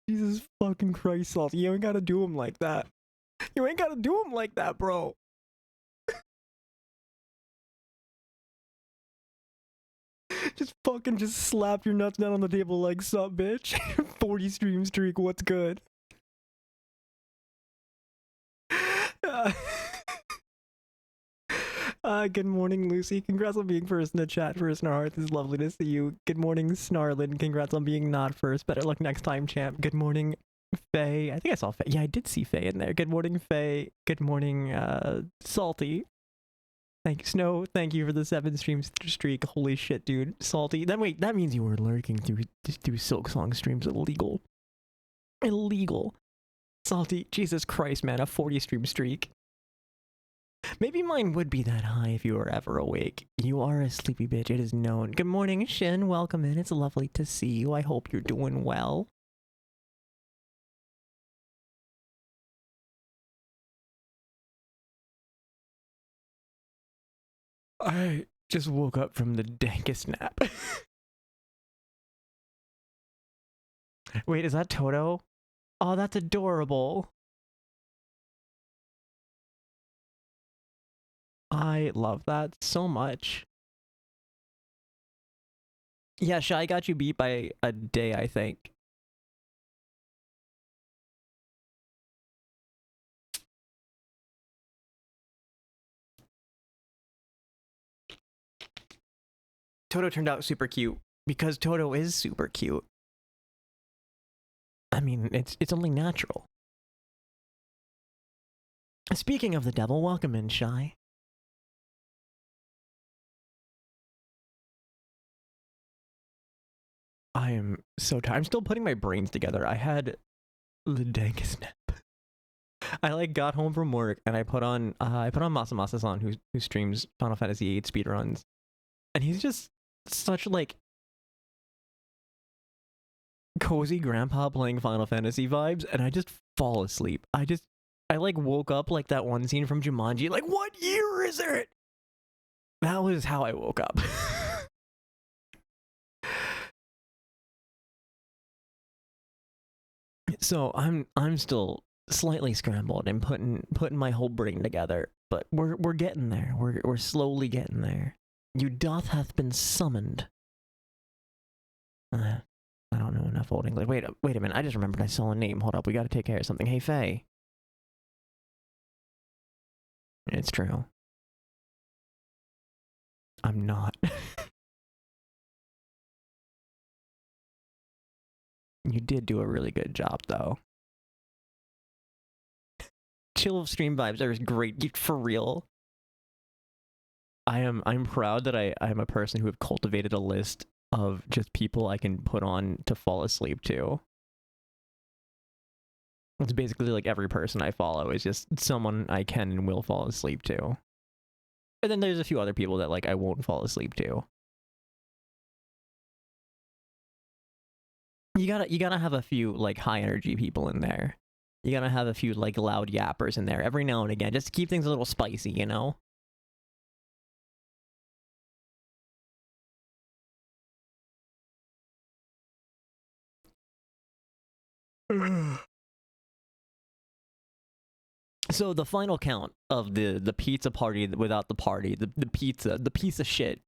Jesus fucking Christ, Salty. You ain't gotta do him like that. You ain't gotta do him like that, bro. Just slap your nuts down on the table like, sup, bitch? 40 stream streak, what's good? Good morning, Lucy. Congrats on being first in the chat. First in our hearts. It's lovely to see you. Good morning, Snarlin. Congrats on being not first. Better luck next time, champ. Good morning, Faye. I think I saw Faye. Yeah, I did see Faye in there. Good morning, Faye. Good morning, Salty. Thank you, Snow. Thank you for the 7 streams streak. Holy shit, dude. Salty. Wait, that means you were lurking through Silk Song streams. Illegal. Illegal. Salty. Jesus Christ, man. A 40 stream streak. Maybe mine would be that high if you were ever awake. You are a sleepy bitch, it is known. Good morning, Shin. Welcome in. It's lovely to see you. I hope you're doing well. I just woke up from the dankest nap. Wait, is that Toto? Oh, that's adorable. I love that so much. Yeah, Shy got you beat by a day, I think. Toto turned out super cute because Toto is super cute. I mean, it's only natural. Speaking of the devil, welcome in, Shy. I am so tired. I'm still putting my brains together. I had the dankest nap. I got home from work and I put on Masamasa-san who streams Final Fantasy VIII speedruns. And he's just such cozy grandpa playing Final Fantasy vibes, and I just fall asleep. I woke up like that one scene from Jumanji, like, what year is it? That was how I woke up. So I'm still slightly scrambled and putting my whole brain together, but we're getting there. We're slowly getting there. Udoth hath been summoned. I don't know enough Old English. Wait a minute. I just remembered I saw a name. Hold up. We gotta take care of something. Hey, Faye. It's true. I'm not. You did do a really good job, though. Chill stream vibes are great. For real. I'm proud that I'm a person who have cultivated a list of just people I can put on to fall asleep to. It's basically like every person I follow is just someone I can and will fall asleep to. And then there's a few other people that I won't fall asleep to. You gotta have a few high energy people in there. You gotta have a few loud yappers in there every now and again, just to keep things a little spicy, you know? So the final count of the pizza party without the party, the piece of shit.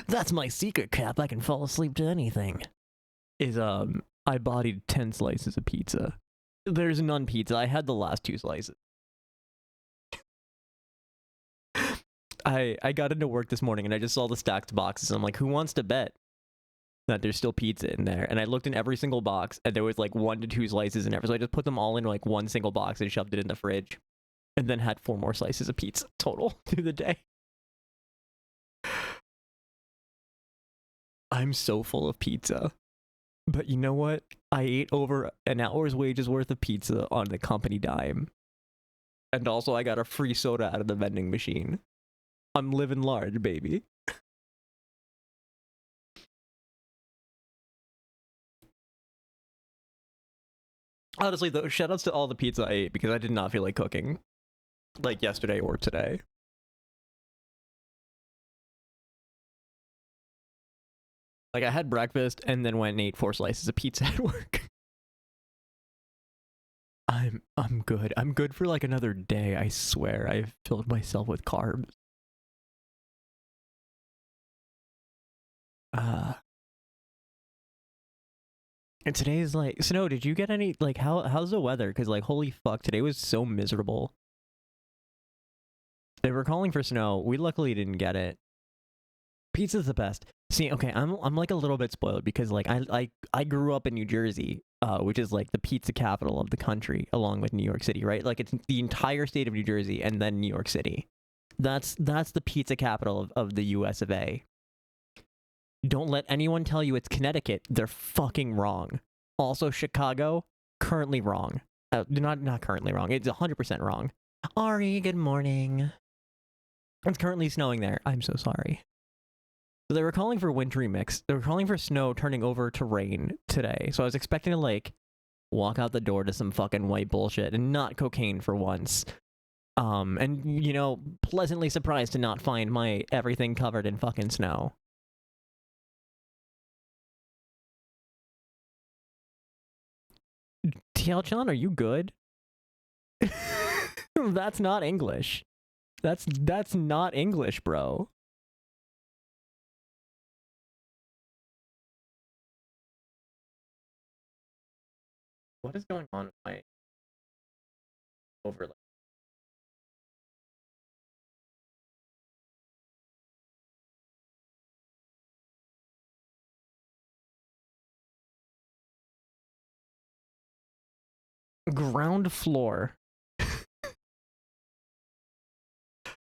That's my secret, Cap. I can fall asleep to anything. Is I bodied 10 slices of pizza. There's none pizza. I had the last 2 slices. I got into work this morning and I just saw the stacked boxes. And I'm like, who wants to bet that there's still pizza in there? And I looked in every single box and there was 1 to 2 slices in every. So I just put them all in one single box and shoved it in the fridge. And then had 4 more slices of pizza total through the day. I'm so full of pizza. But you know what? I ate over an hour's wages worth of pizza on the company dime. And also I got a free soda out of the vending machine. I'm living large, baby. Honestly, though, shoutouts to all the pizza I ate because I did not feel like cooking. Yesterday or today. Like I had breakfast and then went and ate 4 slices of pizza at work. I'm good. I'm good for like another day, I swear. I've filled myself with carbs. And today's like Snow, did you get any like how's the weather? Cause like holy fuck, today was so miserable. They were calling for snow. We luckily didn't get it. Pizza's the best. See, okay, I'm like a little bit spoiled because like I grew up in New Jersey, which is like the pizza capital of the country, along with New York City, right? Like it's the entire state of New Jersey and then New York City. That's the pizza capital of the US of A. Don't let anyone tell you it's Connecticut. They're fucking wrong. Also, Chicago, currently wrong. Not currently wrong. It's 100% wrong. Ari, good morning. It's currently snowing there. I'm so sorry. So they were calling for wintry mix. They were calling for snow turning over to rain today. So I was expecting to like walk out the door to some fucking white bullshit and not cocaine for once. And you know, pleasantly surprised to not find my everything covered in fucking snow. TL Chan, are you good? That's not English. That's not English, bro. What is going on with my overlay? Ground floor.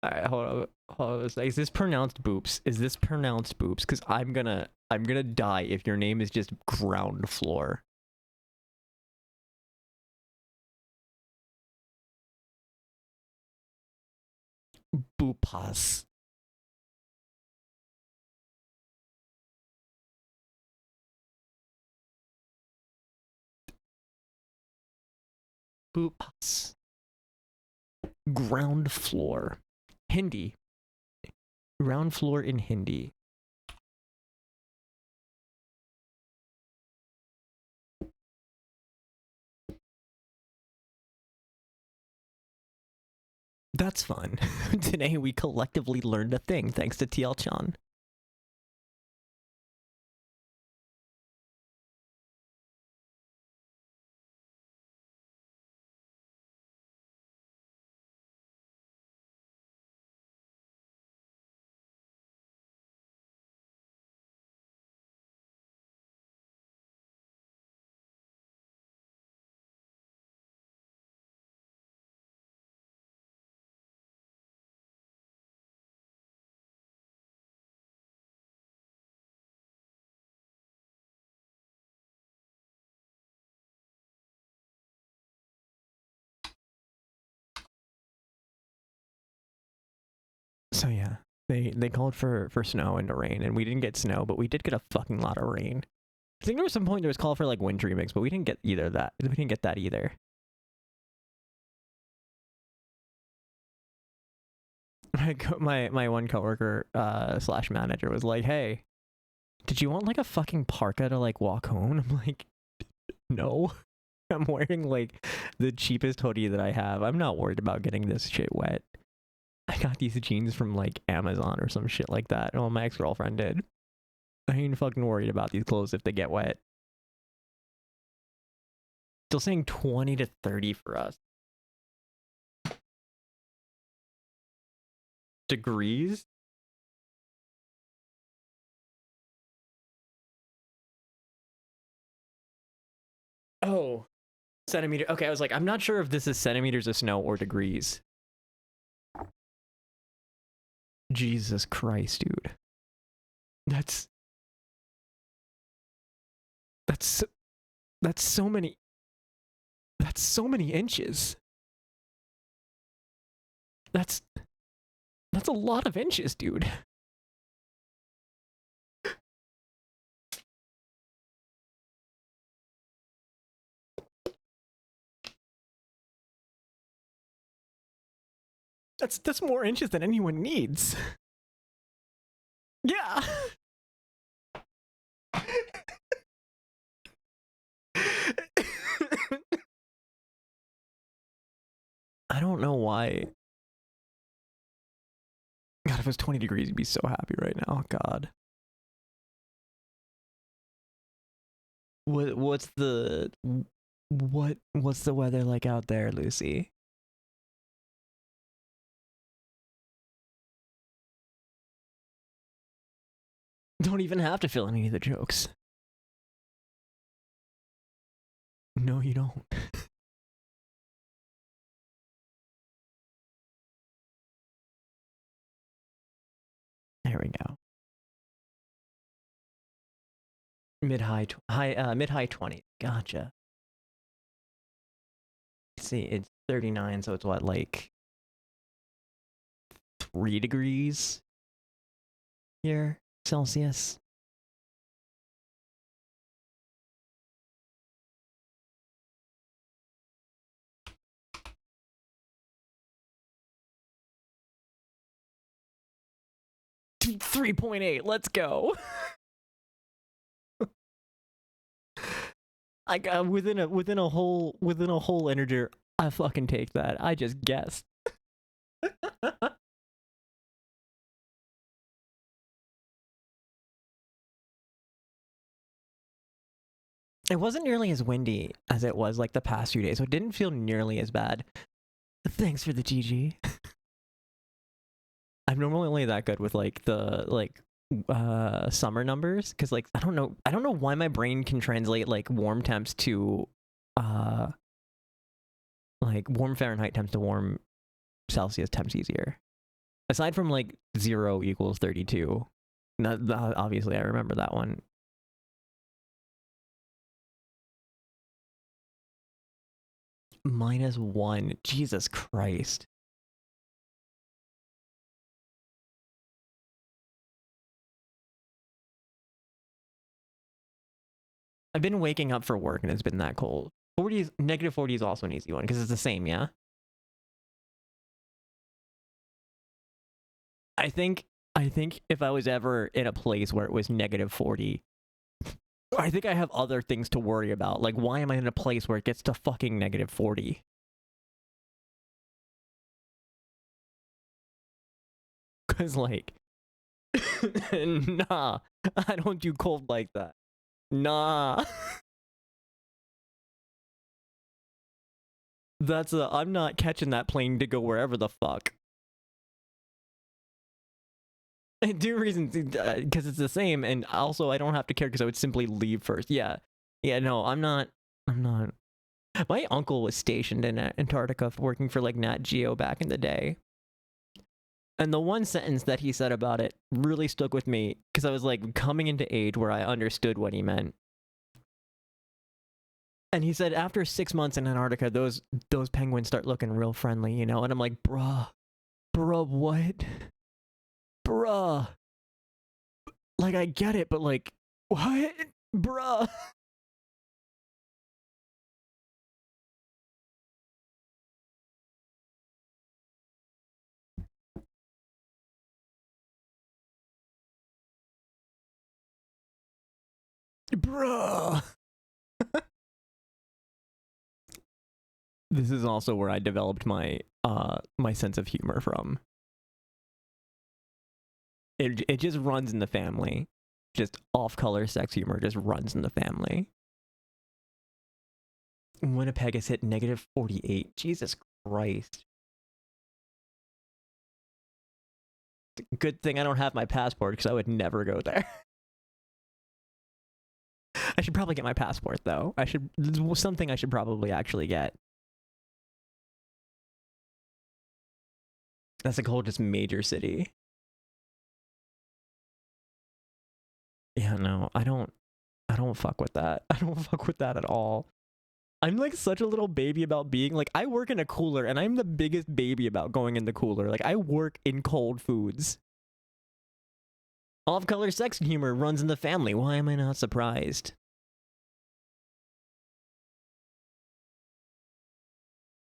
Alright, hold on. Is this pronounced boops? Is this pronounced boops? Because I'm gonna die if your name is just ground floor. Boopas. Boopas. Ground floor. Hindi. Ground floor in Hindi. That's fun. Today we collectively learned a thing thanks to TL Chan. So yeah, they called for snow and rain, and we didn't get snow, but we did get a fucking lot of rain. I think there was some point there was call for like wintry mix, but we didn't get either of that. We didn't get that either. My one coworker slash manager was like, "Hey, did you want like a fucking parka to like walk home?" I'm like, "No." I'm wearing like the cheapest hoodie that I have. I'm not worried about getting this shit wet. I got these jeans from like Amazon or some shit like that. Well, my ex-girlfriend did. I ain't fucking worried about these clothes if they get wet. Still saying 20 to 30 for us. Degrees? Oh, centimeter. Okay, I was like, I'm not sure if this is centimeters of snow or degrees. Jesus Christ, dude. That's that's so many. That's so many inches. That's a lot of inches, dude. That's more inches than anyone needs. Yeah. why. God, if it was 20 degrees, you'd be so happy right now. God. What's the weather like out there, Lucy? Don't even have to fill any of the jokes. No, you don't. There we go. Mid-high 20s. Gotcha. See, it's 39, so it's what, like 3 degrees here, Celsius. $3.8. Let's go. I got within a whole integer. I fucking take that. I just guessed. It wasn't nearly as windy as it was like the past few days, so it didn't feel nearly as bad. Thanks for the GG. I'm normally only that good with like the summer numbers, because like I don't know why my brain can translate like warm temps to like warm Fahrenheit temps to warm Celsius temps easier. Aside from like 0 equals 32. Obviously I remember that one. -1. Jesus Christ. I've been waking up for work and it's been that cold. -40 is also an easy one because it's the same, yeah? I think if I was ever in a place where it was -40, I think I have other things to worry about. Like, why am I in a place where it gets to fucking -40? Because, like, nah, I don't do cold like that. Nah. I'm not catching that plane to go wherever the fuck. Two reasons, because it's the same, and also I don't have to care because I would simply leave first. Yeah, no, I'm not. My uncle was stationed in Antarctica working for like Nat Geo back in the day. And the one sentence that he said about it really stuck with me because I was like coming into age where I understood what he meant. And he said after 6 months in Antarctica, those penguins start looking real friendly, you know? And I'm like, bruh, what? Bruh. Like, I get it, but like, what? Bruh. Bruh. This is also where I developed my my sense of humor from. It just runs in the family. Just off-color sex humor just runs in the family. Winnipeg has hit -48. Jesus Christ. Good thing I don't have my passport because I would never go there. I should probably get my passport though. This is something I should probably actually get. That's like a whole just major city. Yeah, no, I don't fuck with that. I don't fuck with that at all. I'm like such a little baby about being like, I work in a cooler and I'm the biggest baby about going in the cooler. Like, I work in cold foods. Off-color sex humor runs in the family. Why am I not surprised?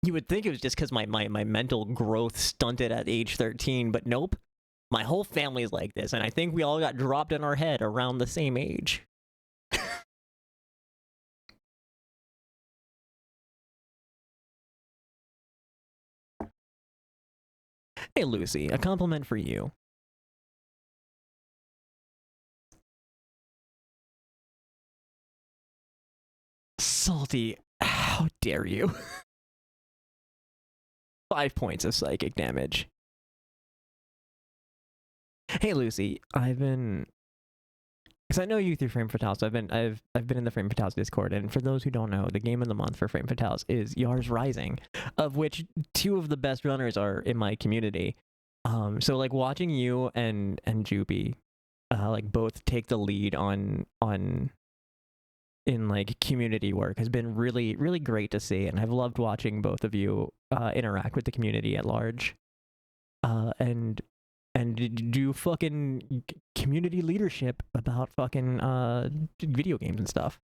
You would think it was just because my mental growth stunted at age 13, but nope. My whole family's like this, and I think we all got dropped in our head around the same age. Hey, Lucy, a compliment for you. Salty, how dare you? 5 points of psychic damage. Hey, Lucy, I've been, because I know you through Frame Fatales. I've been in the Frame Fatales Discord, and for those who don't know, the game of the month for Frame Fatales is Yars Rising, of which 2 of the best runners are in my community. So like watching you and Jupi, like both take the lead on in like community work has been really really great to see, and I've loved watching both of you interact with the community at large, and do fucking community leadership about fucking video games and stuff.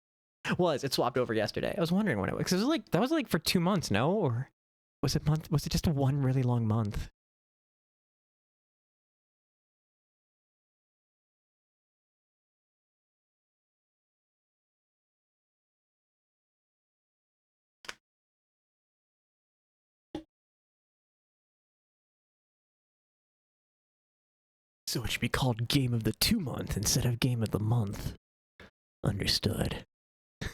It swapped over yesterday. I was wondering when it was, because it was like that was like for 2 months, no? Or was it just one really long month? So it should be called Game of the 2 month instead of Game of the Month. Understood. I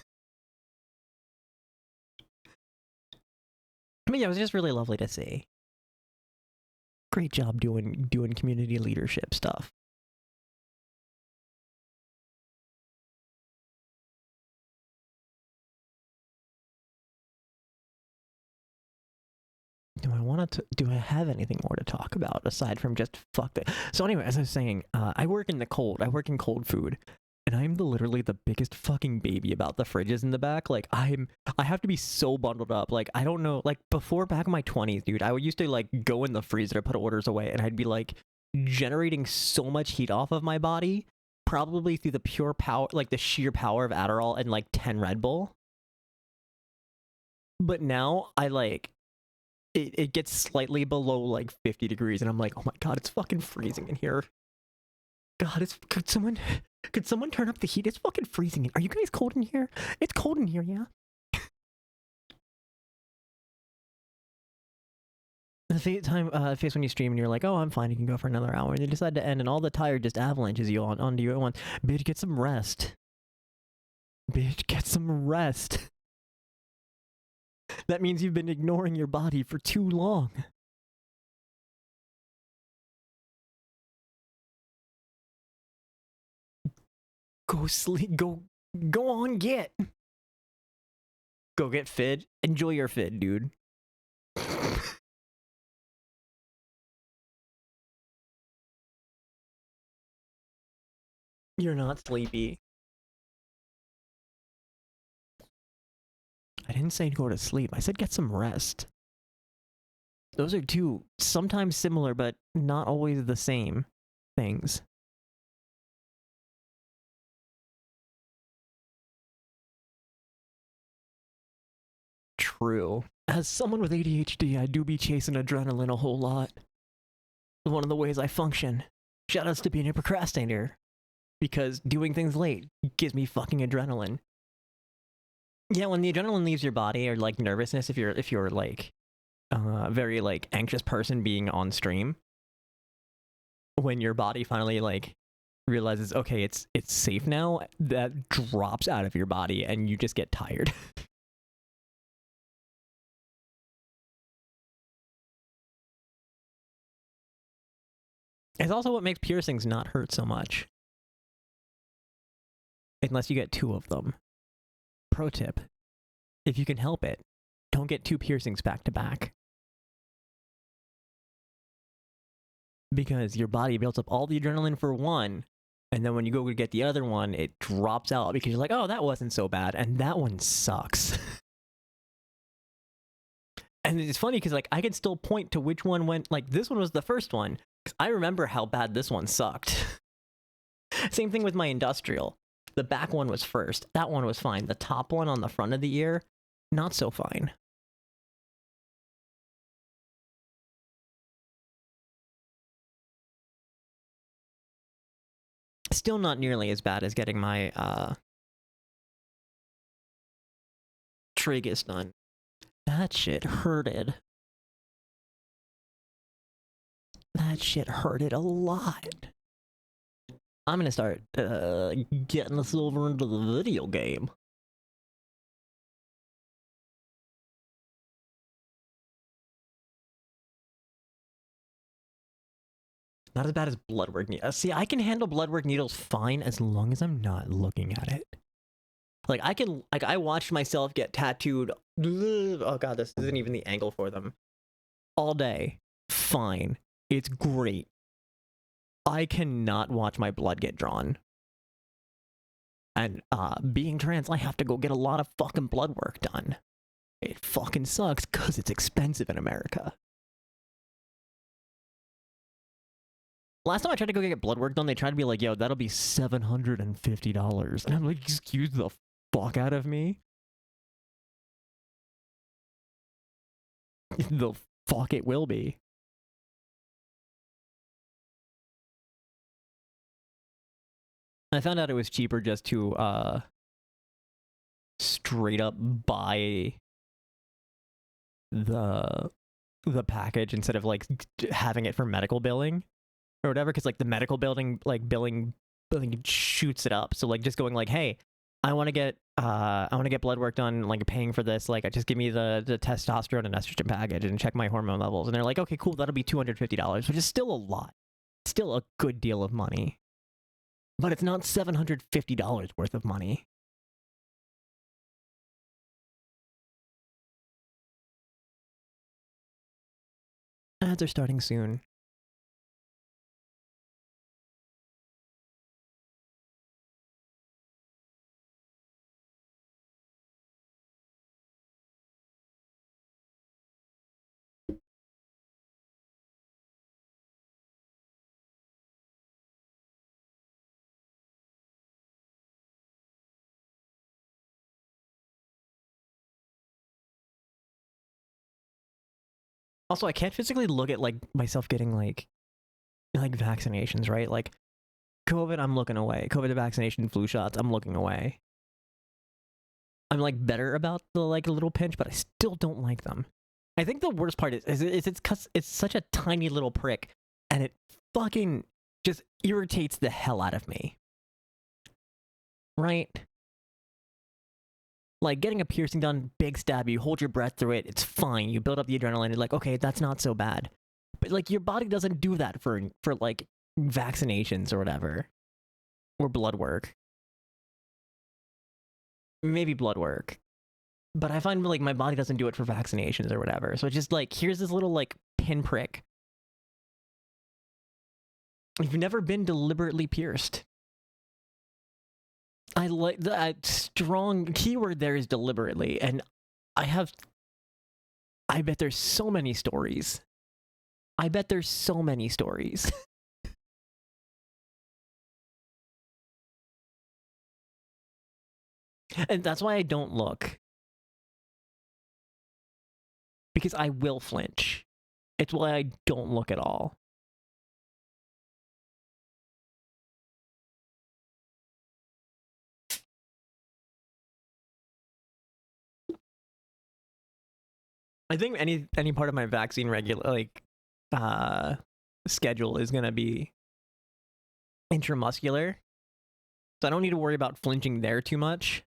mean, yeah, it was just really lovely to see. Great job doing community leadership stuff. Do I have anything more to talk about aside from just fuck that? So anyway, as I was saying, I work in the cold. I work in cold food, and I'm literally the biggest fucking baby about the fridges in the back. Like I have to be so bundled up. Like I don't know. Like before, back in my 20s, dude, I would used to like go in the freezer to put orders away, and I'd be like generating so much heat off of my body, probably through the pure power, like the sheer power of Adderall and like 10 Red Bull. But now I like it gets slightly below like 50 degrees, and I'm like, oh my god, it's fucking freezing in here. God, could someone turn up the heat? It's fucking freezing. Are you guys cold in here? It's cold in here, yeah. The face when you stream and you're like, oh, I'm fine, you can go for another hour, and you decide to end, and all the tire just avalanches you onto you at once. Bitch, get some rest. Bitch, get some rest. That means you've been ignoring your body for too long. Go sleep. Go on, get. Go get fid. Enjoy your fid, dude. You're not sleepy. I didn't say go to sleep. I said get some rest. Those are 2 sometimes similar but not always the same things. True. As someone with ADHD, I do be chasing adrenaline a whole lot. It's one of the ways I function. Shoutouts to being a procrastinator, because doing things late gives me fucking adrenaline. Yeah, when the adrenaline leaves your body, or like nervousness, if you're like very like anxious person being on stream, when your body finally like realizes, okay, it's safe now, that drops out of your body and you just get tired. It's also what makes piercings not hurt so much, unless you get 2 of them. Pro tip: if you can help it, don't get 2 piercings back to back, because your body builds up all the adrenaline for one, and then when you go to get the other one, it drops out because you're like, oh, that wasn't so bad, and that one sucks. And it's funny because like I can still point to which one went, like this one was the first one, because I remember how bad this one sucked. Same thing with my industrial. The back one was first. That one was fine. The top one on the front of the ear, not so fine. Still not nearly as bad as getting my tragus done. That shit hurted. That shit hurted a lot. I'm gonna start getting us over into the video game. Not as bad as bloodwork needles. See, I can handle bloodwork needles fine as long as I'm not looking at it. Like, I watched myself get tattooed. Oh god, this isn't even the angle for them. All day. Fine. It's great. I cannot watch my blood get drawn. And, being trans, I have to go get a lot of fucking blood work done. It fucking sucks because it's expensive in America. Last time I tried to go get blood work done, they tried to be like, yo, that'll be $750. And I'm like, excuse the fuck out of me? The fuck it will be. I found out it was cheaper just to, straight up buy the package instead of, like, having it for medical billing. Or whatever, because like the medical billing shoots it up. So like just going like, hey, I want to get blood work done, like paying for this, like just give me the testosterone and estrogen package and check my hormone levels. And they're like, okay, cool, that'll be $250, which is still a lot. Still a good deal of money. But it's not $750 worth of money. Ads are starting soon. Also, I can't physically look at like myself getting like vaccinations, right? Like COVID, I'm looking away. COVID vaccination, flu shots, I'm looking away. I'm like better about the like little pinch, but I still don't like them. I think the worst part is it's cause it's such a tiny little prick, and it fucking just irritates the hell out of me. Right? Like getting a piercing done, big stab, you hold your breath through it, it's fine. You build up the adrenaline, you're like, okay, that's not so bad. But like your body doesn't do that for like vaccinations or whatever. Or blood work. Maybe blood work. But I find like my body doesn't do it for vaccinations or whatever. So it's just like, here's this little like pinprick. You've never been deliberately pierced. I like the strong keyword there is deliberately, and I bet there's so many stories. I bet there's so many stories. And that's why I don't look. Because I will flinch. It's why I don't look at all. I think any part of my vaccine schedule is gonna be intramuscular. So I don't need to worry about flinching there too much.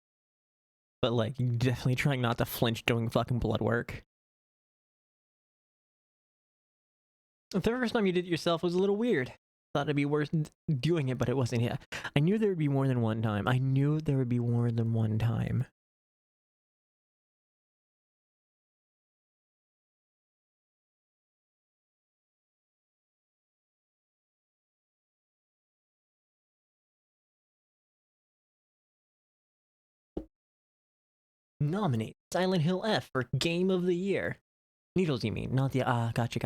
But like definitely trying not to flinch doing fucking blood work. The first time you did it yourself was a little weird. Thought it'd be worth doing it, but it wasn't. Yeah, I knew there would be more than one time. I knew there would be more than one time. Nominate Silent Hill F for Game of the Year. Needles, you mean? Not the gotcha.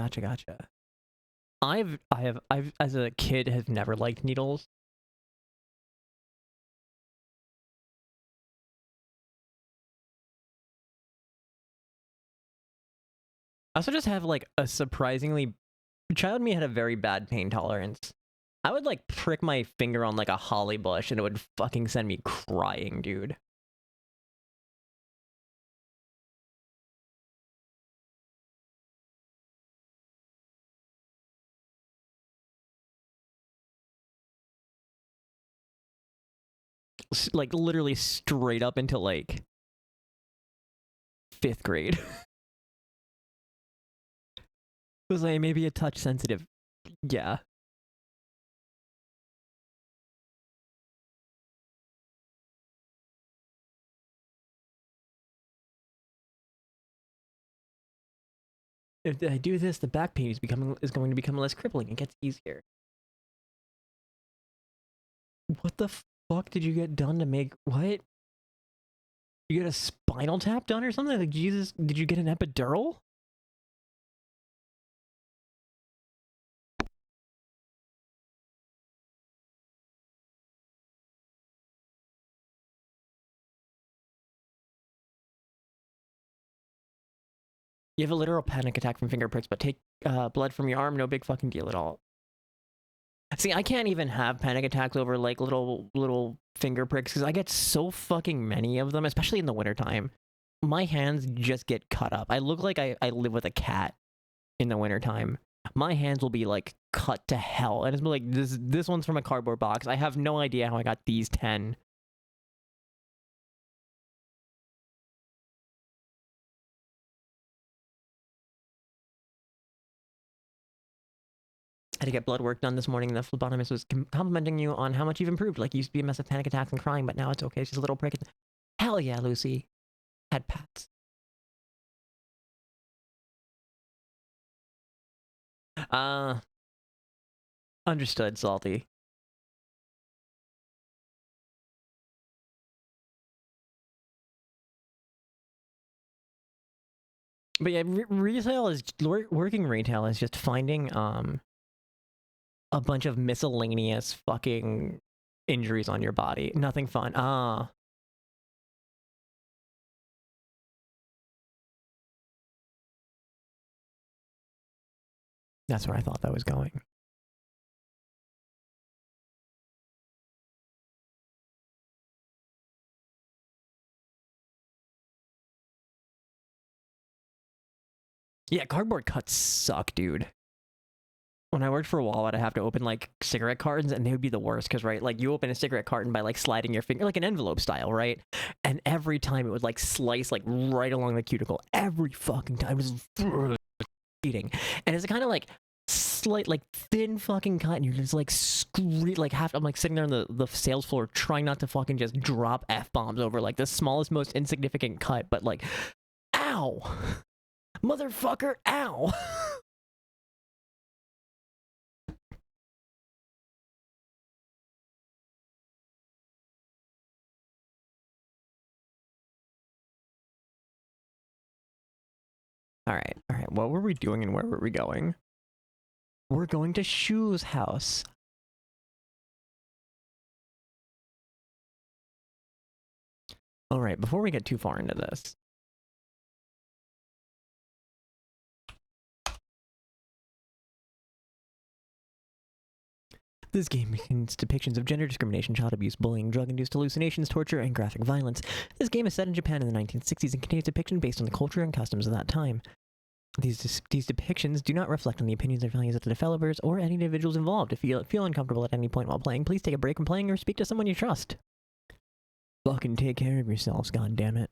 I've as a kid have never liked needles. I also just have like a surprisingly child me had a very bad pain tolerance. I would like prick my finger on like a holly bush and it would fucking send me crying, dude. like literally straight up into like 5th grade. It was like maybe a touch sensitive. Yeah. If I do this, the back pain is going to become less crippling. It gets easier. What the fuck did you get done to make what? You get a spinal tap done or something? Like Jesus, did you get an epidural? You have a literal panic attack from finger pricks, but take blood from your arm, no big fucking deal at all. See, I can't even have panic attacks over like little finger pricks because I get so fucking many of them, especially in the wintertime. My hands just get cut up. I look like I live with a cat in the wintertime. My hands will be like cut to hell. And it's like, this one's from a cardboard box. I have no idea how I got these 10. I had to get blood work done this morning. The phlebotomist was complimenting you on how much you've improved. Like, you used to be a mess of panic attacks and crying, but now it's okay. It's just a little prick. Hell yeah, Lucy. Head pats. Understood, Salty. But yeah, working retail is just finding a bunch of miscellaneous fucking injuries on your body. Nothing fun. That's where I thought that was going. Yeah, cardboard cuts suck, dude. When I worked for Walmart, I'd have to open like cigarette cartons, and they would be the worst because, right, like you open a cigarette carton by like sliding your finger, like an envelope style, right? And every time it would like slice like right along the cuticle. Every fucking time, it was eating, and it's kind of like slight, like thin fucking cut, and you're just like like I'm like sitting there on the sales floor trying not to fucking just drop f-bombs over like the smallest, most insignificant cut, but like, ow, motherfucker, ow. All right. What were we doing and where were we going? We're going to Shu's house. All right, before we get too far into this. This game contains depictions of gender discrimination, child abuse, bullying, drug-induced hallucinations, torture, and graphic violence. This game is set in Japan in the 1960s and contains depictions based on the culture and customs of that time. These depictions do not reflect on the opinions or values of the developers or any individuals involved. If you feel uncomfortable at any point while playing, please take a break from playing or speak to someone you trust. Fucking take care of yourselves, goddammit.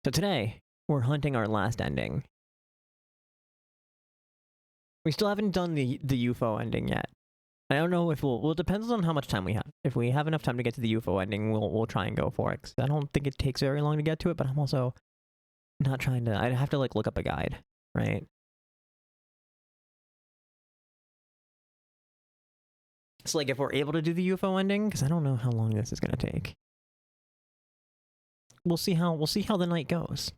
So today, we're hunting our last ending. We still haven't done the UFO ending yet. I don't know if well, it depends on how much time we have. If we have enough time to get to the UFO ending, we'll try and go for it. 'Cause I don't think it takes very long to get to it, but I'm also not trying to. I'd have to like look up a guide, right? So like if we're able to do the UFO ending, because I don't know how long this is gonna take. We'll see how the night goes.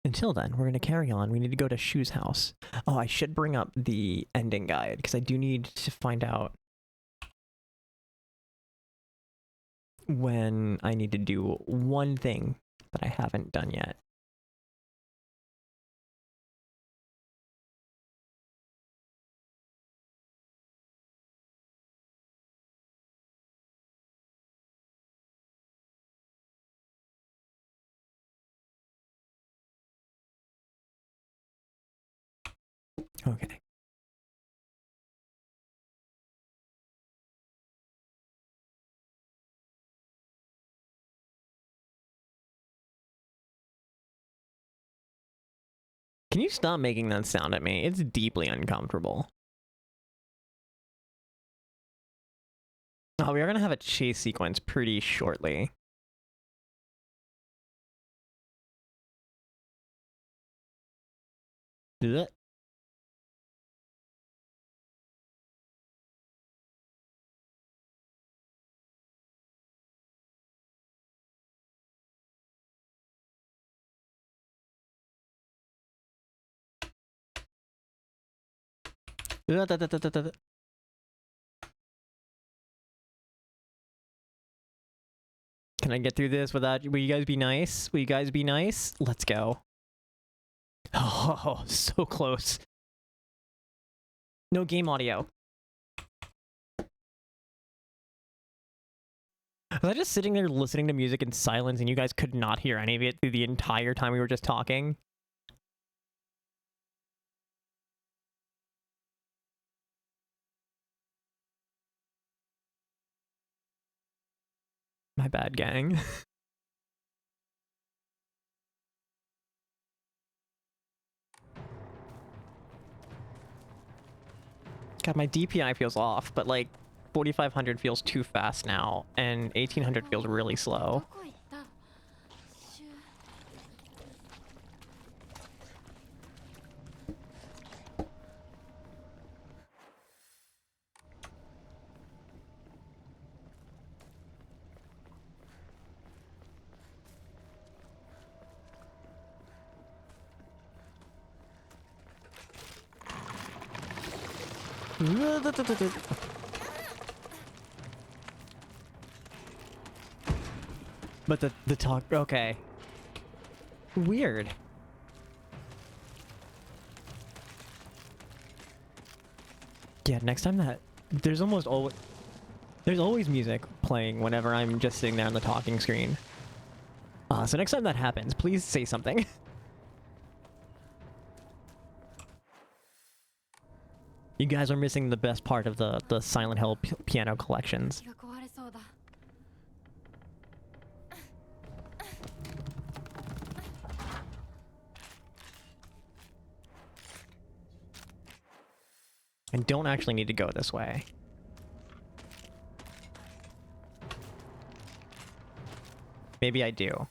Until then, we're going to carry on. We need to go to Shu's house. Oh, I should bring up the ending guide, because I do need to find out when I need to do one thing that I haven't done yet. Okay. Can you stop making that sound at me? It's deeply uncomfortable. Oh, we are gonna have a chase sequence pretty shortly. Ugh. Can I get through this without... Will you guys be nice? Will you guys be nice? Let's go. Oh, so close. No game audio. Was I just sitting there listening to music in silence and you guys could not hear any of it through the entire time we were just talking? My bad, gang. God, my DPI feels off, but like 4500 feels too fast now, and 1800 feels really slow. But the talk, okay. Weird. Yeah, next time that there's always music playing whenever I'm just sitting there on the talking screen. So next time that happens, please say something. You guys are missing the best part of the Silent Hill piano collections. I don't actually need to go this way. Maybe I do.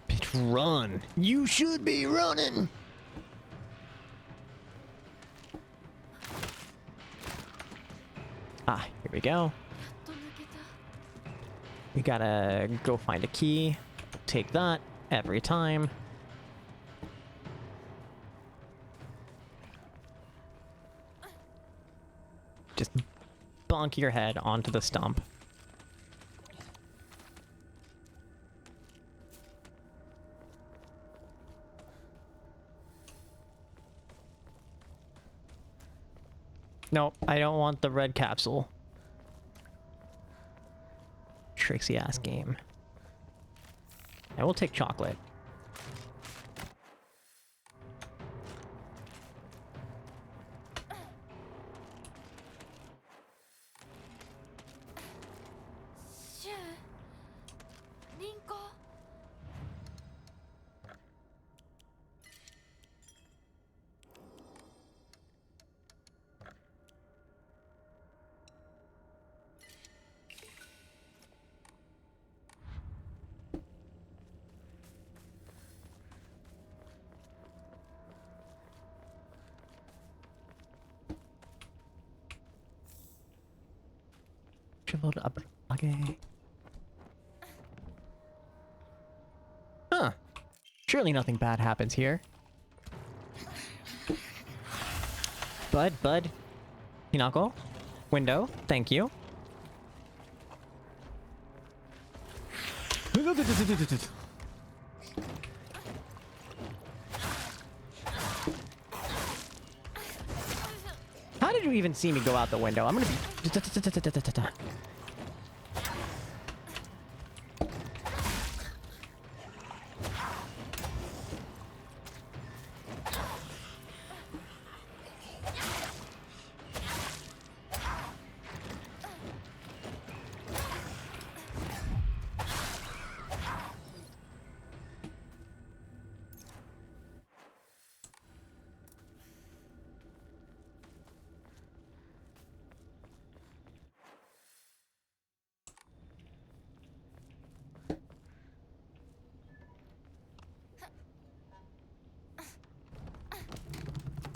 Bitch, run! You should be running! Ah, here we go. We gotta go find a key. Take that every time. Just bonk your head onto the stump. Nope, I don't want the red capsule. Tricksy ass game. I will take chocolate. Okay. Huh. Surely nothing bad happens here. Bud. Hinako? Window, thank you. How did you even see me go out the window? I'm gonna be...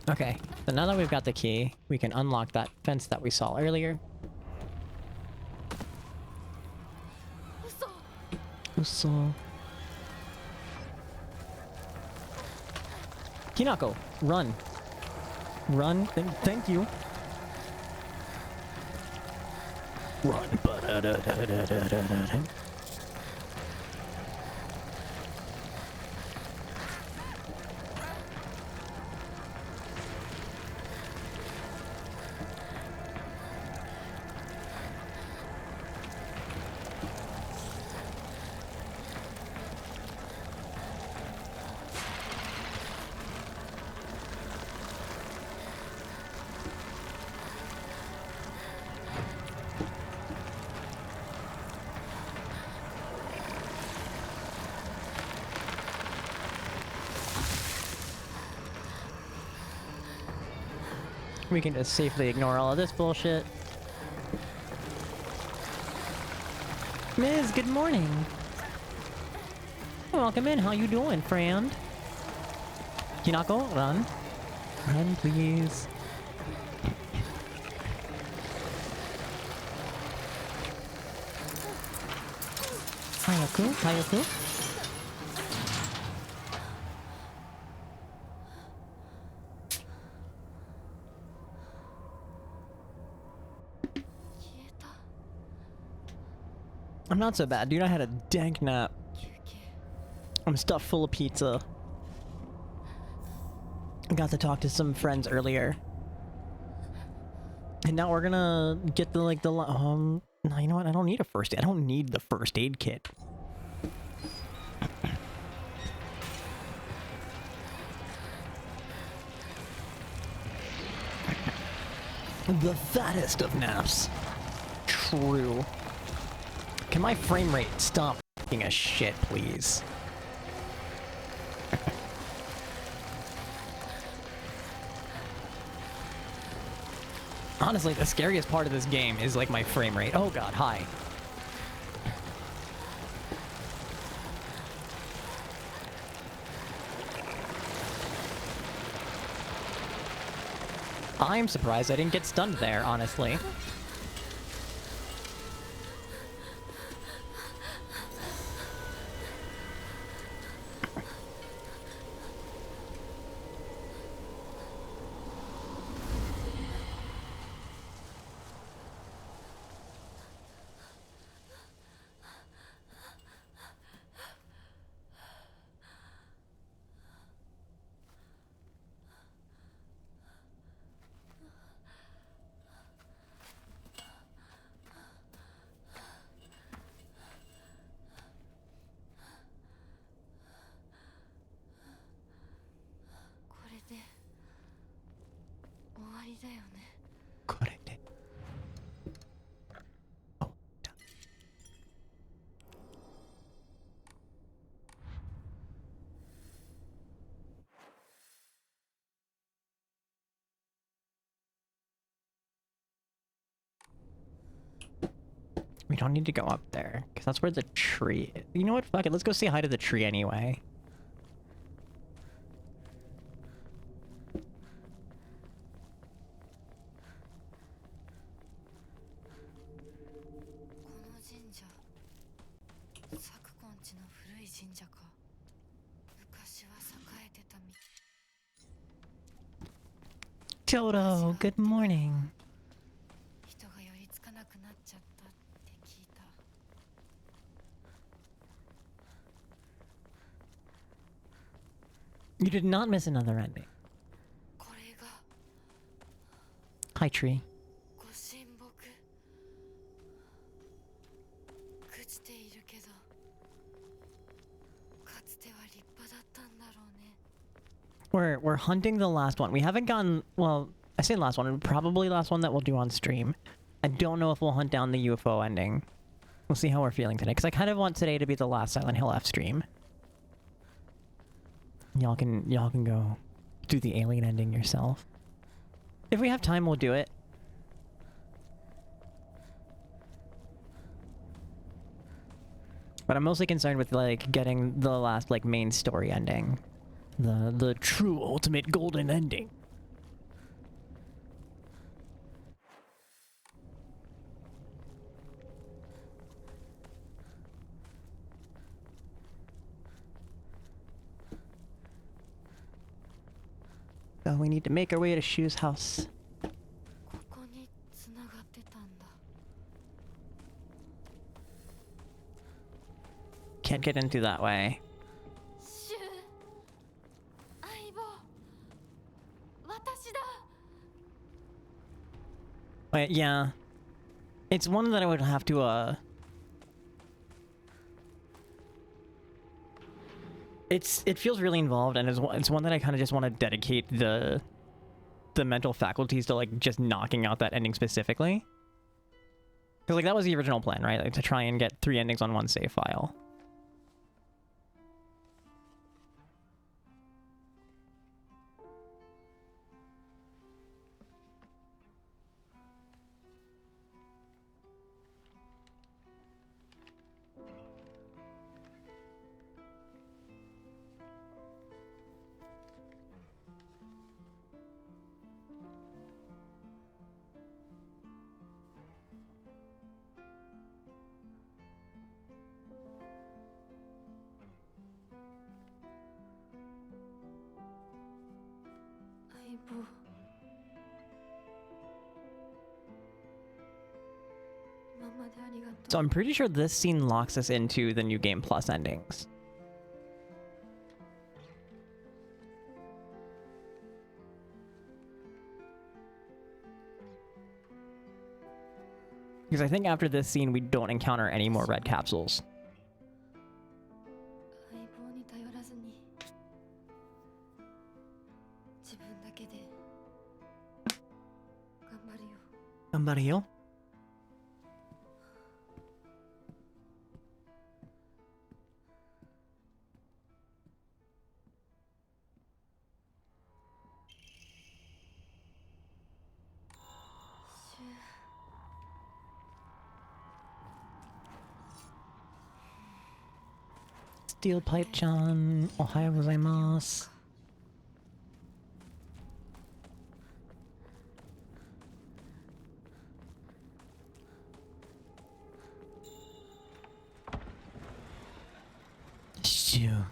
Okay, so now that we've got the key, we can unlock that fence that we saw earlier. Uso. Hinako, run. Run. Thank you. Run. We can just safely ignore all of this bullshit. Miz, good morning. Welcome in. How you doing, friend? Hinako, run. Run, please. Hayaku, Hayaku. I'm not so bad, dude. I had a dank nap. I'm stuffed full of pizza. I got to talk to some friends earlier. And now we're gonna get the, like, no, you know what? I don't need a first aid. I don't need the first aid kit. The fattest of naps. True. Can my frame rate stop f***ing a shit, please? Honestly, the scariest part of this game is like my frame rate. Oh god, hi. I'm surprised I didn't get stunned there, honestly. We don't need to go up there, because that's where the tree is. You know what? Fuck it. Let's go say hi to the tree anyway. Toto, good morning. You did not miss another ending. Hi, tree. We're hunting the last one. We haven't gotten, well, I say last one, probably last one that we'll do on stream. I don't know if we'll hunt down the UFO ending. We'll see how we're feeling today, because I kind of want today to be the last Silent Hill F stream. Y'all can go do the alien ending yourself. If we have time, we'll do it. But I'm mostly concerned with, like, getting the last, like, main story ending. The true ultimate golden ending. So we need to make our way to Shu's house. Can't get in through that way. Wait, yeah. It's one that I would have to, it feels really involved, and it's one that I kind of just want to dedicate the mental faculties to, like, just knocking out that ending specifically. Because, like, that was the original plan, right? Like, to try and get 3 endings on one save file. So I'm pretty sure this scene locks us into the New Game Plus endings. Because I think after this scene we don't encounter any more red capsules. Gambario? Steel Pipe-chan, ohayo gozaimasu. Shoo.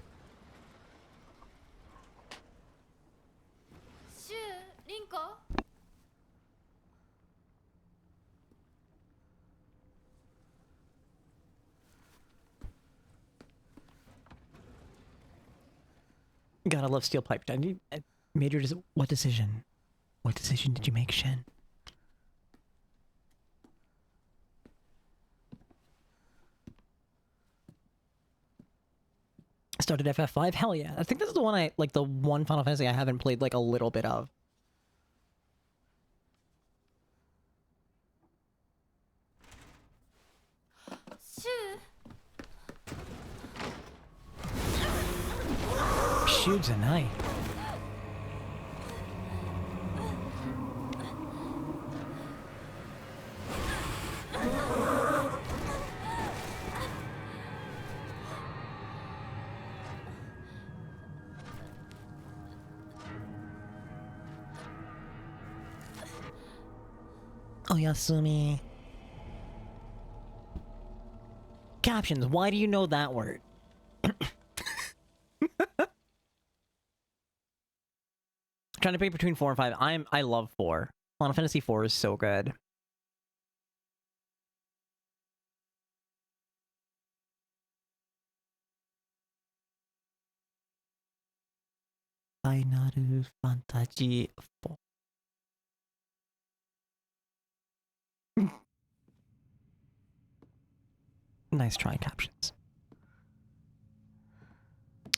Gotta love Steel Pipe. Major, what decision? What decision did you make, Shin? Started FF5? Hell yeah. I think this is the one the one Final Fantasy I haven't played, like, a little bit of. Shoots a knife. Oh, Yasumi. Captions. Why do you know that word? Trying to pick between 4 and 5. I love 4. Final Fantasy 4 is so good. Final Fantasy 4. Nice try, captions.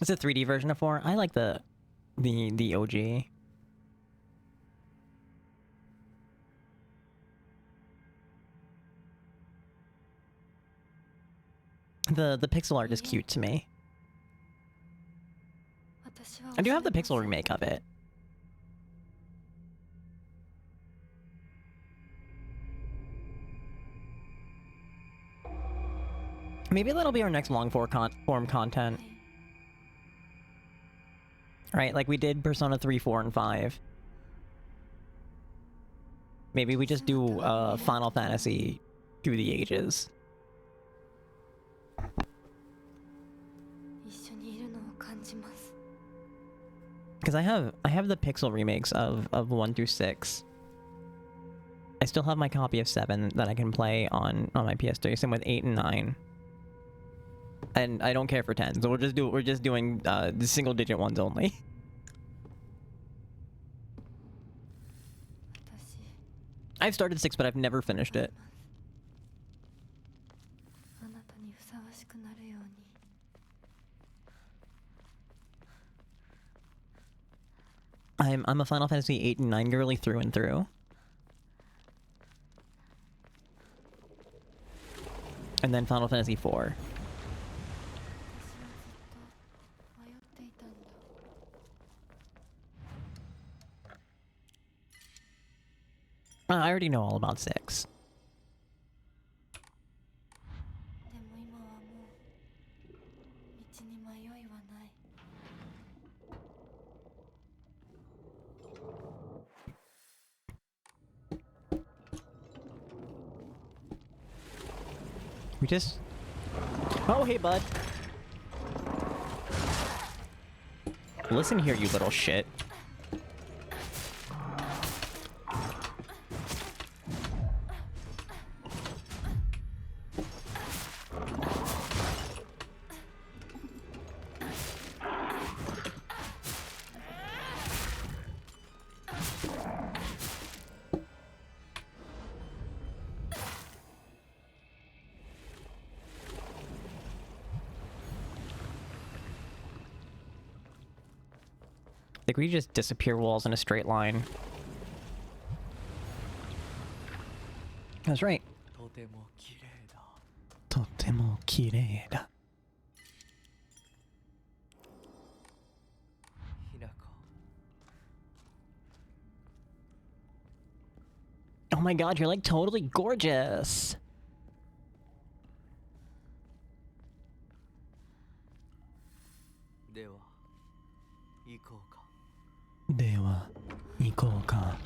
It's a 3D version of 4. I like the OG. The pixel art is cute to me. I do have the pixel remake of it. Maybe that'll be our next long form content. Right, like we did Persona 3, 4, and 5. Maybe we just do Final Fantasy through the ages. Because I have the pixel remakes of 1 through 6. I still have my copy of 7 that I can play on my PS3. Same with 8 and 9. And I don't care for 10, so we're just doing the single digit ones only. I've started 6, but I've never finished it. I'm a Final Fantasy 8 and 9 girly through and through. And then Final Fantasy 4. I already know all about 6. We just... Oh, hey, bud. Listen here, you little shit. Like, we just disappear walls in a straight line. That's right. とても綺麗だ。とても綺麗だ。Oh my god, you're like totally gorgeous. Dewa, 行こうか。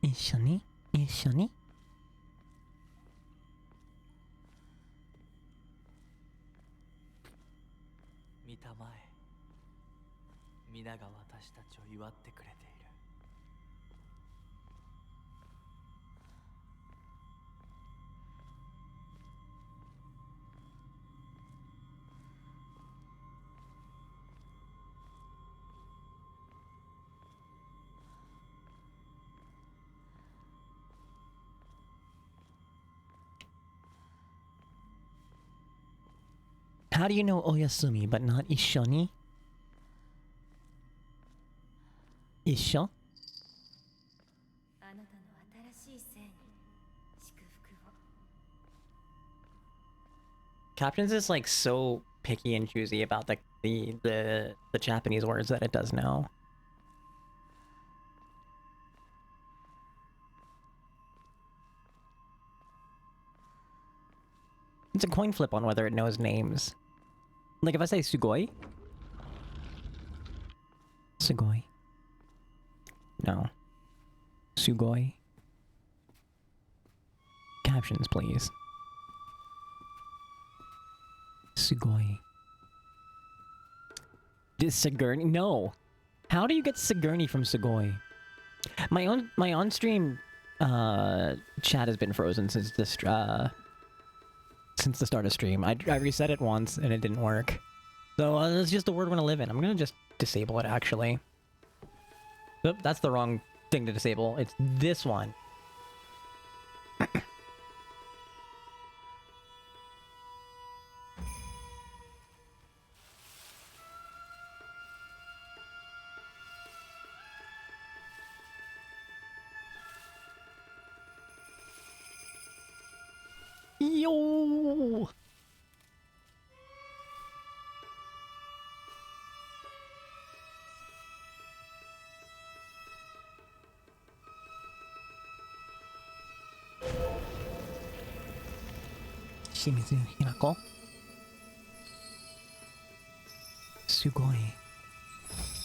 一緒に一緒に見たまえ。皆が私たちを祝ってくれている。How do you know Oyasumi but not Ishoni? Isho? Captions is like so picky and choosy about the Japanese words that it does now. It's a coin flip on whether it knows names. Like if I say Sugoi? Sugoi. No. Sugoi. Captions, please. Sugoi. Sigourney? No. How do you get Sigourney from Sugoi? My on-stream chat has been frozen since this since the start of stream. I reset it once and it didn't work. So it's just the word we're gonna live in. I'm gonna just disable it actually. Oop, that's the wrong thing to disable. It's this one. Yo! Shimizu Hinako. Sugoi.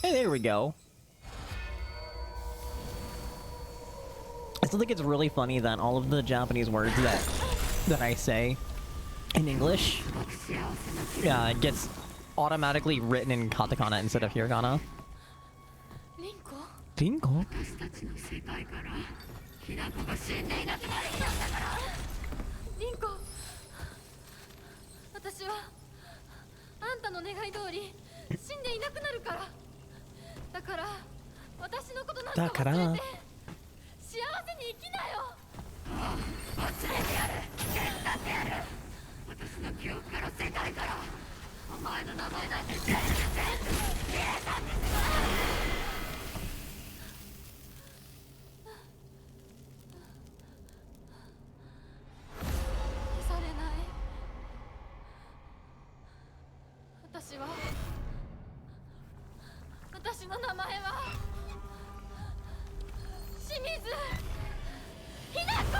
Hey, there we go. I still think it's really funny that all of the Japanese words that I say in English gets automatically written in katakana instead of hiragana. Rinko? 私はあんたの願い通り死んでいなくなるから。だから私のことなんか忘れて幸せに生きなよ。忘れてやる。危険だってやる。私の記憶から世界からお前の名前なんて全部消えたんですよ。消されない。私の名前は清水ひな子。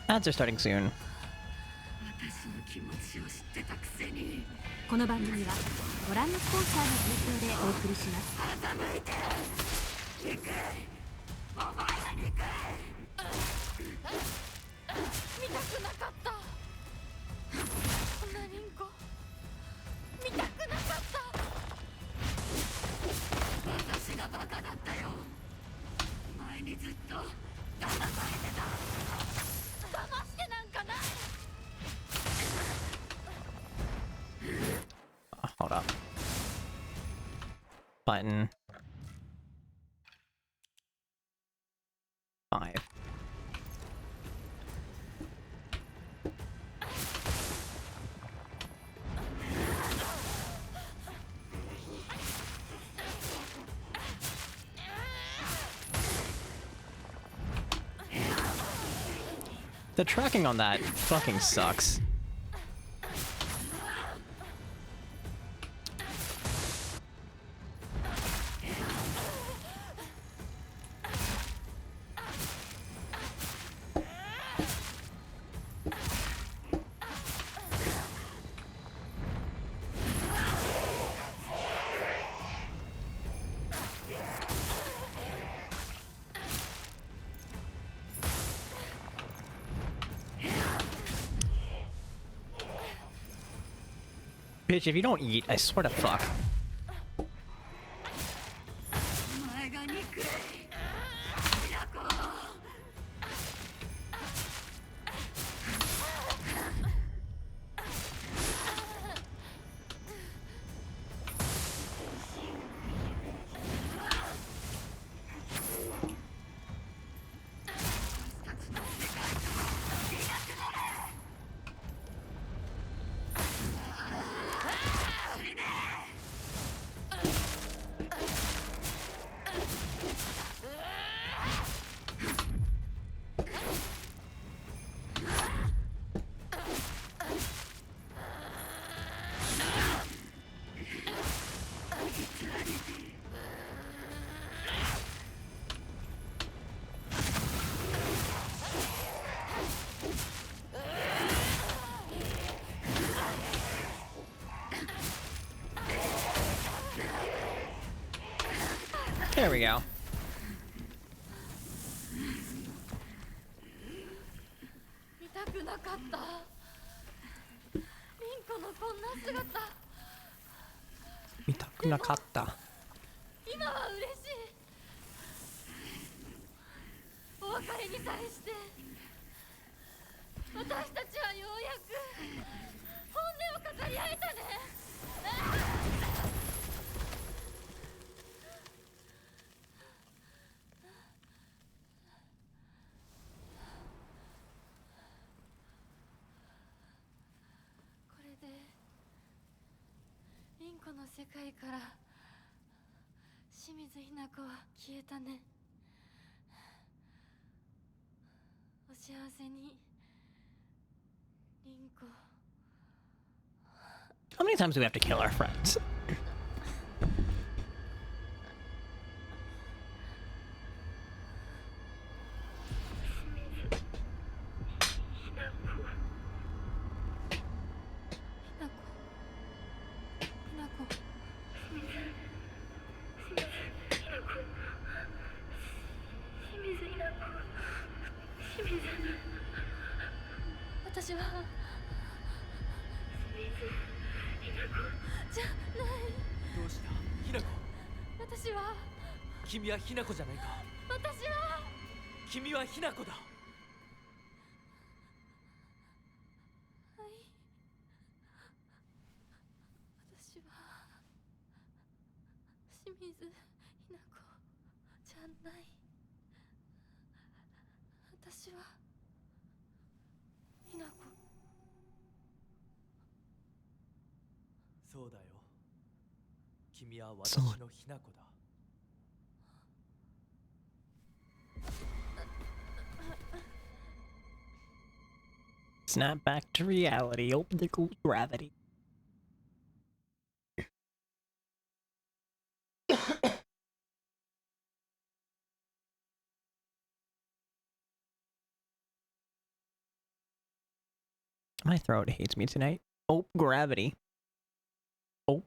Ads are starting soon. 私の気持ちを知ってたくせに。この番組はご覧のスポンサーの提供でお送りします。傾いて憎い。お前は憎い。見たくなかった。こんなリンコ見たくなかった。私がバカだったよ。前にずっと騙されてた。騙してなんかない。Hold up. Button. 5. The tracking on that fucking sucks. Bitch, if you don't eat, I swear to fuck. There we go. 見たくなかった。リンコのこんな姿。見たくなかった。今は嬉しい。お別れに際して私たちはようやく本音を語り合えたね。これでリンコの世界から清水ひな子は消えたね。お幸せにリンコ。 How many times do we have to kill our friends? 君はひな子じゃないか。私は君はひな子だ。私は清水ひな子じゃない。私はひな子。そうだよ。君は私のひな子だ。Snap back to reality. Optical gravity. My throat hates me tonight. Oh, gravity. Oh.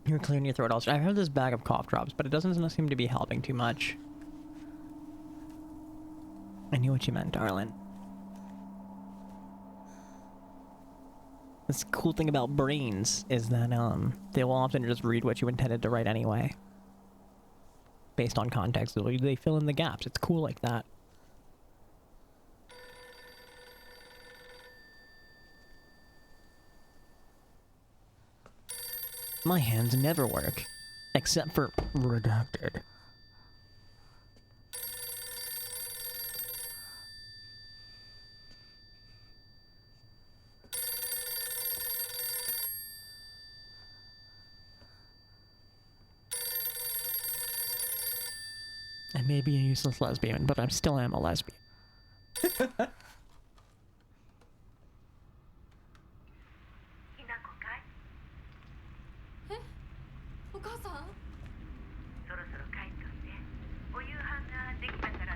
You're clearing your throat also. I have this bag of cough drops, but it doesn't seem to be helping too much. I knew what you meant, darling. This cool thing about brains is that they will often just read what you intended to write anyway. Based on context, they fill in the gaps. It's cool like that. My hands never work. Except for redacted. I may be a useless lesbian, but I still am a lesbian. お母さん。そろそろ帰っといて。お夕飯ができたから。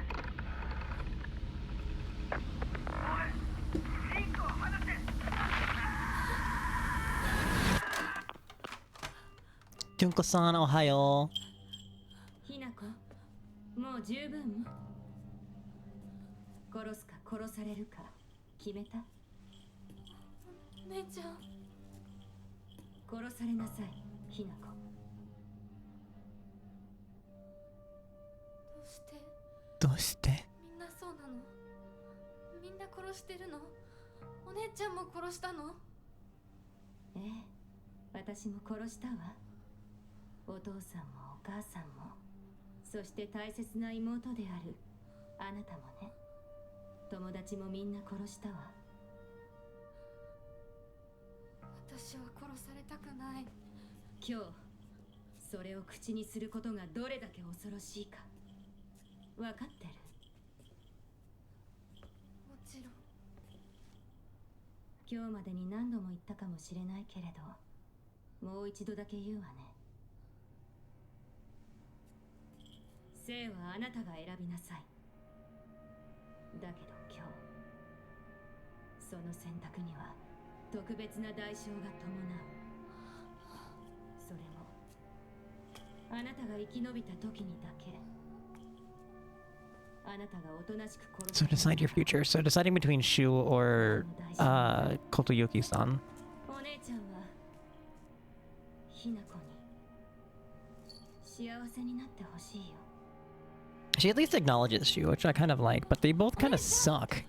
おい、リンコを離せ。Junko-san, Ohio. ひな子、もう十分。殺すか殺されるか決めた？姉ちゃん。殺されなさい、ひな子。どうして？どうして？みんなそうなの？みんな殺してるの？お姉ちゃんも殺したの？ええ、私も殺したわ。お父さんもお母さんも、そして大切な妹であるあなたもね。友達もみんな殺したわ。私は殺されたくない。今日それを口にすることがどれだけ恐ろしいか分かってる？もちろん。今日までに何度も言ったかもしれないけれど、もう一度だけ言うわね。生はあなたが選びなさい。だけど今日、その選択には特別な代償が伴う。それもあなたが生き延びた時にだけ。あなたがおとなしく殺 So decide your future. So deciding between Shu or Kotoyuki-san. お姉ちゃんはひな子に幸せになってほしいよ。 She at least acknowledges Shu, which I kind of like, but they both kind of suck.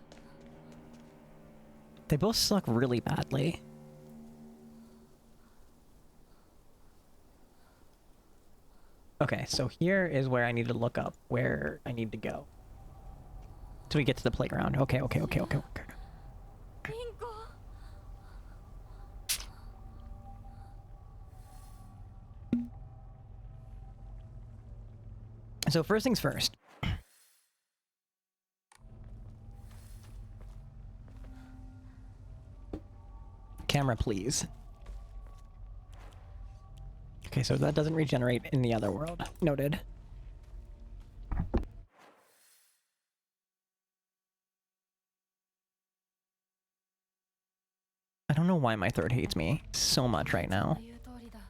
They both suck really badly. Okay, so here is where I need to look up where I need to go. So we get to the playground. Okay. リンコ。So first things first. Camera, please. Okay, so that doesn't regenerate in the other world. Noted. I don't know why my throat hates me so much right now. 言う通りだ。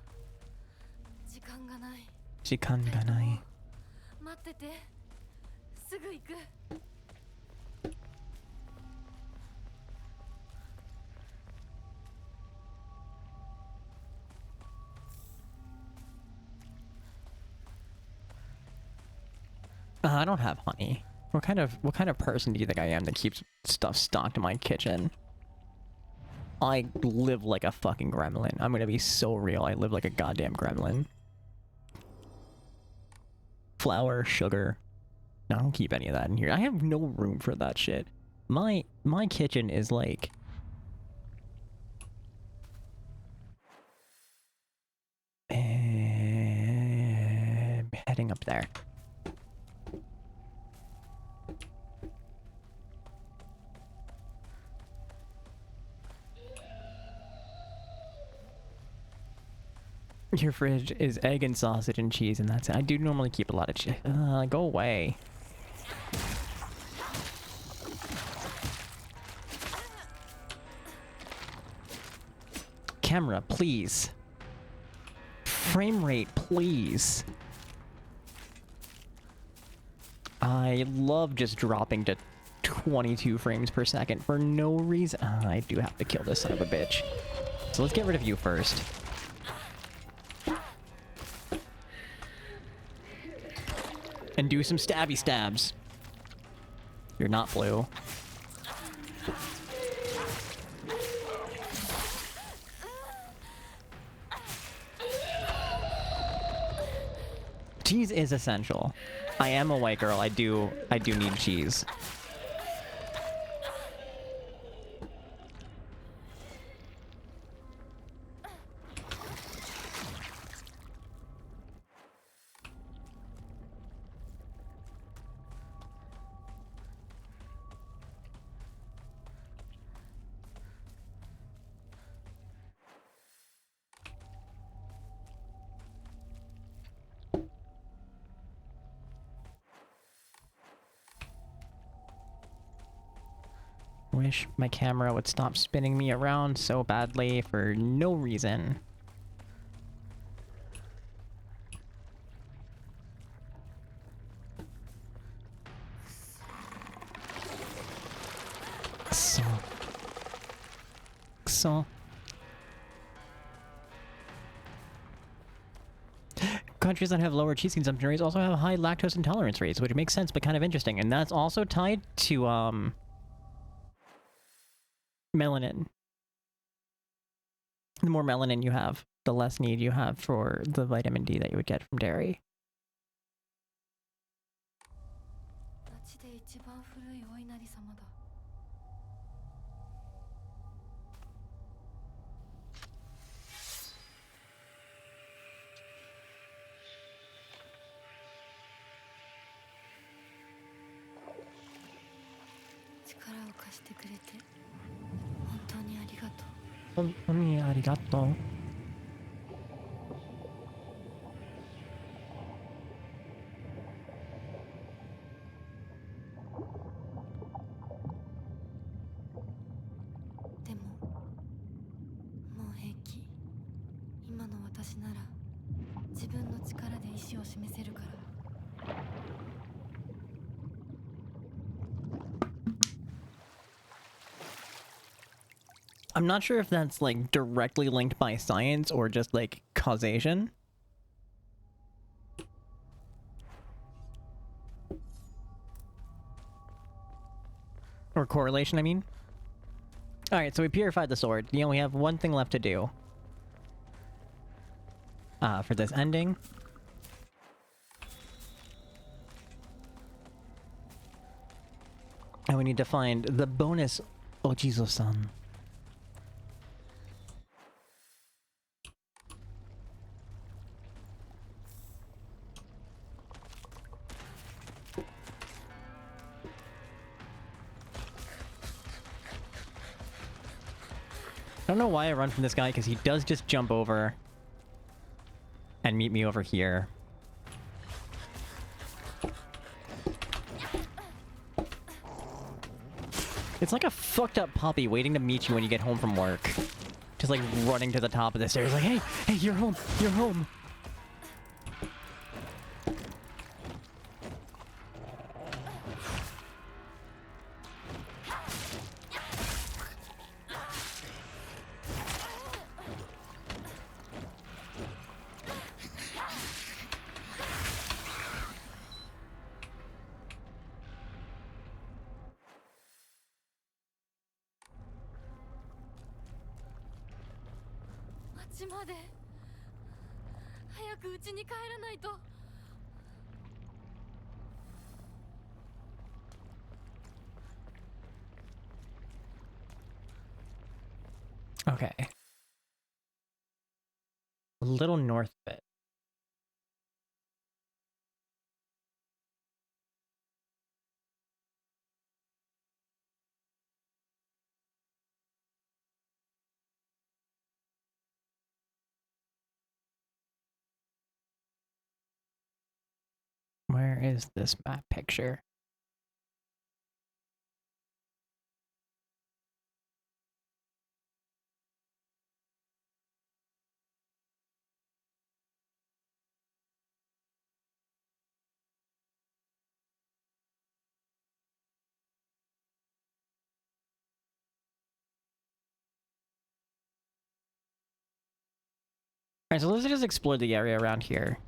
時間がない。時間がない。待ってて。すぐ行く。I don't have honey. What kind of person do you think I am that keeps stuff stocked in my kitchen? I live like a fucking gremlin. I'm gonna be so real. I live like a goddamn gremlin. Flour, sugar. No, I don't keep any of that in here. I have no room for that shit. My kitchen is like... heading up there. Your fridge is egg and sausage and cheese, and that's it. I do normally keep a lot of cheese. Go away. Camera, please. Frame rate, please. I love just dropping to 22 frames per second for no reason. I do have to kill this son of a bitch. So let's get rid of you first. And do some stabby stabs. You're not blue. Cheese is essential. I am a white girl. I do need cheese. Wish my camera would stop spinning me around so badly for no reason. Countries that have lower cheese consumption rates also have high lactose intolerance rates, which makes sense but kind of interesting. And that's also tied to melanin. The more melanin you have, the less need you have for the vitamin D that you would get from dairy. 町で一番古いお稲荷様だ。力を貸してくれて本当にありがとう。本当にありがとう。でももう平気。今の私なら自分の力で意志を示せるから。I'm not sure if that's like directly linked by science or just like causation. Or correlation, I mean. Alright, so we purified the sword. You know, we have one thing left to do. For this ending. And we need to find the bonus Ojizo-san. I don't know why I run from this guy, because he does just jump over and meet me over here. It's like a fucked up puppy waiting to meet you when you get home from work. Just like running to the top of the stairs like, hey, you're home, you're home. 島で早く家に帰らないと。Okay. A little north of it. Where is this map picture? Alright, so let's just explore the area around here.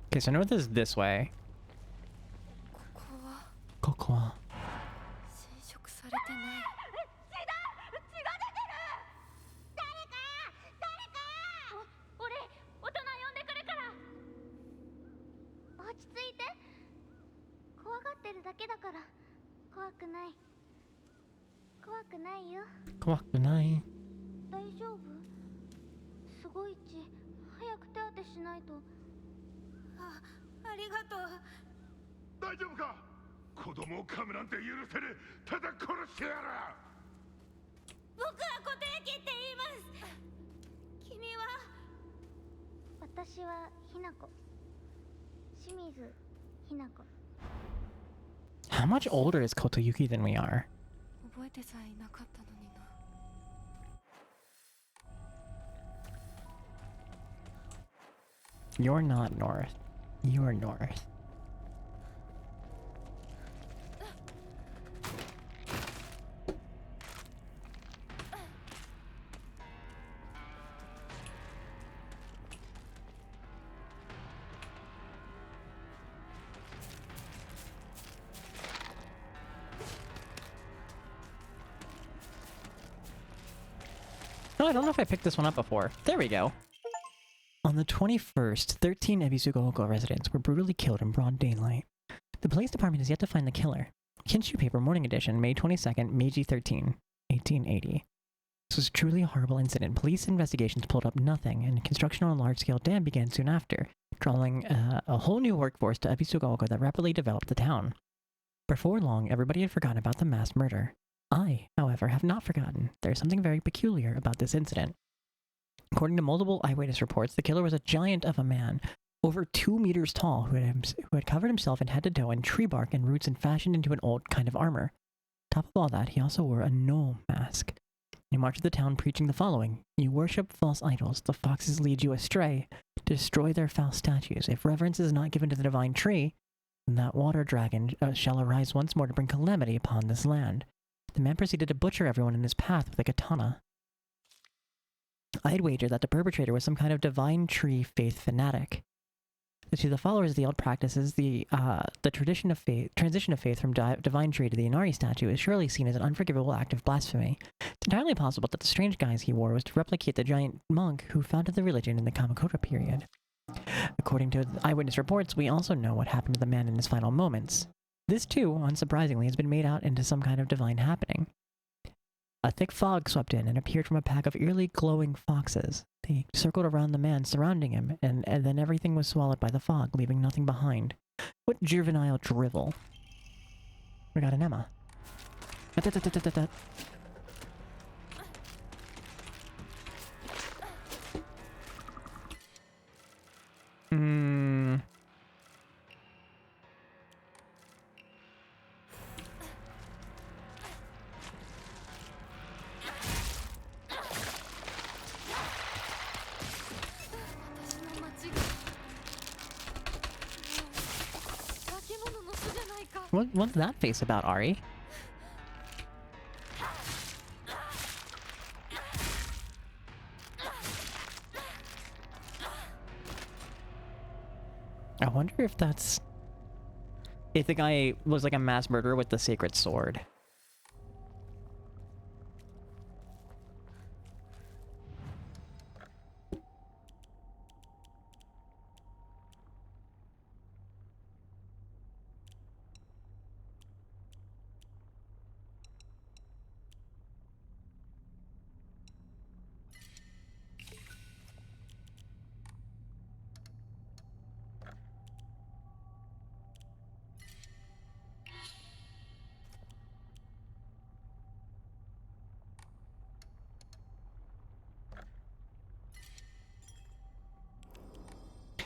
Okay, so north is this way. ここはここは侵食されてない。俺、大人呼んでくるから。落ち着いて。怖がってるだけだから。怖くない。怖くないよ。怖くない。大丈夫？すごい血。早く手当てしないと。ありがとう。大丈夫か？子供を噛むなんて許せねえ。ただ殺してやる。僕は固定機って言います。君は？私はひなこ。清水ひなこ。How much older is Kotoyuki than we are? 覚えてさえいなかったのにな。You're not north. You're north. No, I don't know if I picked this one up before. There we go. On the 21st, 13 Ebisugaoka residents were brutally killed in broad daylight. The police department has yet to find the killer. Kinshu Paper Morning Edition, May 22nd, Meiji 13, 1880. This was truly a horrible incident. Police investigations pulled up nothing, and construction on a large-scale dam began soon after, drawing a whole new workforce to Ebisugaoka that rapidly developed the town. Before long, everybody had forgotten about the mass murder. I, however, have not forgotten. There is something very peculiar about this incident. According to multiple eyewitness reports, the killer was a giant of a man, over 2 meters tall, who had covered himself in head to toe in tree bark and roots and fashioned into an old kind of armor. Top of all that, he also wore a gnome mask. He marched the town preaching the following: "You worship false idols, the foxes lead you astray. Destroy their foul statues. If reverence is not given to the divine tree, then that water dragon shall arise once more to bring calamity upon this land." The man proceeded to butcher everyone in his path with a katana. I'd wager that the perpetrator was some kind of divine tree faith fanatic. To the followers of the old practices, the transition of faith from divine tree to the Inari statue is surely seen as an unforgivable act of blasphemy. It's entirely possible that the strange guise he wore was to replicate the giant monk who founded the religion in the Kamakura period. According to eyewitness reports, we also know what happened to the man in his final moments. This too, unsurprisingly, has been made out into some kind of divine happening. A thick fog swept in and appeared from a pack of eerily glowing foxes. They circled around the man surrounding him, and then everything was swallowed by the fog, leaving nothing behind. What juvenile drivel. We got an Emma. What's that face about, Ari? I wonder if that's... if the guy was like a mass murderer with the sacred sword.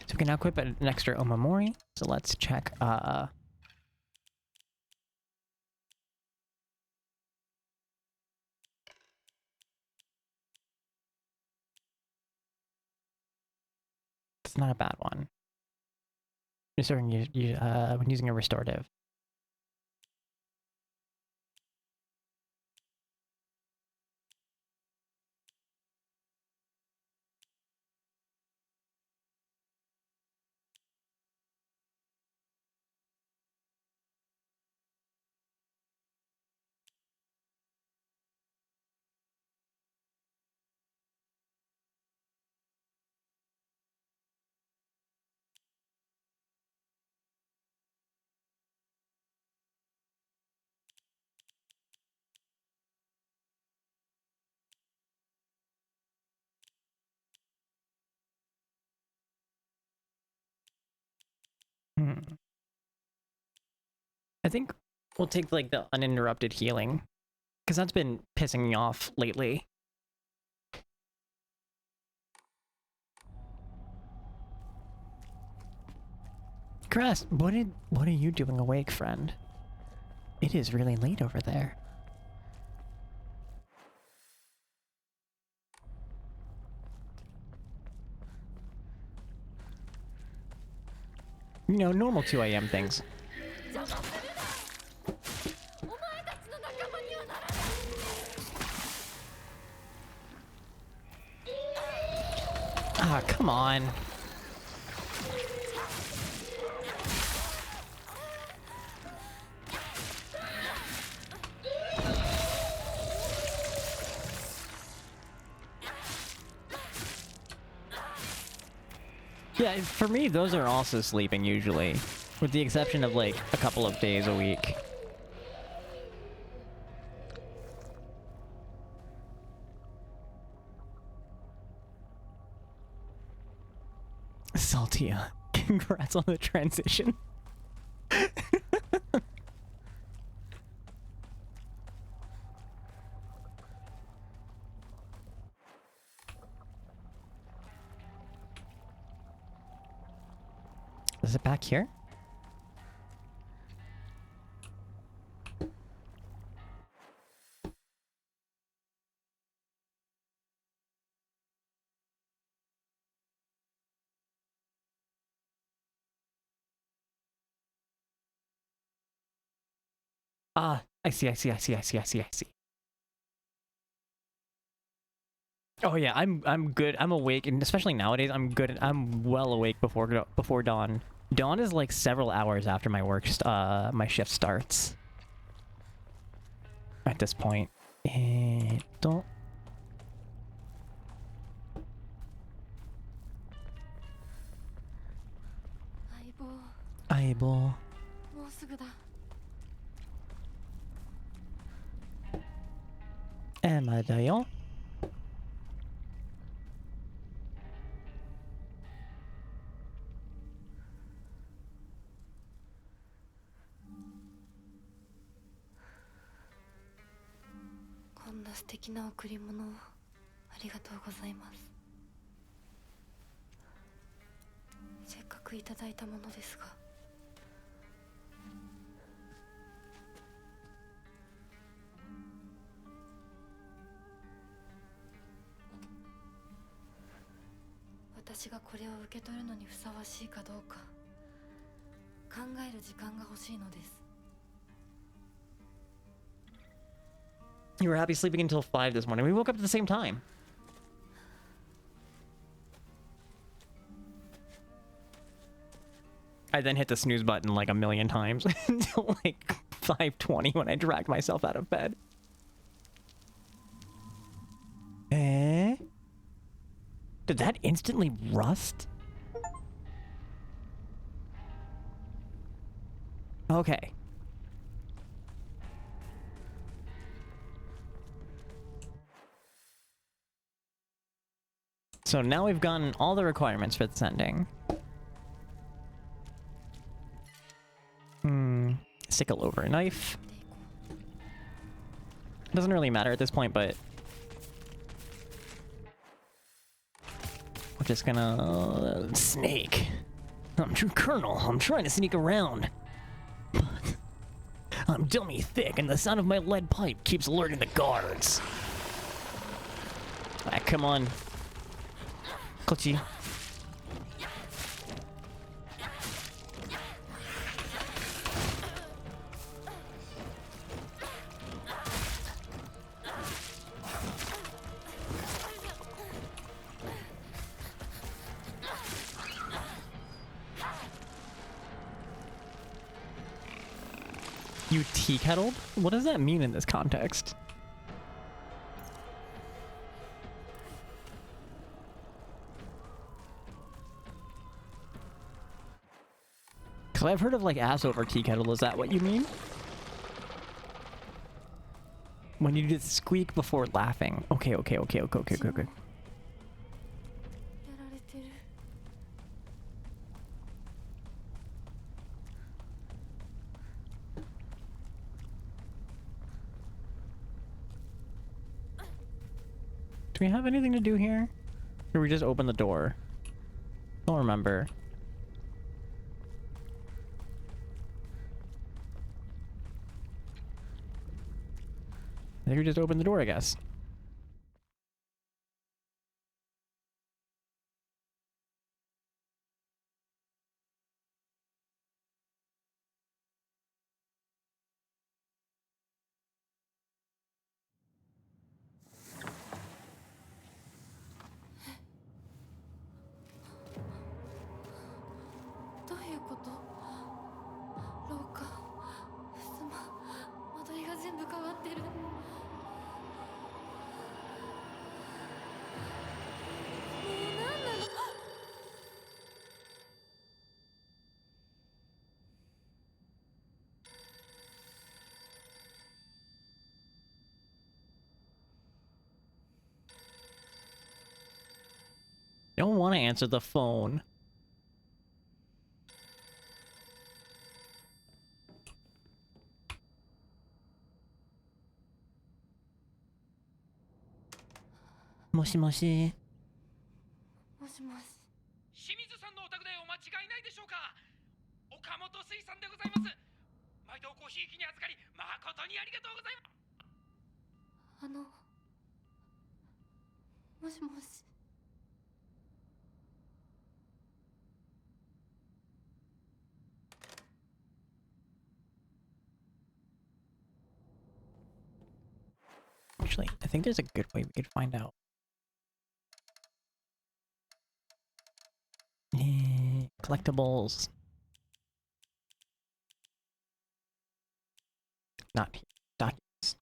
So we can now equip an extra Omamori. So let's check, it's not a bad one. Restoring when using a restorative. I think we'll take like the uninterrupted healing, because that's been pissing me off lately. Crest, what are you doing awake, friend? It is really late over there. You know, normal 2 a.m. things. Ah, come on. Yeah, for me, those are also sleeping usually, with the exception of like a couple of days a week. Saltia, congrats on the transition. Is it back here? Ah, I see. Oh yeah, I'm good. I'm awake, and especially nowadays, I'm good. I'm well awake before dawn. Dawn is like several hours after my my shift starts. At this point, don't. Aibo. もうすぐだ。 Emma だよ。こんな素敵な贈り物をありがとうございます。せっかくいただいたものですが。私がこれを受け取るのにふさわしいかどうか考える時間が欲しいのです。 You were happy sleeping until 5 this morning. We woke up at the same time. I then hit the snooze button like a million times until like 5:20 when I dragged myself out of bed. Eh? Did that instantly rust? Okay. So now we've gotten all the requirements for this ending. Sickle over a knife. Doesn't really matter at this point, but we're just gonna snake. I'm true Colonel. I'm trying to sneak around. But I'm dummy thick, and the sound of my lead pipe keeps alerting the guards. Ah, come on. Clutchy. You tea kettled? What does that mean in this context? Cause I've heard of like ass over tea kettle. Is that what you mean? When you just squeak before laughing. Okay. Do we have anything to do here? Or we just open the door? Don't remember. I think we just opened the door, I guess. Don't want to answer the phone. Moshi moshi. もしもし。清水さんのお宅でお間違いないでしょうか。岡本水産でございます。毎度ごひいきに預かり誠にありがとうございます。もしもし。 Actually, I think there's a good way we could find out. Collectibles. Not here. Documents.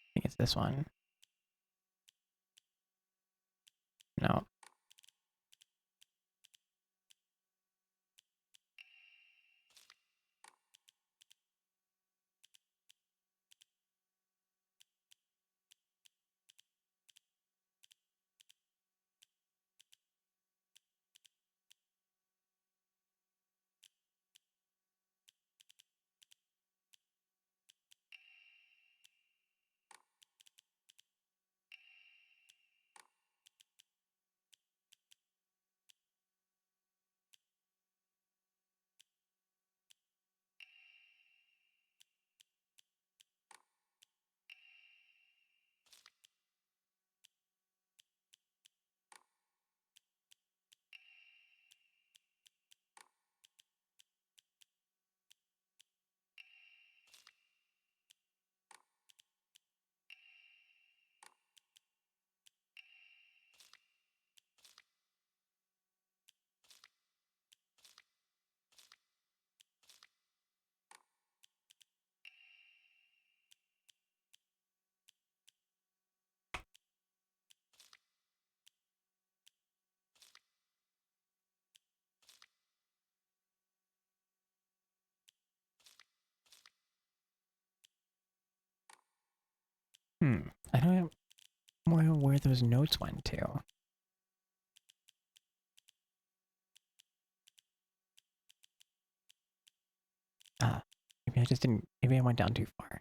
I think it's this one. No. I don't know where those notes went to. Maybe I just didn't, maybe I went down too far.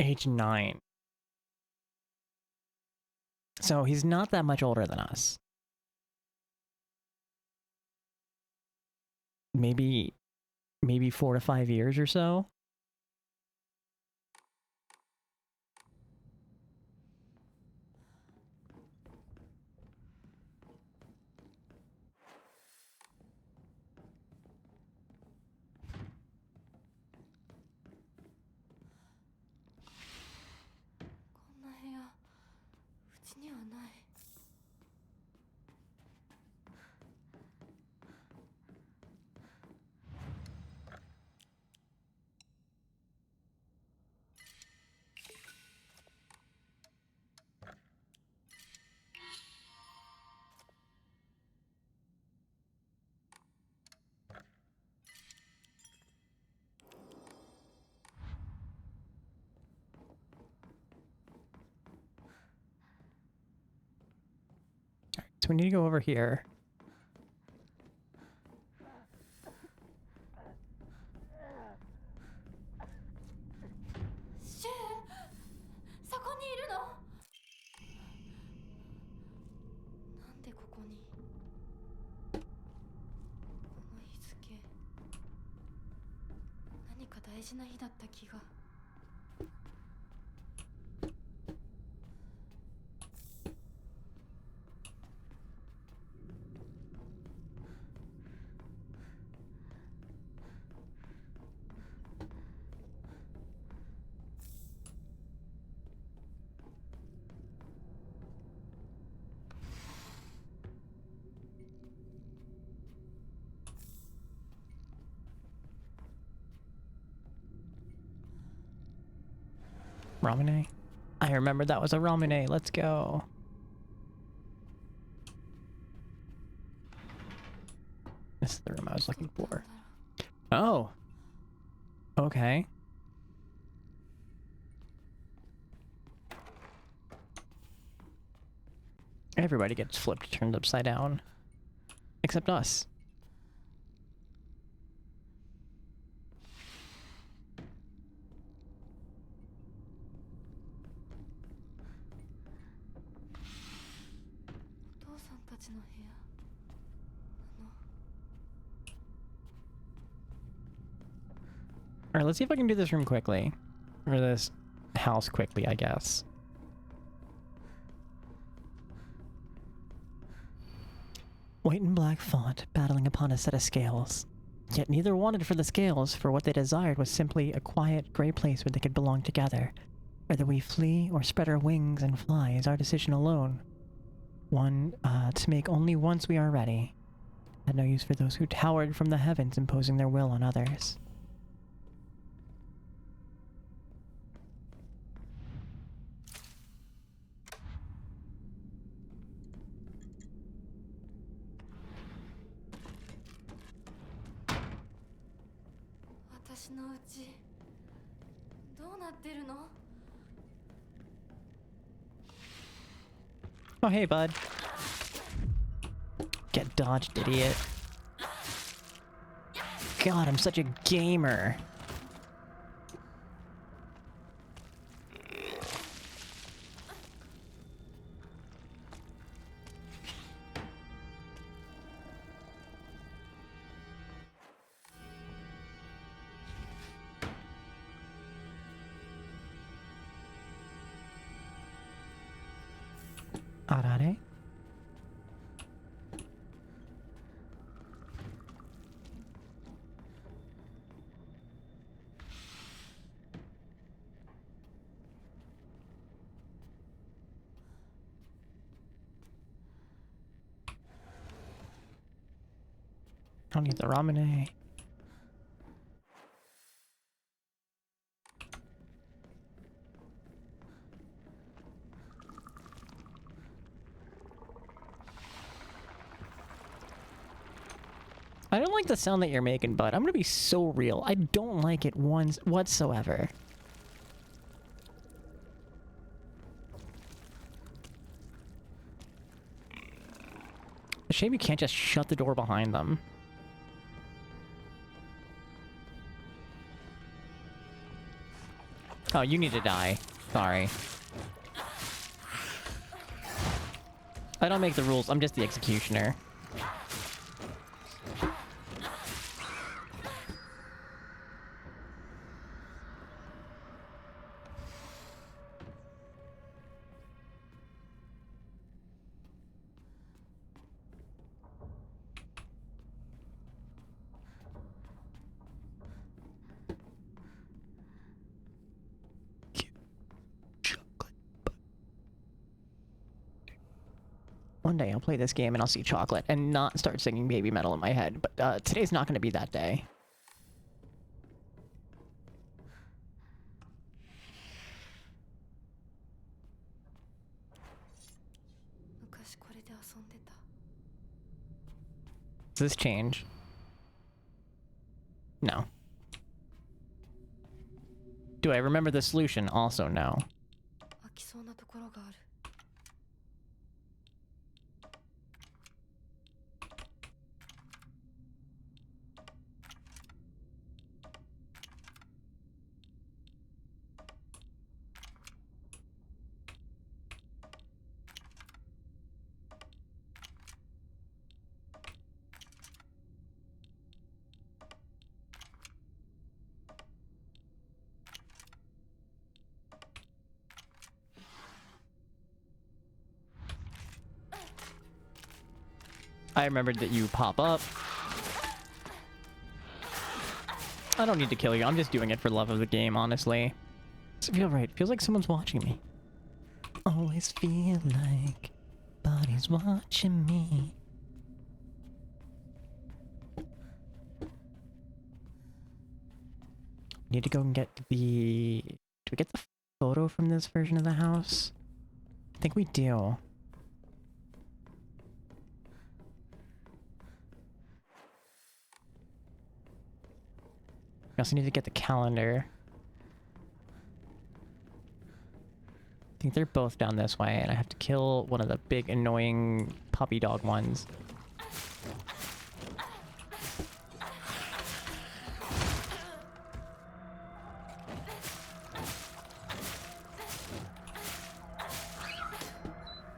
Age 9. So he's not that much older than us. Maybe 4 to 5 years or so. So we need to go over here. Ramune? I remember that was a Ramune. Let's go. This is the room I was looking for. Oh. Okay. Everybody gets flipped, turned upside down. Except us. Alright, let's see if I can do this room quickly. Or this house quickly, I guess. White and black font, battling upon a set of scales. Yet neither wanted for the scales, for what they desired was simply a quiet, gray place where they could belong together. Whether we flee or spread our wings and fly is our decision alone. One, to make only once we are ready. Had no use for those who towered from the heavens, imposing their will on others. Oh, hey, bud. Get dodged, idiot. God, I'm such a gamer. Arare? don't need the ramen. I don't like the sound that you're making, bud. I'm gonna be so real. I don't like it once whatsoever. A shame you can't just shut the door behind them. Oh, you need to die. Sorry. I don't make the rules. I'm just the executioner. One day I'll play this game and I'll see chocolate and not start singing Baby Metal in my head, but today's not going to be that day. Does this change? No. Do I remember the solution? Also no. I remembered that you pop up. I don't need to kill you. I'm just doing it for love of the game, honestly. Does it feel right? It feels like someone's watching me. Always feel like body's watching me. Need to go and get the... Do we get the photo from this version of the house? I think we do. We also need to get the calendar. I think they're both down this way, and I have to kill one of the big, annoying puppy dog ones.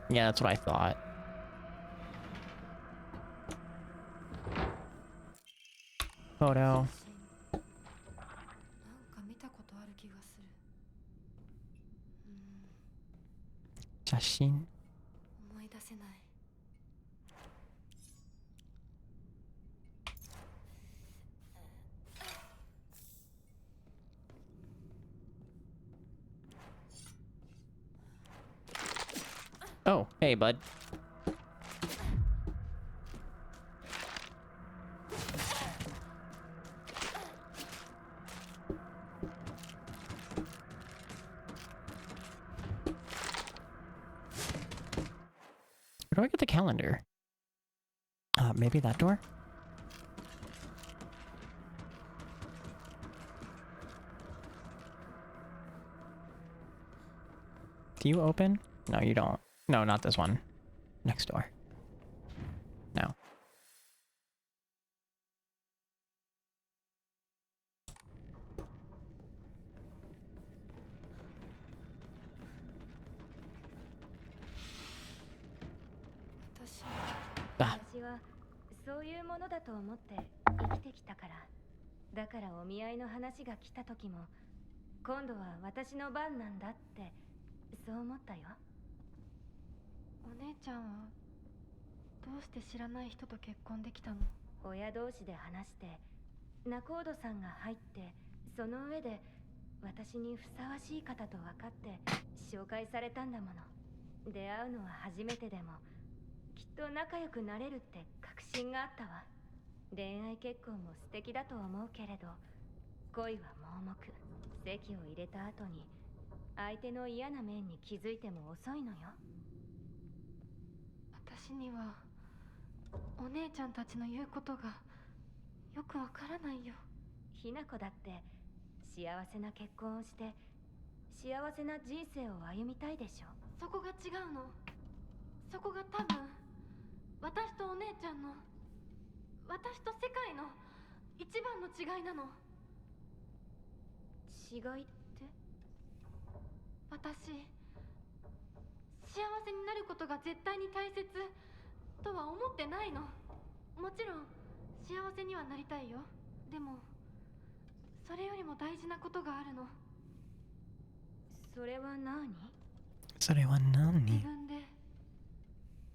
Yeah, that's what I thought. Photo. 写真 Oh, hey, bud. Where do I get the calendar? Maybe that door? Do you open? No, you don't. No, not this one. Next door. No. Ah. 私はそういうものだと思って生きてきたから。だからお見合いの話が来た時も、今度は私の番なんだってそう思ったよ。お姉ちゃんはどうして知らない人と結婚できたの？親同士で話して、仲人さんが入って、その上で私にふさわしい方と分かって紹介されたんだもの。出会うのは初めてでも、きっと仲良くなれるって確信があったわ。恋愛結婚も素敵だと思うけれど、恋は盲目。籍を入れた後に相手の嫌な面に気づいても遅いのよ。私にはお姉ちゃんたちの言うことがよくわからないよ。ひな子だって幸せな結婚をして幸せな人生を歩みたいでしょ。そこが違うの。そこが多分私とお姉ちゃんの、私と世界の一番の違いなの。違いって？私、幸せになることが絶対に大切とは思ってないの。もちろん幸せにはなりたいよ。でもそれよりも大事なことがあるの。それは何？それは何？自分で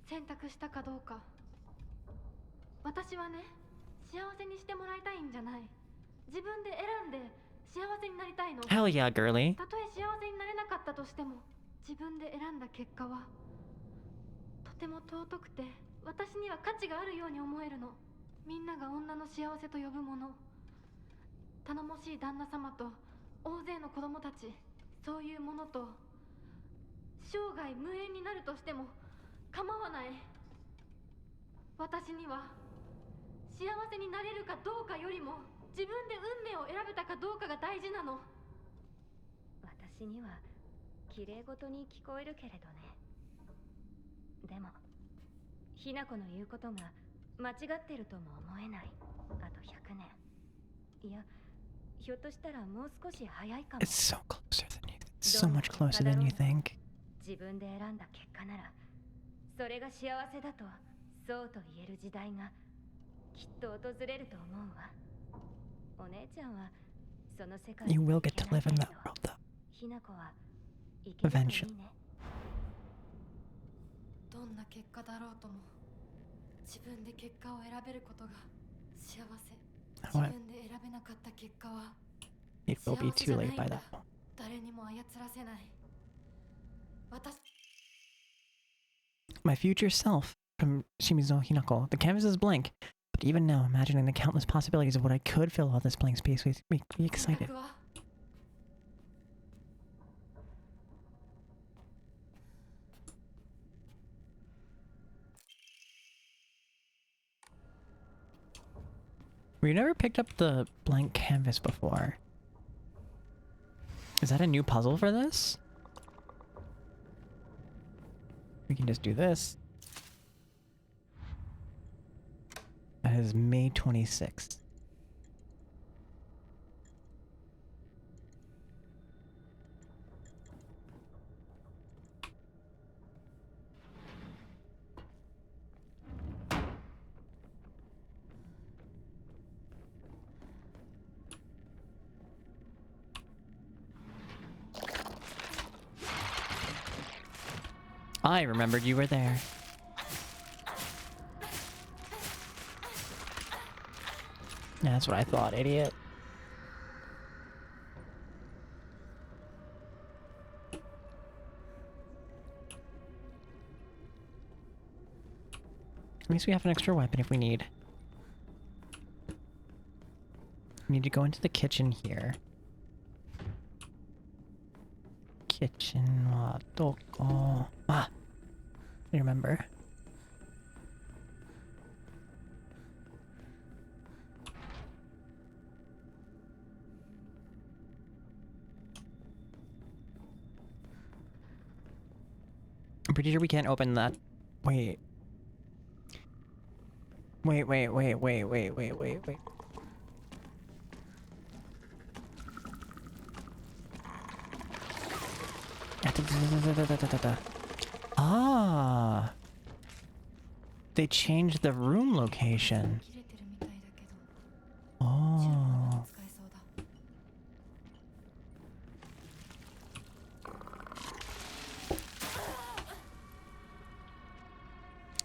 選択したかどうか。私はね、幸せにしてもらいたいんじゃない。自分で選んで幸せになりたいの。Hell yeah, girly. たとえ幸せになれなかったとしても、自分で選んだ結果はとても尊くて、私には価値があるように思えるの。みんなが女の幸せと呼ぶもの、頼もしい旦那様と大勢の子供たち、そういうものと生涯無縁になるとしても構わない。私には幸せになれるかどうかよりも、自分で運命を選べたかどうかが大事なの。私には綺麗事に聞こえるけれどね。でもひな子の言うことが間違ってるとも思えない。あと100年、いや、ひょっとしたらもう少し早いかも。 It's so closer than you. So much closer than you think. 自分で選んだ結果ならそれが幸せだとそうと言える時代がきっと訪れると思うわ。お姉ちゃんはその世界に You は will 行け get to ない live in けれ that ど、 world, though. ひな子は行けるといいね。どんな結果だろうとも、自分で結果を選べることが幸せ。自 What? 分で選べなかった結果は It will be too late by that point. 誰にも操らせない。私 My future self from Shimizu Hinako. The canvas is blank, but even now, imagining the countless possibilities of what I could fill all this blank space with makes me excited. はWe never picked up the blank canvas before. Is that a new puzzle for this? We can just do this. That is May 26th. I remembered you were there. Yeah, that's what I thought, idiot. At least we have an extra weapon if we need. We need to go into the kitchen here. Kitchen wa doko? Ah! I remember. I'm pretty sure we can't open that. Wait. Wait. Ah! They changed the room location. 切れてるみたいだけど、 Oh. 使えそうだ。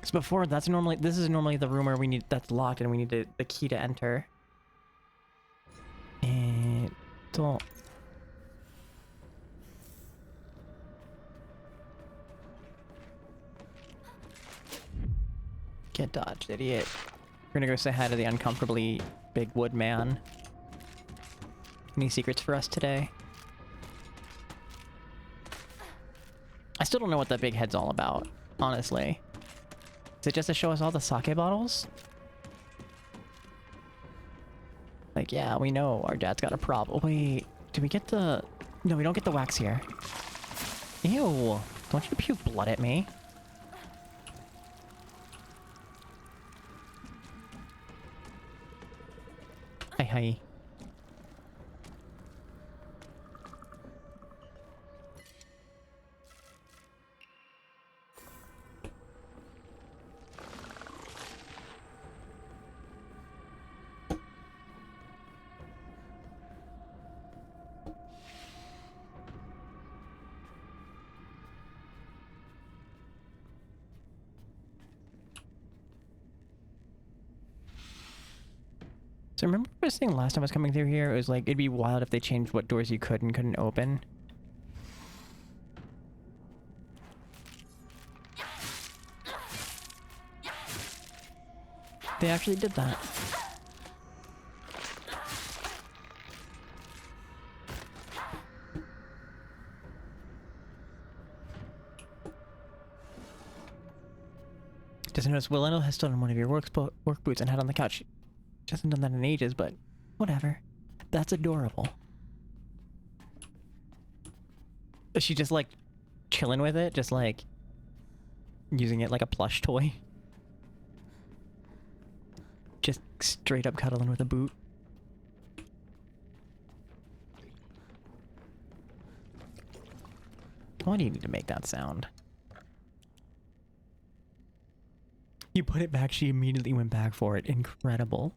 So before, this is normally the room where that's locked and we need the key to enter. Get dodged, idiot. We're gonna go say hi to the uncomfortably big wood man. Any secrets for us today? I still don't know what that big head's all about, honestly. Is it just to show us all the sake bottles? Like, yeah, we know our dad's got a problem. Wait, do we get the... No, we don't get the wax here. Ew, don't you puke blood at me. Hi, hi. So remember what I was saying last time I was coming through here? It was like, it'd be wild if they changed what doors you could and couldn't open. They actually did that. Just notice Willino has stolen one of your work boots and had on the couch. She hasn't done that in ages, but whatever. That's adorable. Is she just like chilling with it? Just like using it like a plush toy? Just straight up cuddling with a boot? Why do you need to make that sound? You put it back, she immediately went back for it. Incredible.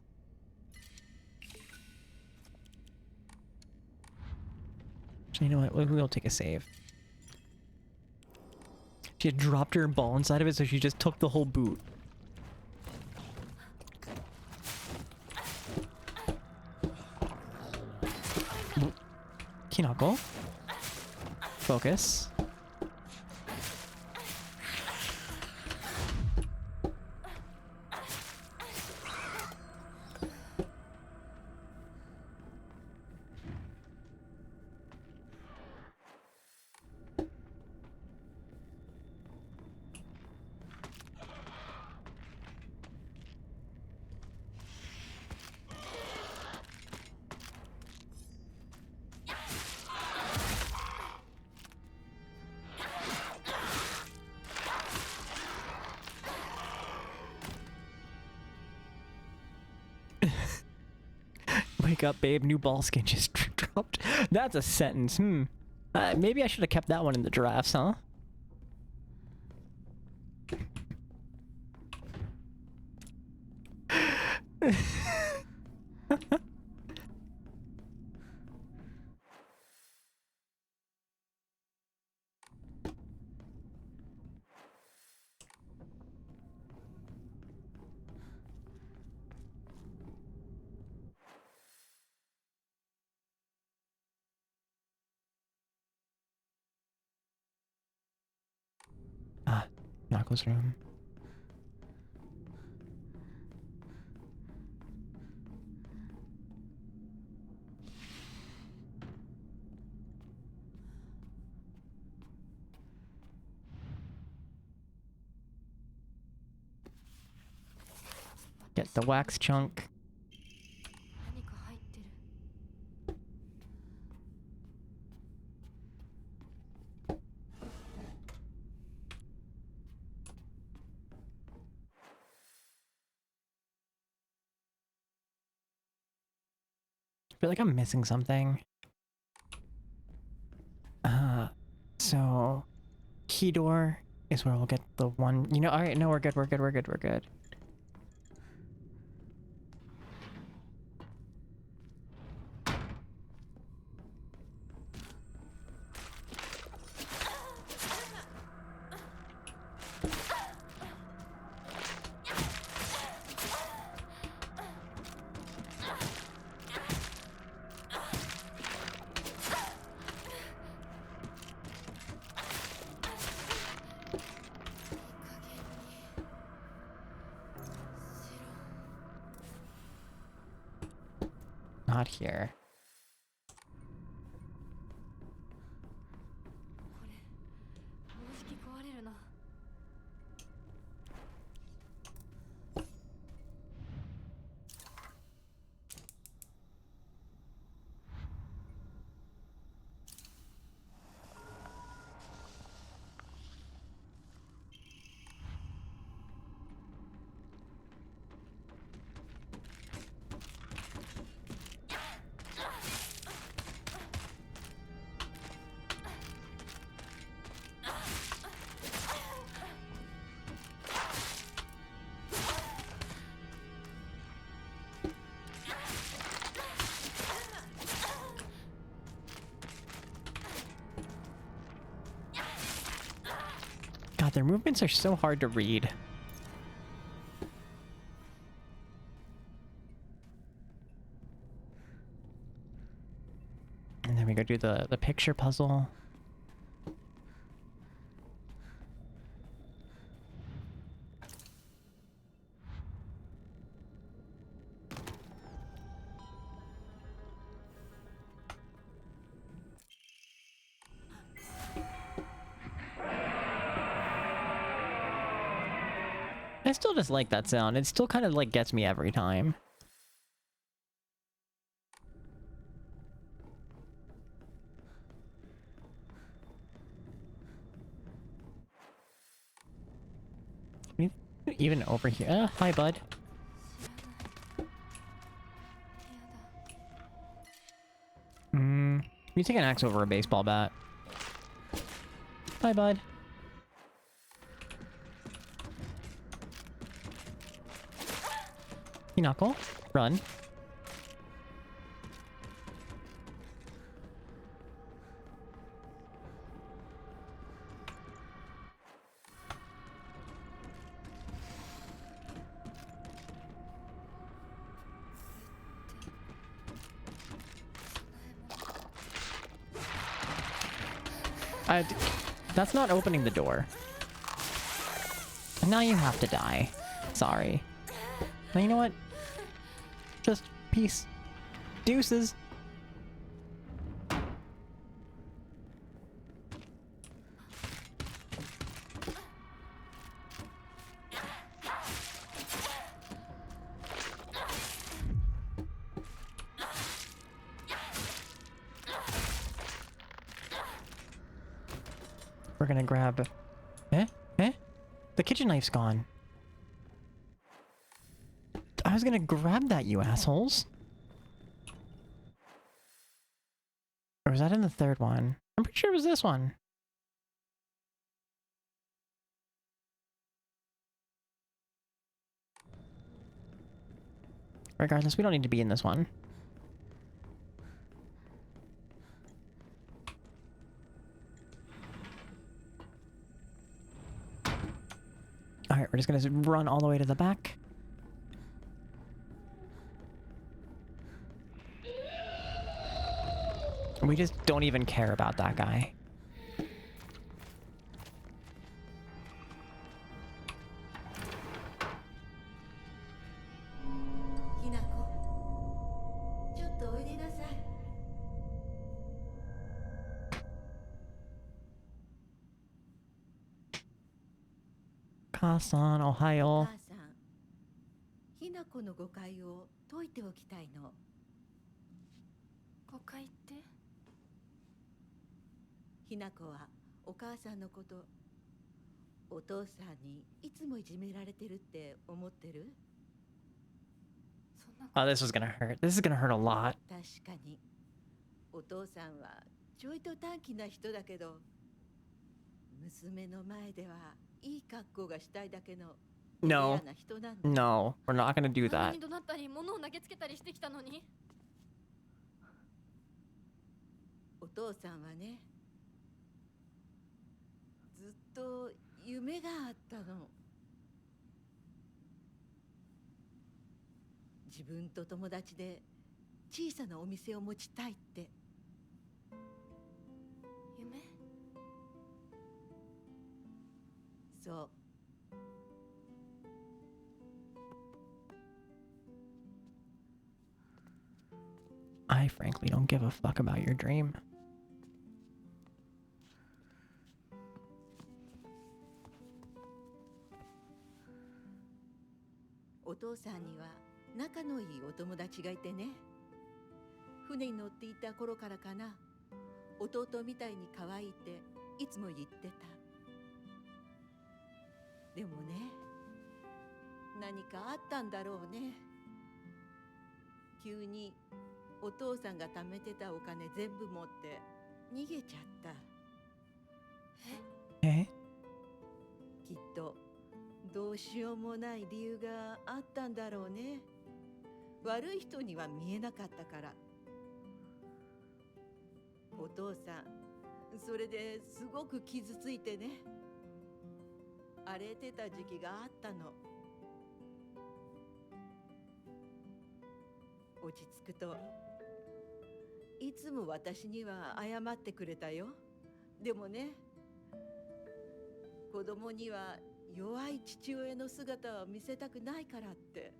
So you know what? We'll take a save. She had dropped her ball inside of it, so she just took the whole boot. Kinako. Focus. Wake up, babe. New ball skin just dropped. That's a sentence. Maybe I should have kept that one in the drafts, huh? Nako's room. Get the wax chunk. I feel like I'm missing something. So key door is where we'll get the one, you know, all right, no, we're good. hot here. これもうじき壊れるな。 God, their movements are so hard to read. And then we go do the picture puzzle. I still just like that sound. It still kind of like gets me every time. Even over here. Hi, bud. 知らない。やだ。 You take an axe over a baseball bat. Hi, bud. Hinako, run. That's not opening the door. And now you have to die. Sorry. Now you know what? Just peace. Deuces. We're gonna grab... Eh? The kitchen knife's gone. I was gonna grab that, you assholes. Or was that in the third one? I'm pretty sure it was this one. Regardless, we don't need to be in this one. Alright, we're just gonna run all the way to the back. We just don't even care about that guy. Hinako, ちょっとおいでなさい。Kasan, お Ohio. 母さん、ひなこの誤解を解いておきたいの。誤解って？ひなこはお母さんのこと、お父さんにいつもいじめられてるって思ってる？そんな。 Oh, this is gonna hurt. This is gonna hurt a lot. 確かに、お父さんはちょいと短気な人だけど、娘の前ではいい格好がしたいだけの No. 嫌な人なんだ。 No, we're not gonna do あんな that. に怒鳴ったり物を投げつけたりしてきたのに。お父さんはね、ずっと夢があったの。自分と友達で小さなお店を持ちたいって。夢？そう。I frankly don't give a fuck about your dream. お父さんには仲のいいお友達がいてね。船に乗っていた頃からかな。弟みたいに可愛いっていつも言ってた。でもね、何かあったんだろうね。急にお父さんが貯めてたお金全部持って逃げちゃった。え？きっとどうしようもない理由があったんだろうね。悪い人には見えなかったから。お父さん、それですごく傷ついてね。荒れてた時期があったの。落ち着くといつも私には謝ってくれたよ。でもね、子供には弱い父親の姿を見せたくないからって。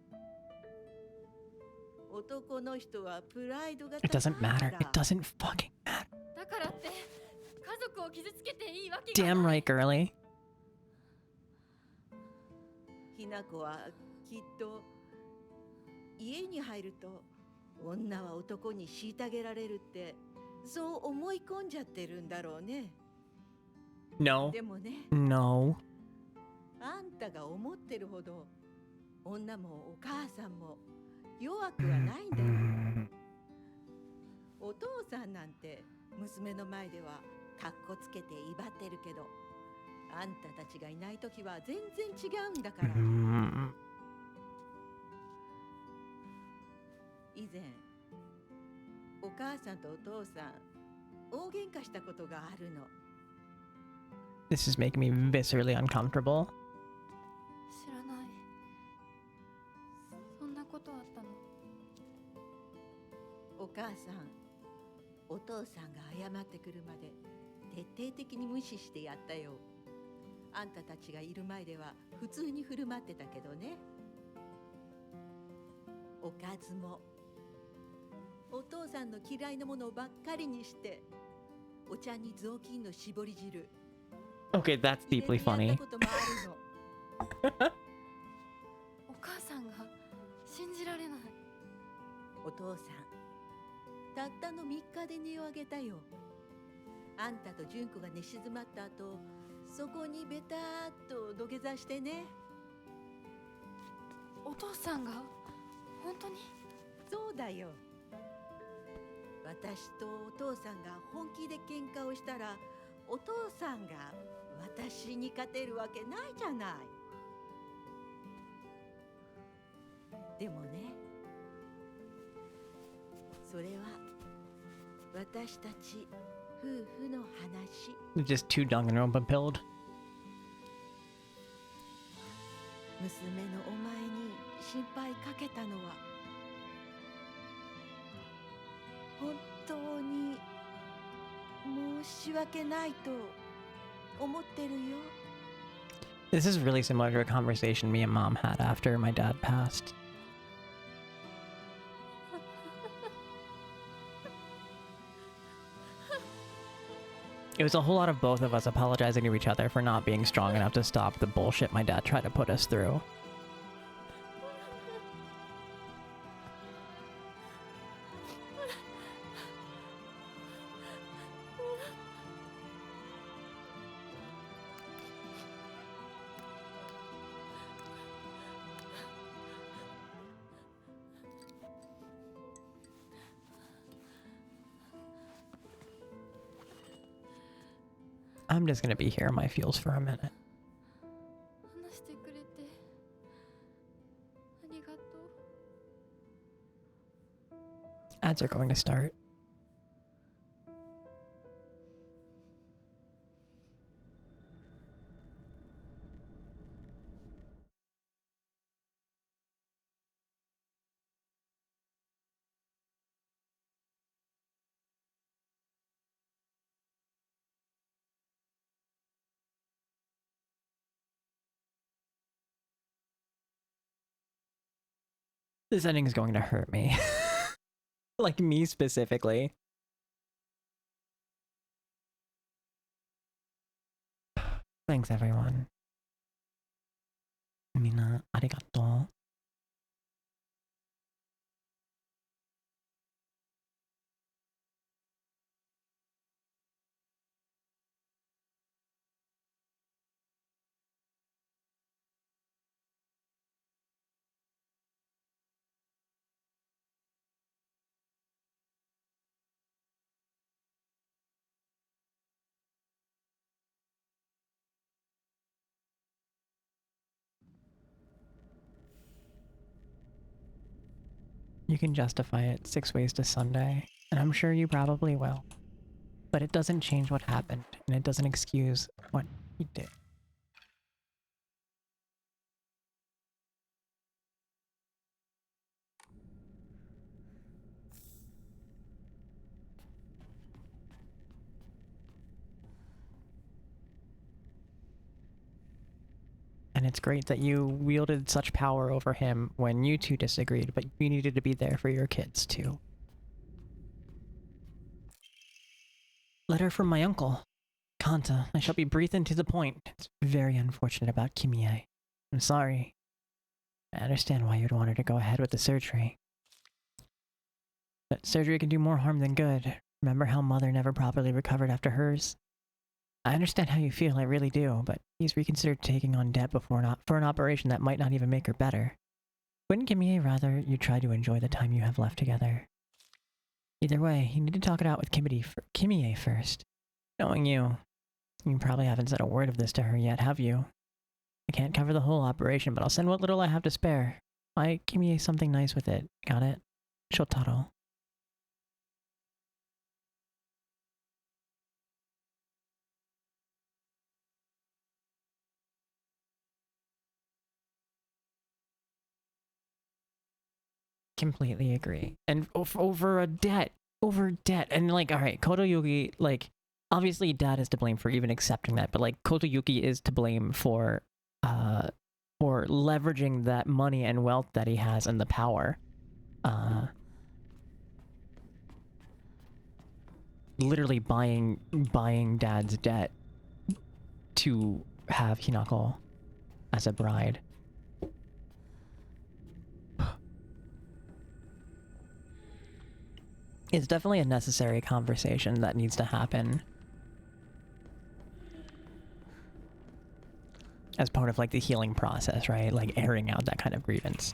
男の人はプライドが It 高い doesn't から。 matter. It doesn't fucking matter. だからって家族を傷つけていいわけが Damn ない。 right, girly. ひな子はきっと家に入ると女は男に虐げられるってそう思い込んじゃってるんだろうね。 No. でもね、 No. あんたが思ってるほど女もお母さんも弱くはないんだよ。 Mm. お父さんなんて娘の前ではカッコつけて威張ってるけど、あんたたちがいないときは全然違うんだから。 Mm. 以前お母さんとお父さん大喧嘩したことがあるの。 This is making me viscerally uncomfortable. 知らない。そんなことあったの？お母さん、お父さんが謝ってくるまで徹底的に無視してやったよ。あんたたちがいる前では普通に振る舞ってたけどね。おかずもお父さんの嫌いなものばっかりにして、お茶に雑巾の絞り汁 Okay, that's 入 deeply れてや funny. ったこともあるの。お母さんが信じられない。お父さん、たったの3日で値を上げたよ。あんたと純子が寝静まった後、そこにベターっと土下座してね。お父さんが本当に？そうだよ。私とお父さんが本気で喧嘩をしたら、お父さんが私に勝てるわけないじゃない。でもね、それは私たち夫婦の話。 They're just too Danganronpa-pilled. 娘のお前に心配かけたのは本当に申し訳ないと思ってるよ。 This is really similar to a conversation me and mom had after my dad passed. It was a whole lot of both of us apologizing to each other for not being strong enough to stop the bullshit my dad tried to put us through. I'm just gonna be here in my feels for a minute. 話してくれてありがとう。 Ads are going to start. This ending is going to hurt me. Like me specifically. Thanks, everyone. Mina, arigato. You can justify it 6 ways to Sunday, and I'm sure you probably will. But it doesn't change what happened, and it doesn't excuse what you did. And it's great that you wielded such power over him when you two disagreed, but you needed to be there for your kids, too. Letter from my uncle. Kanta, I shall be brief and to the point. It's very unfortunate about Kimie. I'm sorry. I understand why you'd want her to go ahead with the surgery. But surgery can do more harm than good. Remember how Mother never properly recovered after hers? I understand how you feel, I really do, but please reconsider taking on debt for an operation that might not even make her better. Wouldn't Kimie rather you try to enjoy the time you have left together? Either way, you need to talk it out with Kimie first. Knowing you probably haven't said a word of this to her yet, have you? I can't cover the whole operation, but I'll send what little I have to spare. Buy Kimie something nice with it, got it? Shotaro. Completely agree. And over debt, and like, all right, Kotoyuki, like, obviously Dad is to blame for even accepting that, but like, Kotoyuki is to blame for leveraging that money and wealth that he has and the power. Literally buying Dad's debt to have Hinako as a bride. It's definitely a necessary conversation that needs to happen. As part of like the healing process, right? Like airing out that kind of grievance.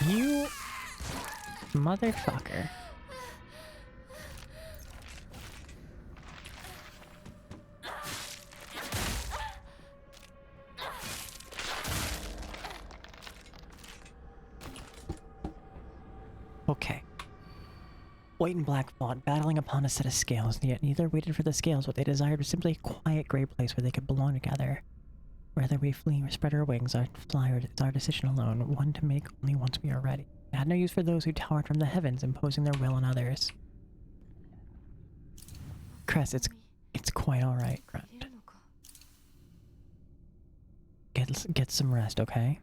You motherfucker. Okay. White and black fought, battling upon a set of scales, yet neither waited for the scales. What they desired was simply a quiet, gray place where they could belong together. Whether we flee or spread our wings, our fly, or it's our decision alone, one to make only once we are ready. It had no use for those who towered from the heavens, imposing their will on others. Cress, it's quite alright, Grunt. Get some rest, okay?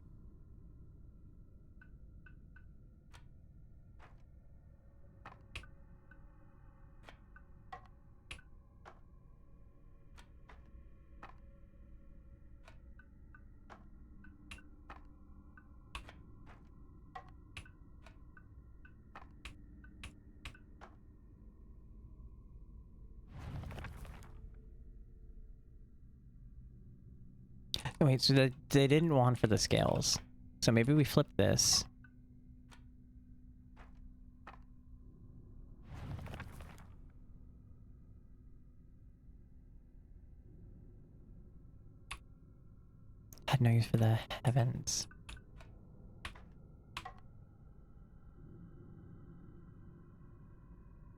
Wait, so they didn't want for the scales. So maybe we flip this. Had no use for the heavens.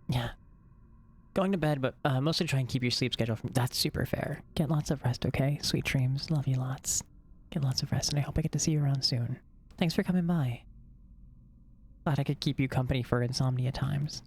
Yeah. Going to bed, but mostly try and keep your sleep schedule from... That's super fair. Get lots of rest, okay? Sweet dreams. Love you lots. Get lots of rest, and I hope I get to see you around soon. Thanks for coming by. Glad I could keep you company for insomnia times.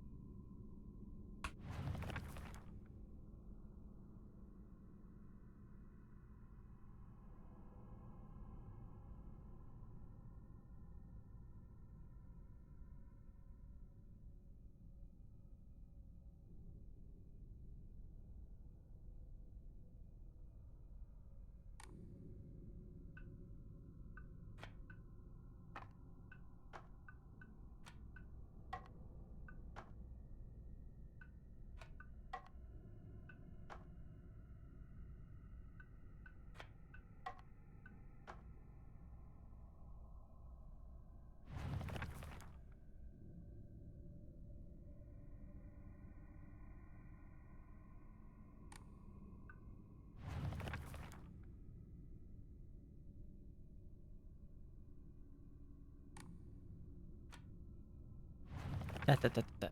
Da.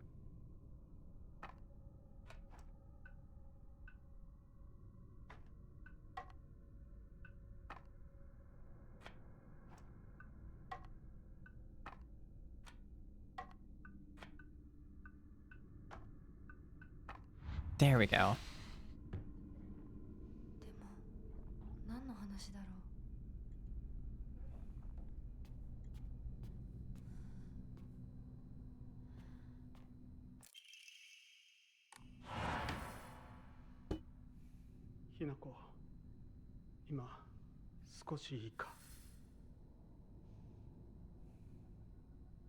There we go. でも何の話だろう。ひなこ、今少しいいか？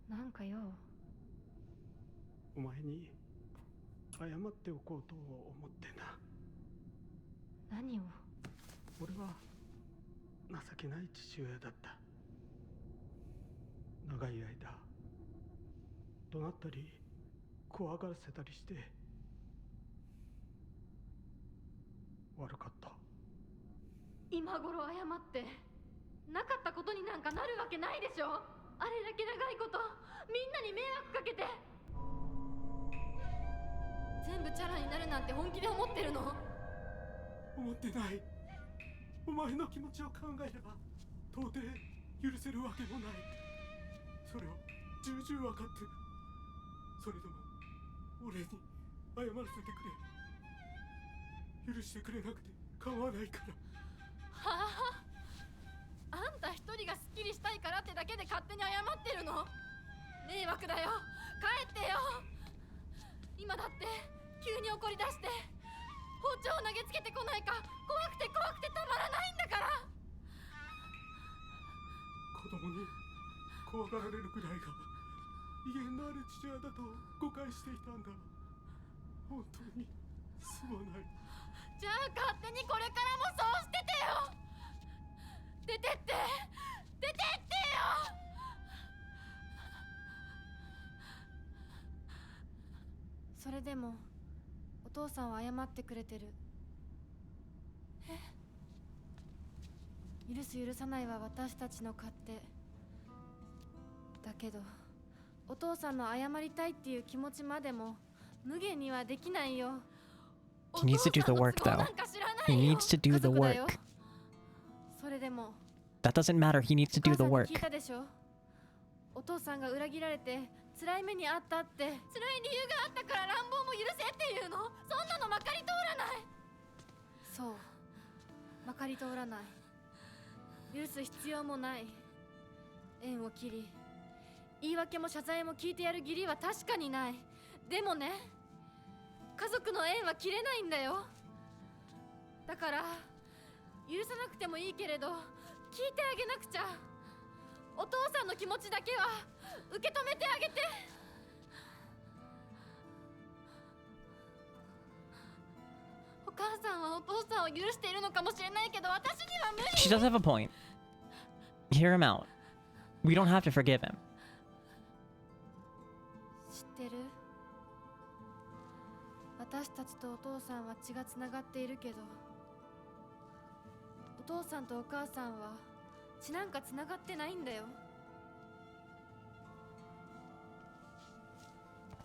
なんかよ。お前に謝っておこうと思ってな。何を？俺は情けない父親だった。長い間怒鳴ったり怖がらせたりして悪かった。今頃謝ってなかったことになんかなるわけないでしょ。あれだけ長いことみんなに迷惑かけて、全部チャラになるなんて本気で思ってるの？思ってない。お前の気持ちを考えれば到底許せるわけもない。それを重々分かってる。それでも俺に謝らせてくれ。許してくれなくて構わないから。はあ、あんた一人がスッキリしたいからってだけで勝手に謝ってるの？迷惑だよ。帰ってよ。今だって急に怒り出して包丁を投げつけてこないか怖くてたまらないんだから。子供に怖がられるくらいが威厳のある父親だと誤解していたんだ。本当にすまない。じゃあ勝手にこれからもそうしててよ。出てって出てってよ。それでもお父さんは謝ってくれてる。許す許さないは私たちの勝手だけど、お父さんの謝りたいっていう気持ちまでも無限にはできないよ。 He needs to do the work, though. He needs to do the work. それでも That doesn't matter. He needs to do the お母 work. さんに聞いたでしょ。お父さんが裏切られて辛い目にあったって。辛い理由があったから乱暴も許せっていうの？そんなのまかり通らない。そう、まかり通らない。許す必要もない。縁を切り言い訳も謝罪も聞いてやる義理は確かにない。でもね、家族の縁は切れないんだよ。だから許さなくてもいいけれど聞いてあげなくちゃ。お父さんの気持ちだけは受け止めてあげて。お母さんはお父さんを許しているのかもしれないけど私には無理。 She does have a point. Hear him out. We don't have to forgive him. 知ってる？私たちとお父さんは血がつながっているけど、お父さんとお母さんは血なんかつながってないんだよ。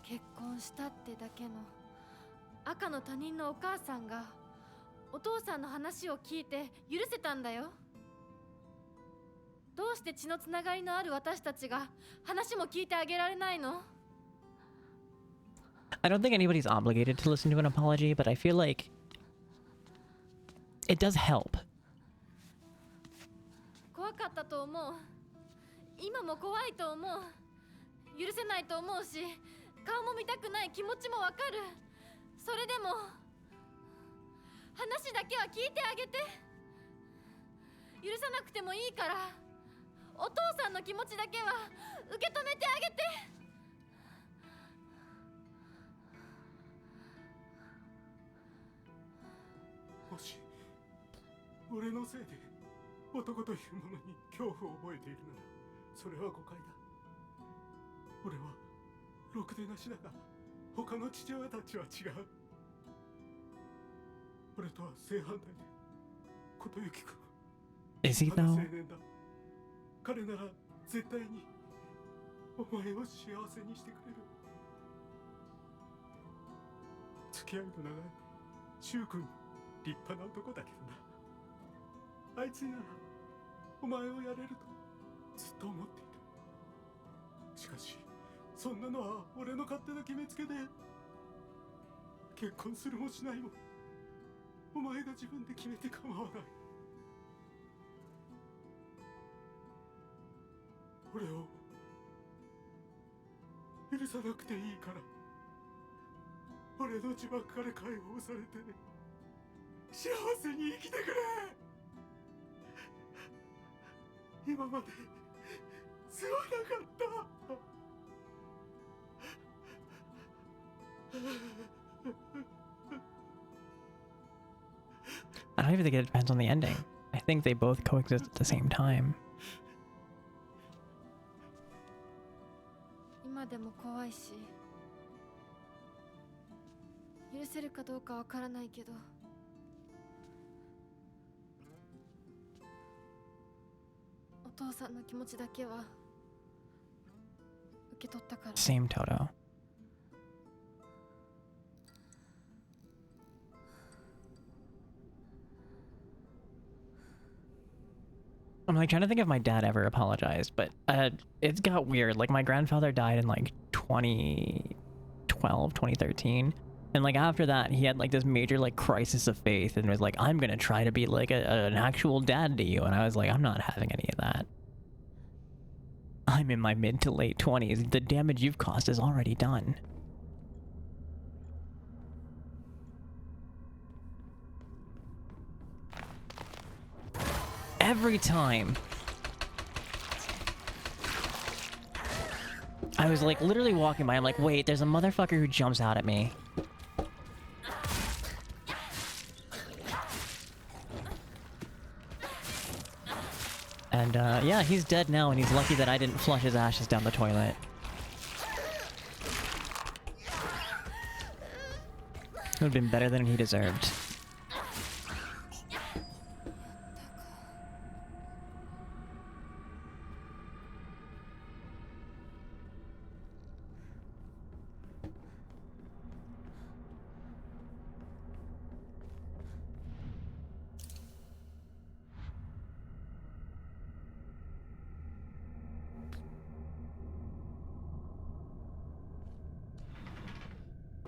結婚したってだけの赤の他人のお母さんがお父さんの話を聞いて許せたんだよ。どうして血のつながりのある私たちが話も聞いてあげられないの？ I don't think anybody's obligated to listen to an apology, but I feel like it does help. 怖かったと思う。今も怖いと思う。許せないと思うし、顔も見たくない気持ちもわかる。それでも話だけは聞いてあげて。許さなくてもいいから、お父さんの気持ちだけは受け止めてあげて。もし俺のせいで男というものに恐怖を覚えているなら、それは誤解だ。俺はろくでなしだが、他の父親たちは違う。俺とは正反対で、琴行君 Is he まだ though? 青年だ。彼なら絶対にお前を幸せにしてくれる。付き合いの長い柊君、立派な男だけどな。あいつにならお前をやれるとずっと思っていた。しかしそんなのは俺の勝手な決めつけで、結婚するもしないもお前が自分で決めて構わない。俺を許さなくていいから、俺の呪縛から解放されて幸せに生きてくれ。今まですまなかった。I don't even think it depends on the ending. I think they both coexist at the same time. 今でも怖いし、許せるかどうかわからないけど、お父さんの気持ちだけは受け取ったから。 Same Toto. I'm like trying to think if my dad ever apologized, but it got weird. Like my grandfather died in like 2012, 2013. And like after that, he had like this major like crisis of faith and was like, I'm gonna try to be like an actual dad to you. And I was like, I'm not having any of that. I'm in my mid to late 20s. The damage you've caused is already done. Every time. I was like literally walking by, I'm like, wait, there's a motherfucker who jumps out at me. And yeah, he's dead now, and he's lucky that I didn't flush his ashes down the toilet. It would have been better than he deserved.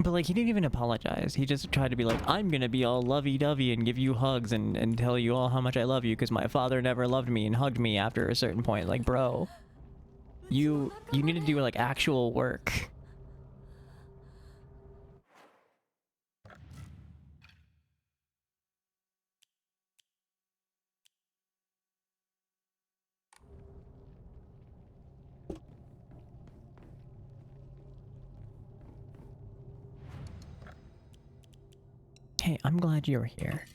But like, he didn't even apologize. He just tried to be like, I'm gonna be all lovey-dovey and give you hugs and tell you all how much I love you because my father never loved me and hugged me after a certain point. Like, bro, you need to do like actual work. Hey, I'm glad you're here.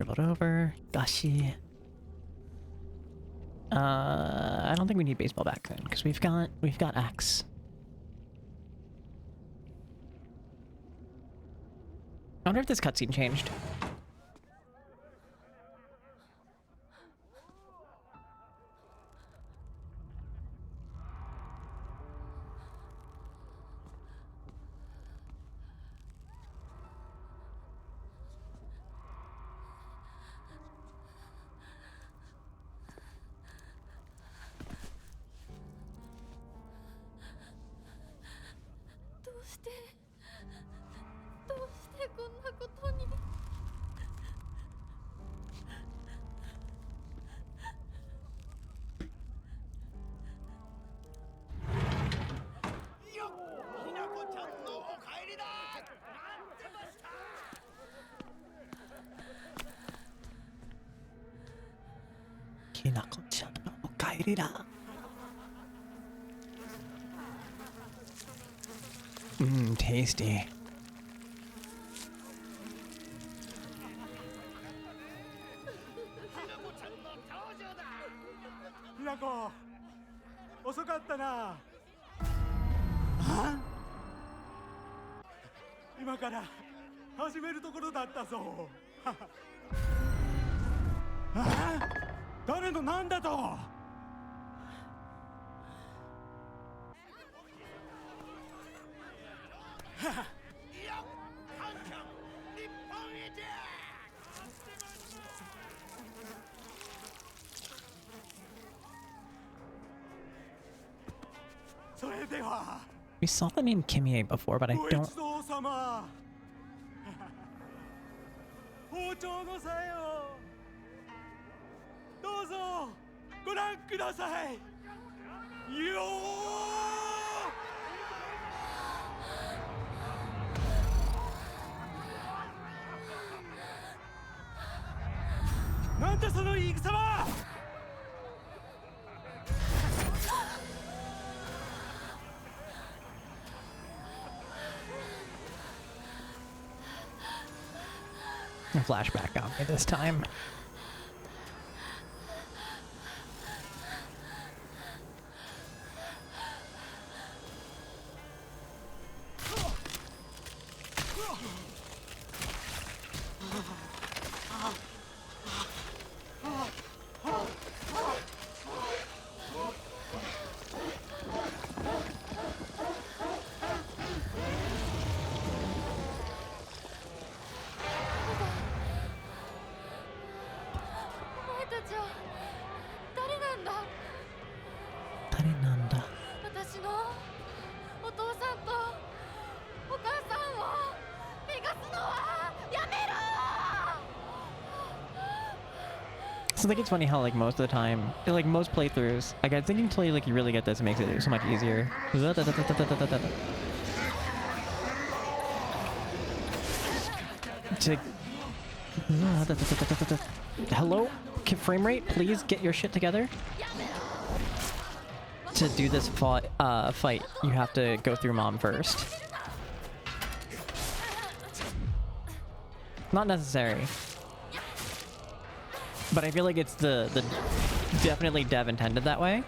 scribbled over. Gashi. I don't think we need baseball back then because we've got axe. I wonder if this cutscene changed. Hinako-chan no okaeri da. Tasty. ひなこ、遅かったな。今から始めるところだったぞ。誰のなんだと。それでは。We saw the name Kimie before, but I don't. 包丁のさよ。どうぞご覧ください。よー。なんだその言い草は。A flashback got me this time. So I think it's funny how like most of the time, like most playthroughs, like I think until you like you really get this, it makes it so much easier. Hello? Frame rate, please get your shit together. To do this fight, you have to go through mom first. Not necessary. But I feel like it's the definitely dev intended that way.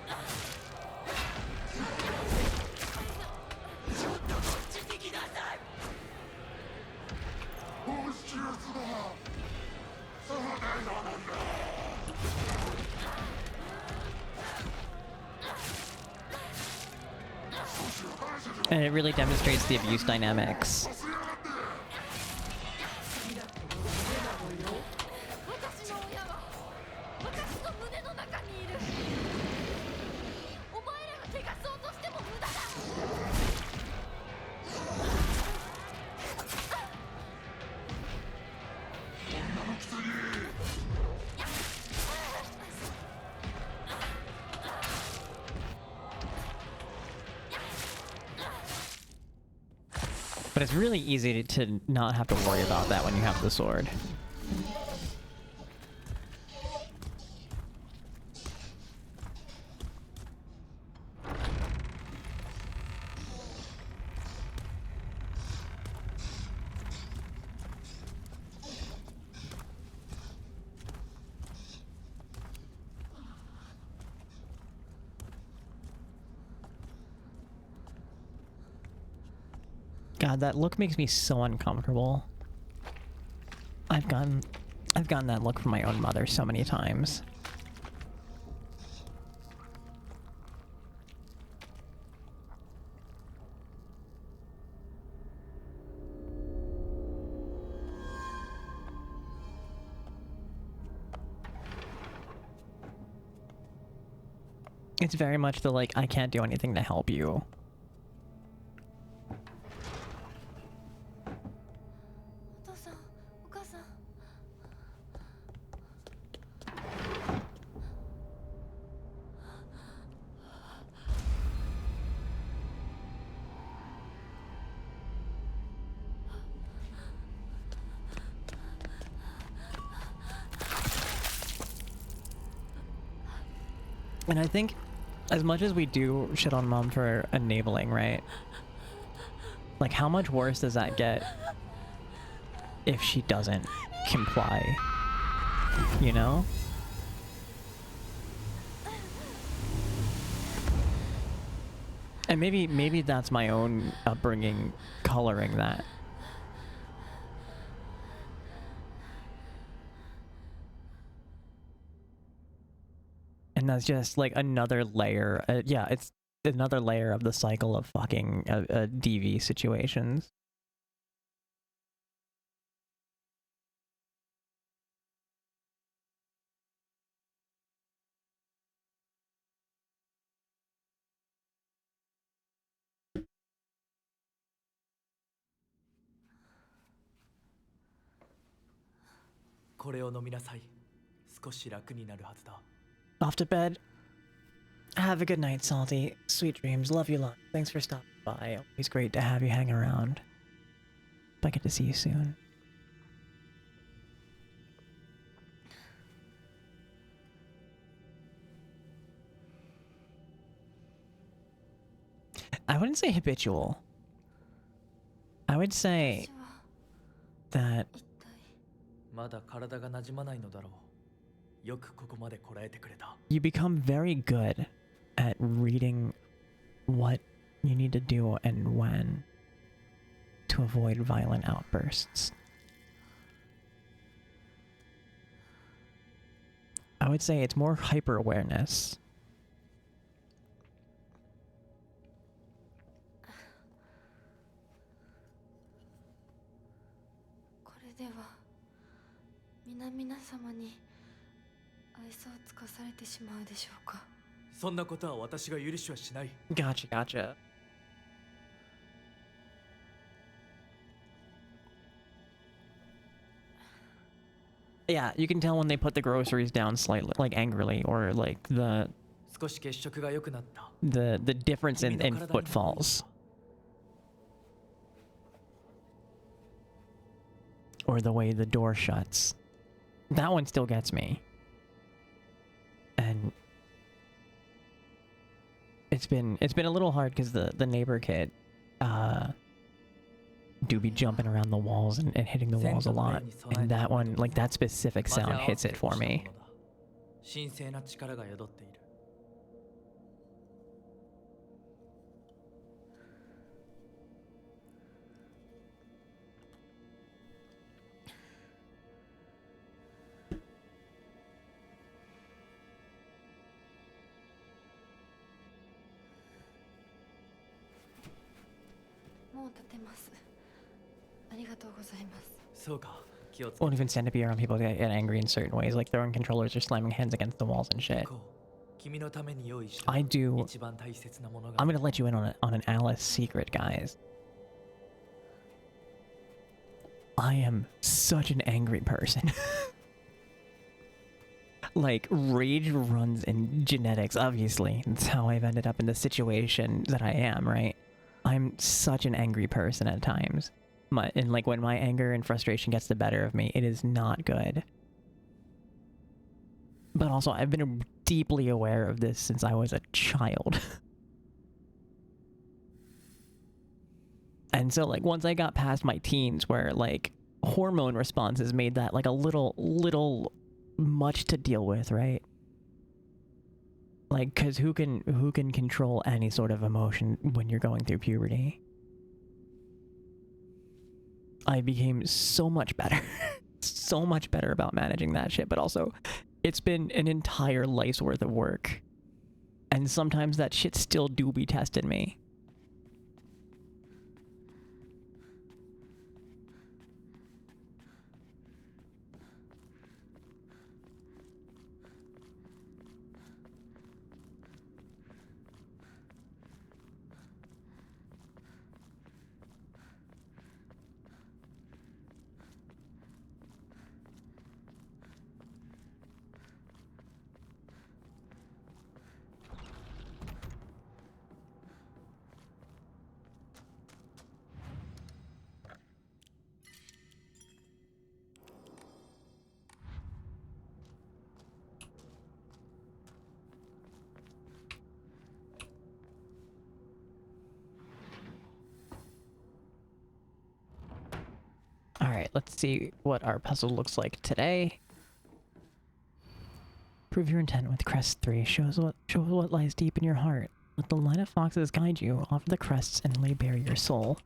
And it really demonstrates the abuse dynamics. But it's really easy to not have to worry about that when you have the sword. God, that look makes me so uncomfortable. I've gotten that look from my own mother so many times. It's very much the like, I can't do anything to help you. And I think, as much as we do shit on Mom for enabling, right? Like, how much worse does that get if she doesn't comply? You know? And maybe that's my own upbringing coloring that. And that's just like another layer. Yeah, it's another layer of the cycle of fucking DV situations. Off to bed. Have a good night, Salty. Sweet dreams. Love you lot. Thanks for stopping by. Always great to have you hang around. Hope I get to see you soon. I wouldn't say habitual. I would say that you become very good at reading what you need to do and when to avoid violent outbursts. I would say it's more hyper-awareness. Gotcha, gotcha. Yeah, you can tell when they put the groceries down slightly, like angrily, or like the difference in footfalls. Or the way the door shuts. That one still gets me. And it's been a little hard because the neighbor kid do be jumping around the walls and hitting the walls a lot. And that one, like that specific sound hits it for me. Won't even stand to be around people that get angry in certain ways, like throwing controllers or slamming heads against the walls and shit. I do. I'm gonna let you in on an Alice secret, guys. I am such an angry person. Like, rage runs in genetics, obviously. That's how I've ended up in the situation that I am, right? I'm such an angry person at times. And like when my anger and frustration gets the better of me, it is not good. But also, I've been deeply aware of this since I was a child. And so like once I got past my teens where like hormone responses made that like a little much to deal with, right? Like, cause who can control any sort of emotion when you're going through puberty? I became so much better. So much better about managing that shit, but also it's been an entire life's worth of work. And sometimes that shit still do be testing me. Alright, let's see what our puzzle looks like today. Prove your intent with crest 3. Show what lies deep in your heart. Let the line of foxes guide you. Offer the crests and lay bare your soul.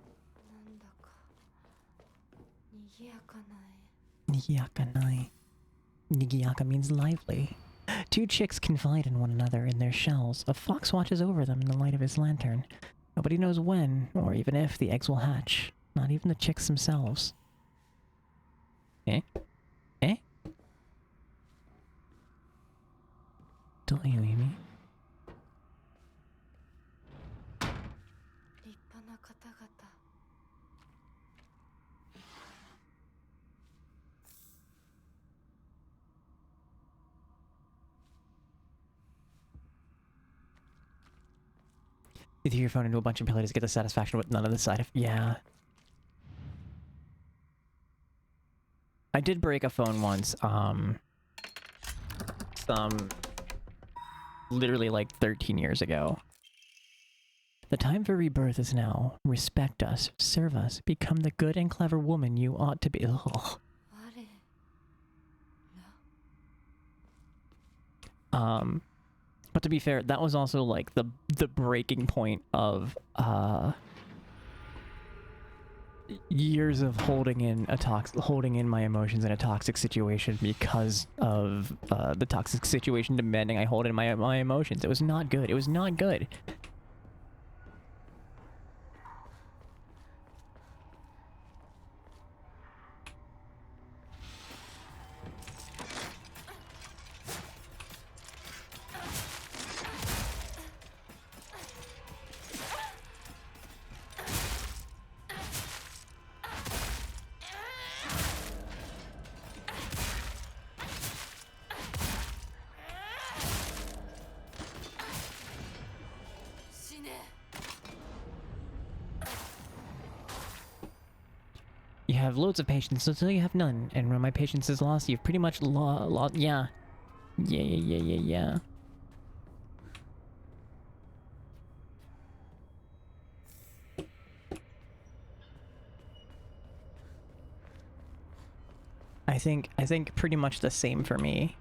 Nigiakanai. Nigiaka means lively. Two chicks confide in one another in their shells. A fox watches over them in the light of his lantern. Nobody knows when, or even if, the eggs will hatch. Not even the chicks themselves. Eh? Eh? Don't you hear me? You threw your phone into a bunch of pillars to get the satisfaction with none of the side of— yeah. I did break a phone once, literally like 13 years ago. The time for rebirth is now. Respect us, serve us, become the good and clever woman you ought to be. Ugh. But to be fair, that was also like the breaking point of years of holding in my emotions in a toxic situation because of the toxic situation demanding I hold in my emotions. It was not good. It was not good. You have loads of patience until you have none, and when my patience is lost, you've pretty much lost. Yeah. Yeah. I think pretty much the same for me.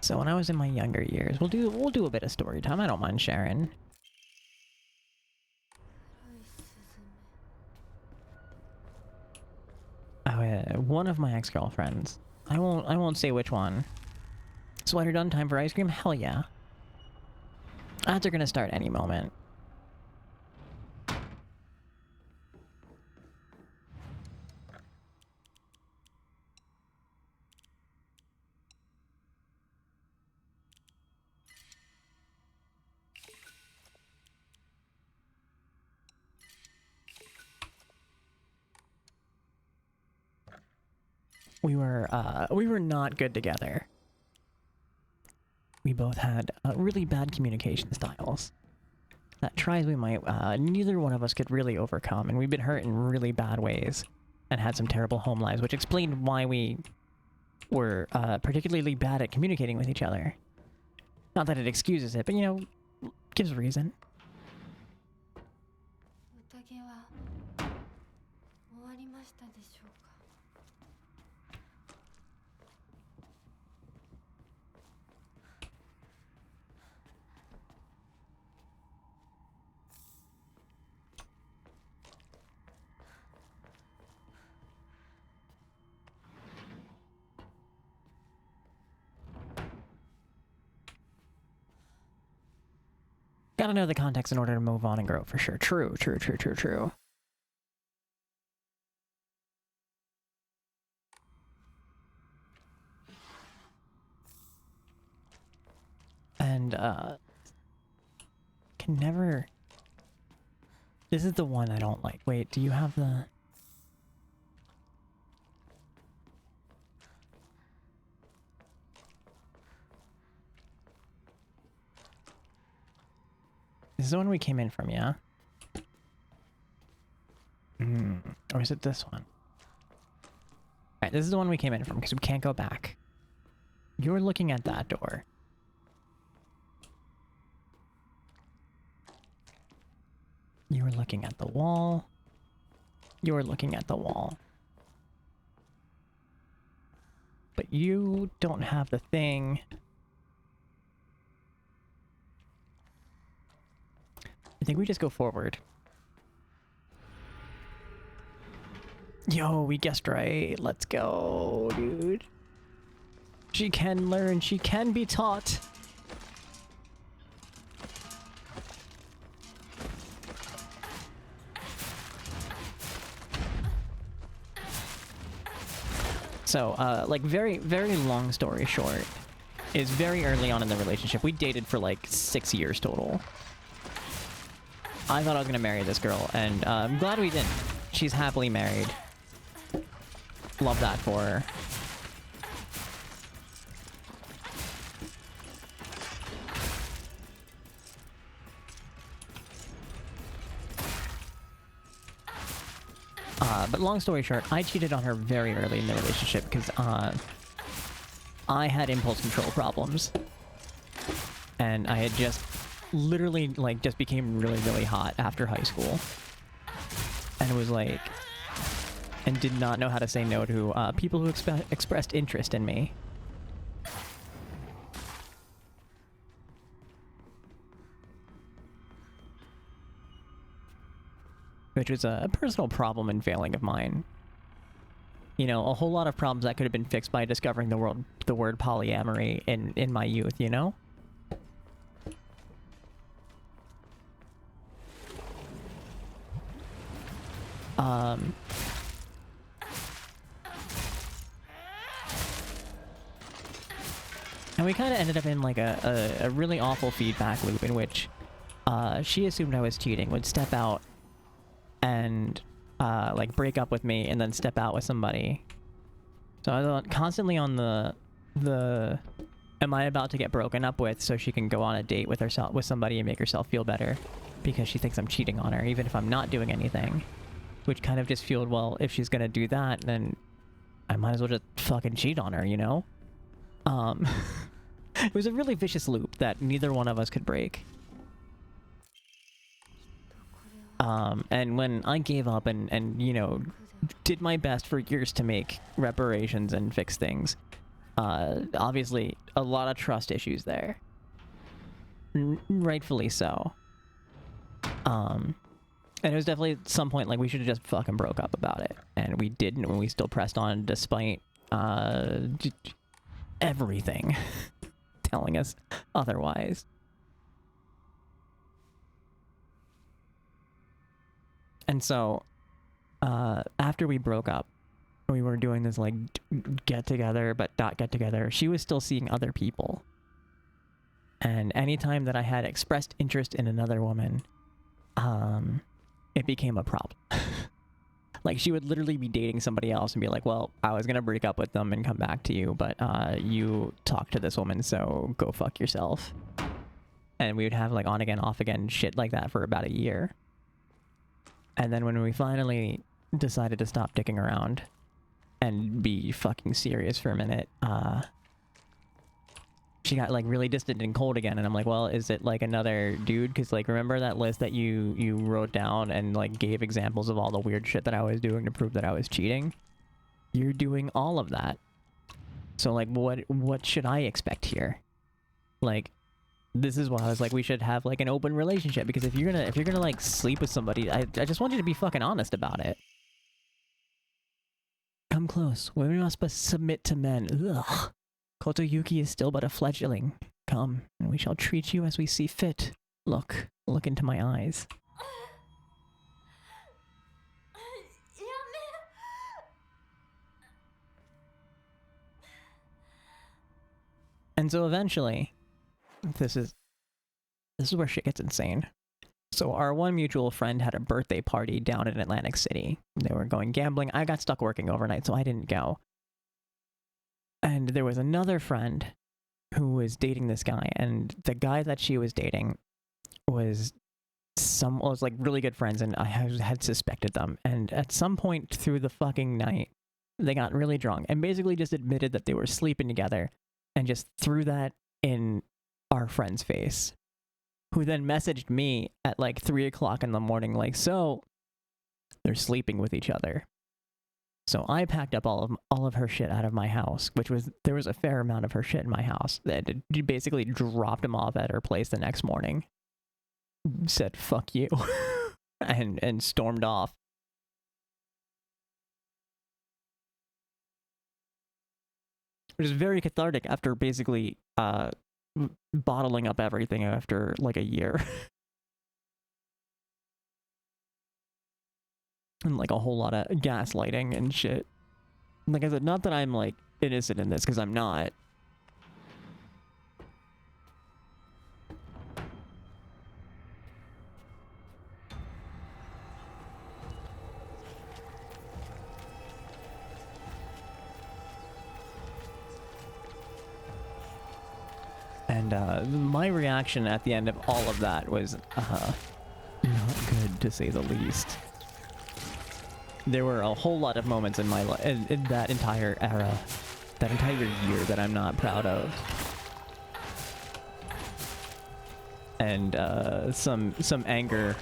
So when I was in my younger years, we'll do a bit of story time. I don't mind sharing. One of my ex-girlfriends. I won't say which one. Sweater done, time for ice cream? Hell yeah. Ads are gonna start any moment. we were not good together. We both had really bad communication styles that tries we might, neither one of us could really overcome, and we've been hurt in really bad ways and had some terrible home lives, which explained why we were particularly bad at communicating with each other. Not that it excuses it, but, you know, gives a reason. 宴は終わりましたでしょうか。Gotta know the context in order to move on and grow, for sure. True. And, can never... This is the one I don't like. Wait, do you have the... This is the one we came in from, yeah? Or is it this one? Alright, this is the one we came in from, because we can't go back. You're looking at that door. You were looking at the wall. You're looking at the wall. But you don't have the thing. I think we just go forward. Yo, we guessed right. Let's go, dude. She can learn. She can be taught. So, like, very, very long story short, is very early on in the relationship. We dated for like 6 years total. I thought I was gonna marry this girl, and I'm glad we didn't. She's happily married. Love that for her. But long story short, I cheated on her very early in the relationship because I had impulse control problems. And I had just literally, like, just became really, really hot after high school. And it was like... And did not know how to say no to people who expressed interest in me. Which was a personal problem and failing of mine. You know, a whole lot of problems that could have been fixed by discovering the word polyamory in my youth, you know? And we kind of ended up in like a really awful feedback loop in which she assumed I was cheating, would step out and like break up with me and then step out with somebody. So I was constantly on the am I about to get broken up with so she can go on a date with herself with somebody and make herself feel better because she thinks I'm cheating on her even if I'm not doing anything. Which kind of just fueled, well, if she's gonna do that, then I might as well just fucking cheat on her, you know? It was a really vicious loop that neither one of us could break. And when I gave up and you know, did my best for years to make reparations and fix things, obviously a lot of trust issues there. Rightfully so. And it was definitely at some point like we should have just fucking broke up about it. And we didn't, and we still pressed on despite everything telling us otherwise. And so, after we broke up, we were doing this like get together but not get together. She was still seeing other people. And anytime that I had expressed interest in another woman, it became a problem. Like, she would literally be dating somebody else and be like, well, I was gonna break up with them and come back to you, but you talked to this woman, so go fuck yourself. And we would have like on again, off again shit like that for about a year. And then when we finally decided to stop dicking around and be fucking serious for a minute, she got like really distant and cold again, and I'm like, well, is it like another dude? Because like, remember that list that you wrote down and like gave examples of all the weird shit that I was doing to prove that I was cheating? You're doing all of that. So like, what should I expect here? Like, this is why I was like, we should have like an open relationship, because if you're gonna like sleep with somebody, I just want you to be fucking honest about it. Come close. Women must submit to men. Ugh. Kotoyuki is still but a fledgling. Come, and we shall treat you as we see fit. Look into my eyes. And so eventually, this is where shit gets insane. So our one mutual friend had a birthday party down in Atlantic City. They were going gambling. I got stuck working overnight, so I didn't go. And there was another friend who was dating this guy, and the guy that she was dating was like really good friends, and I had suspected them. And at some point through the fucking night, they got really drunk and basically just admitted that they were sleeping together, and just threw that in our friend's face, who then messaged me at like 3 o'clock in the morning, like, so they're sleeping with each other. So I packed up all of her shit out of my house, there was a fair amount of her shit in my house. That basically dropped him off at her place the next morning, said fuck you, and stormed off. Which is very cathartic after basically bottling up everything after like a year. And like a whole lot of gaslighting and shit. Like I said, not that I'm like innocent in this, because I'm not. And my reaction at the end of all of that was not good, to say the least. There were a whole lot of moments in my life, in that entire era, that entire year, that I'm not proud of. And some anger.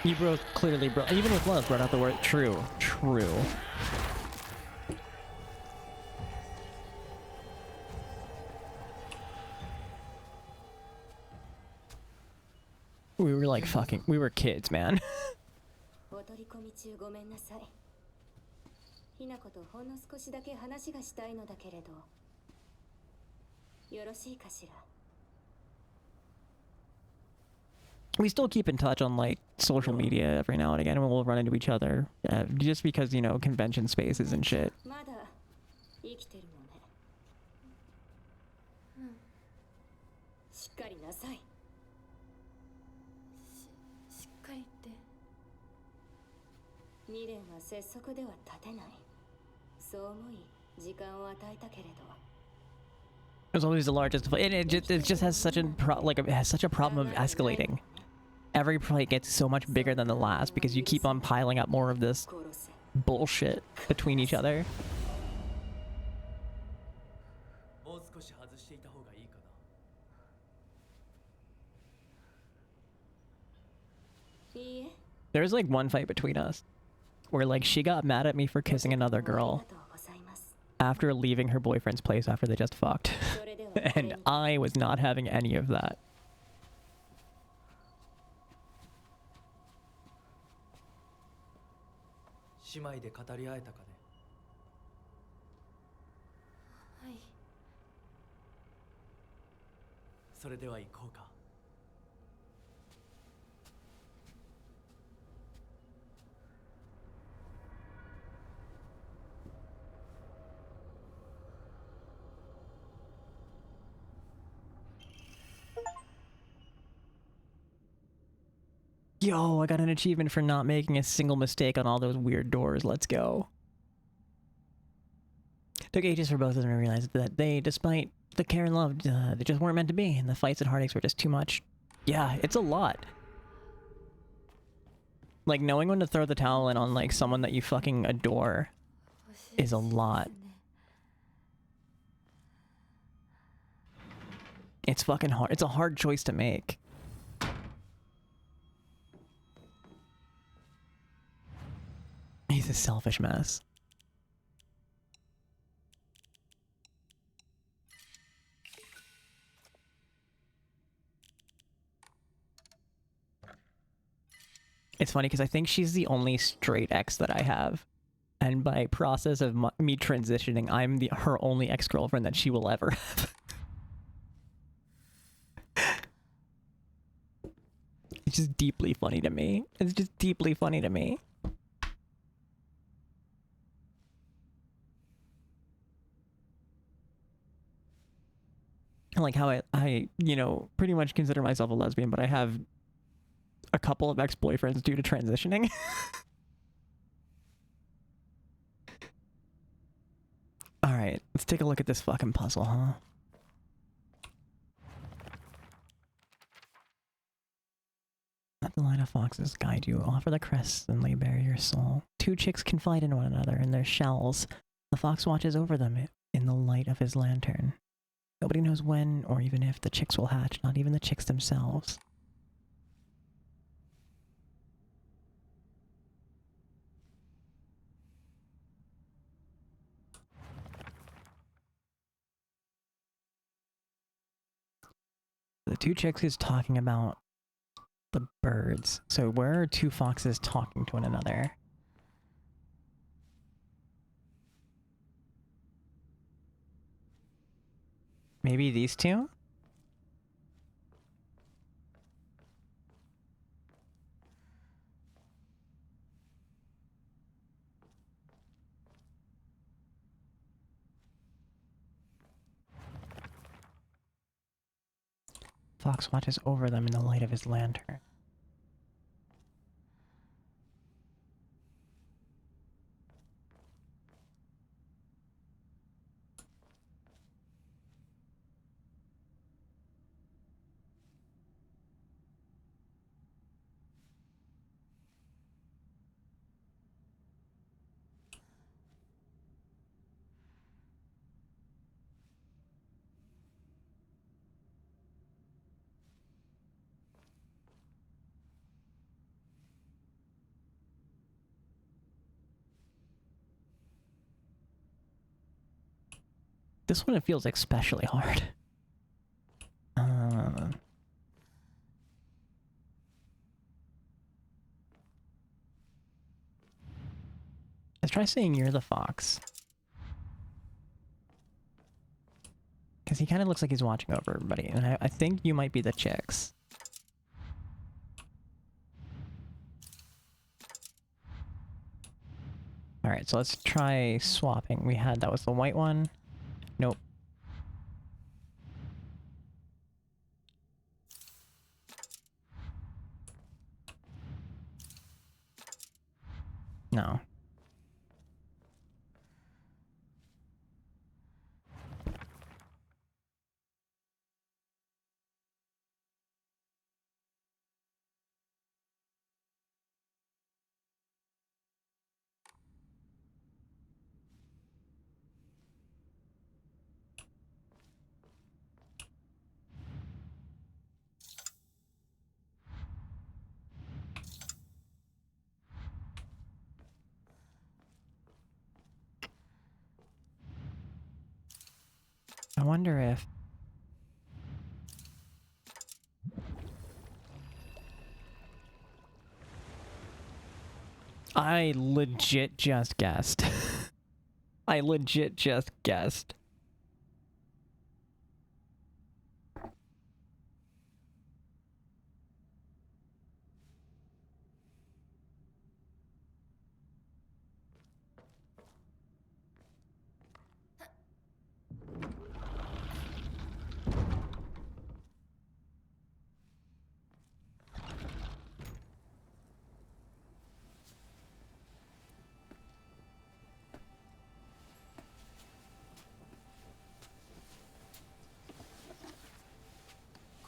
You both clearly, even with love, brought out the word true. True. We were like fucking, we were kids, man. We still keep in touch on like social media every now and again, and we'll run into each other just because, you know, convention spaces and shit. It's always the largest, and it just has such a it has such a problem of escalating. Every fight gets so much bigger than the last because you keep on piling up more of this bullshit between each other. There's like one fight between us where like she got mad at me for kissing another girl after leaving her boyfriend's place after they just fucked. And I was not having any of that. それでは行こうか。Yo, I got an achievement for not making a single mistake on all those weird doors. Let's go. Took ages for both of them to realize that they, despite the care and love, they just weren't meant to be, and the fights and heartaches were just too much. Yeah, it's a lot. Like, knowing when to throw the towel in on, like, someone that you fucking adore is a lot. It's fucking hard. It's a hard choice to make. He's a selfish mess. It's funny because I think she's the only straight ex that I have. And by process of me transitioning, I'm her only ex-girlfriend that she will ever have. It's just deeply funny to me. It's just deeply funny to me. Like how I, you know, pretty much consider myself a lesbian, but I have a couple of ex-boyfriends due to transitioning. Alright, let's take a look at this fucking puzzle, huh? Let the line of foxes guide you. Offer the crests and lay bare your soul. Two chicks confide in one another in their shells. The fox watches over them in the light of his lantern. Nobody knows when or even if the chicks will hatch, not even the chicks themselves. The two chicks is talking about the birds. So where are two foxes talking to one another? Maybe these two? Fox watches over them in the light of his lantern. This one, it feels especially hard. Let's try saying you're the fox. Because he kind of looks like he's watching over everybody. And I think you might be the chicks. Alright, so let's try swapping. We had, that was the white one. Nope. No. I wonder if... I legit just guessed. I legit just guessed.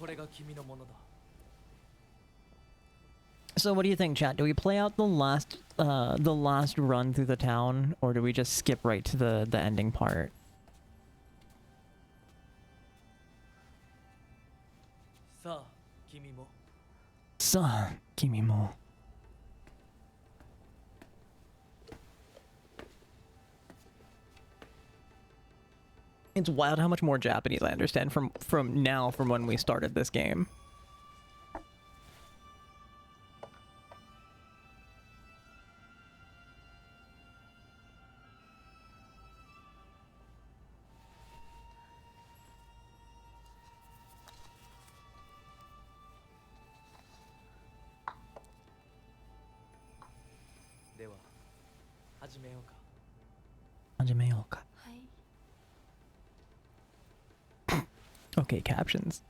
これが君のものだ。 So what do you think, chat? Do we play out the last run through the town, or do we just skip right to the ending part? さあ君も。さあ君も。It's wild how much more Japanese I understand from when we started this game. Okay, captions.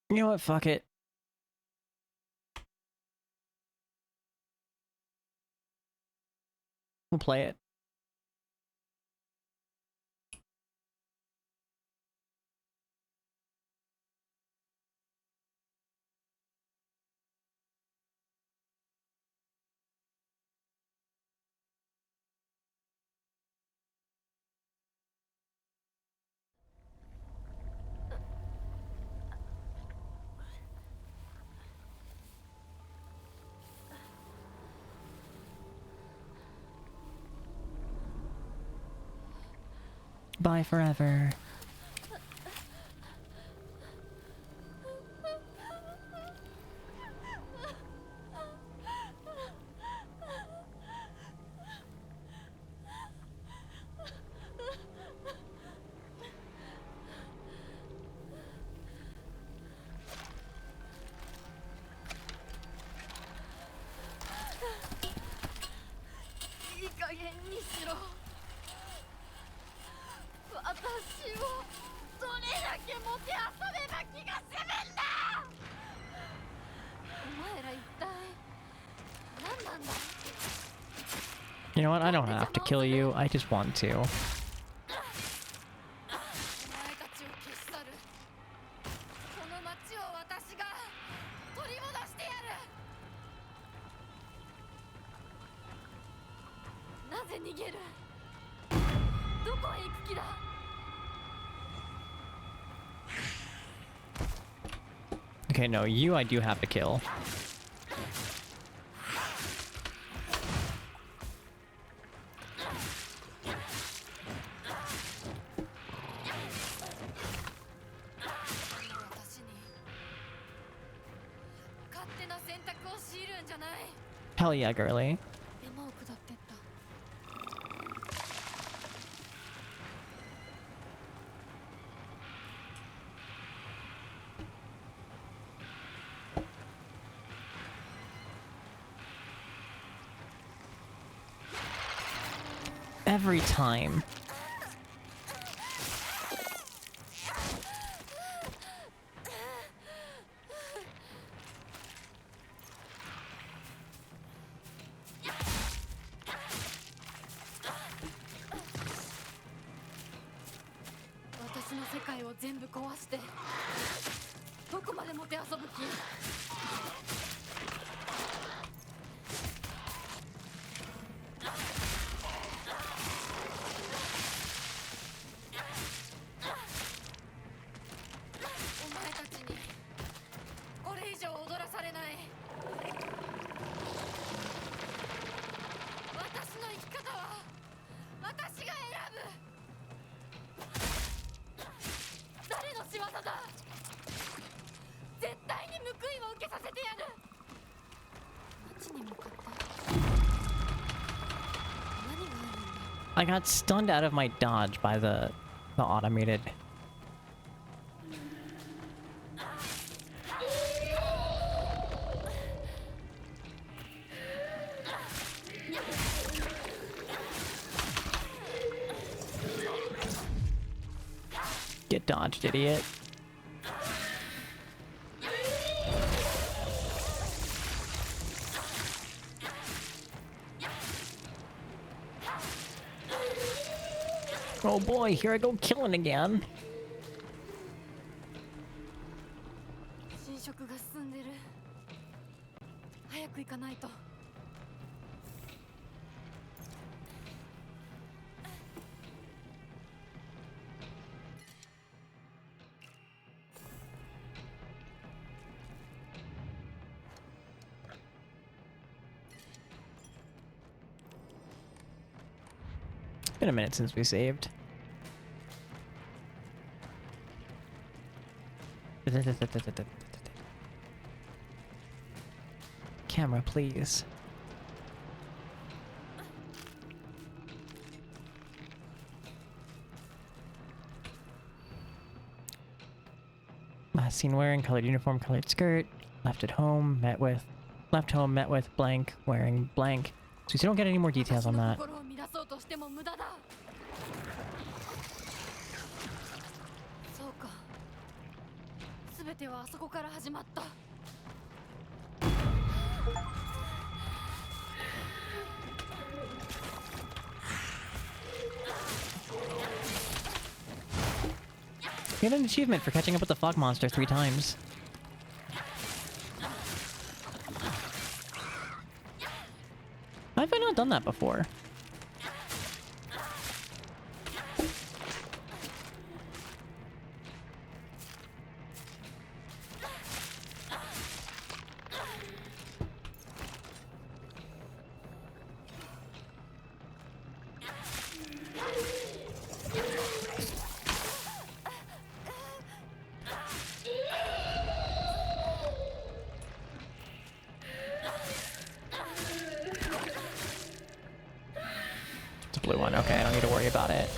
You know what? Fuck it. We'll play it. Bye forever. You know what? I don't have to kill you. I just want to. Okay, no, you I do have to kill. Hell yeah, girly. Every time. 上踊らされない。私の生き方は私が選ぶ。誰の仕業だ。絶対に報いを受けさせてやる。街に向かって何があるんだ。I got stunned out of my dodge by the automated. Get dodged, idiot. Oh boy, here I go killing again. 侵食が進んでる。早く行かないと。It's been a minute since we saved. Camera, please. Last seen wearing colored uniform, colored skirt. Left at home, met with. Left home, met with blank, wearing blank. So we don't get any more details on that. そうか。全てはあそこから始まった。Get an achievement for catching up with the fog monster 3 times. Have I not done that before? It's a blue one. Okay, I don't need to worry about it.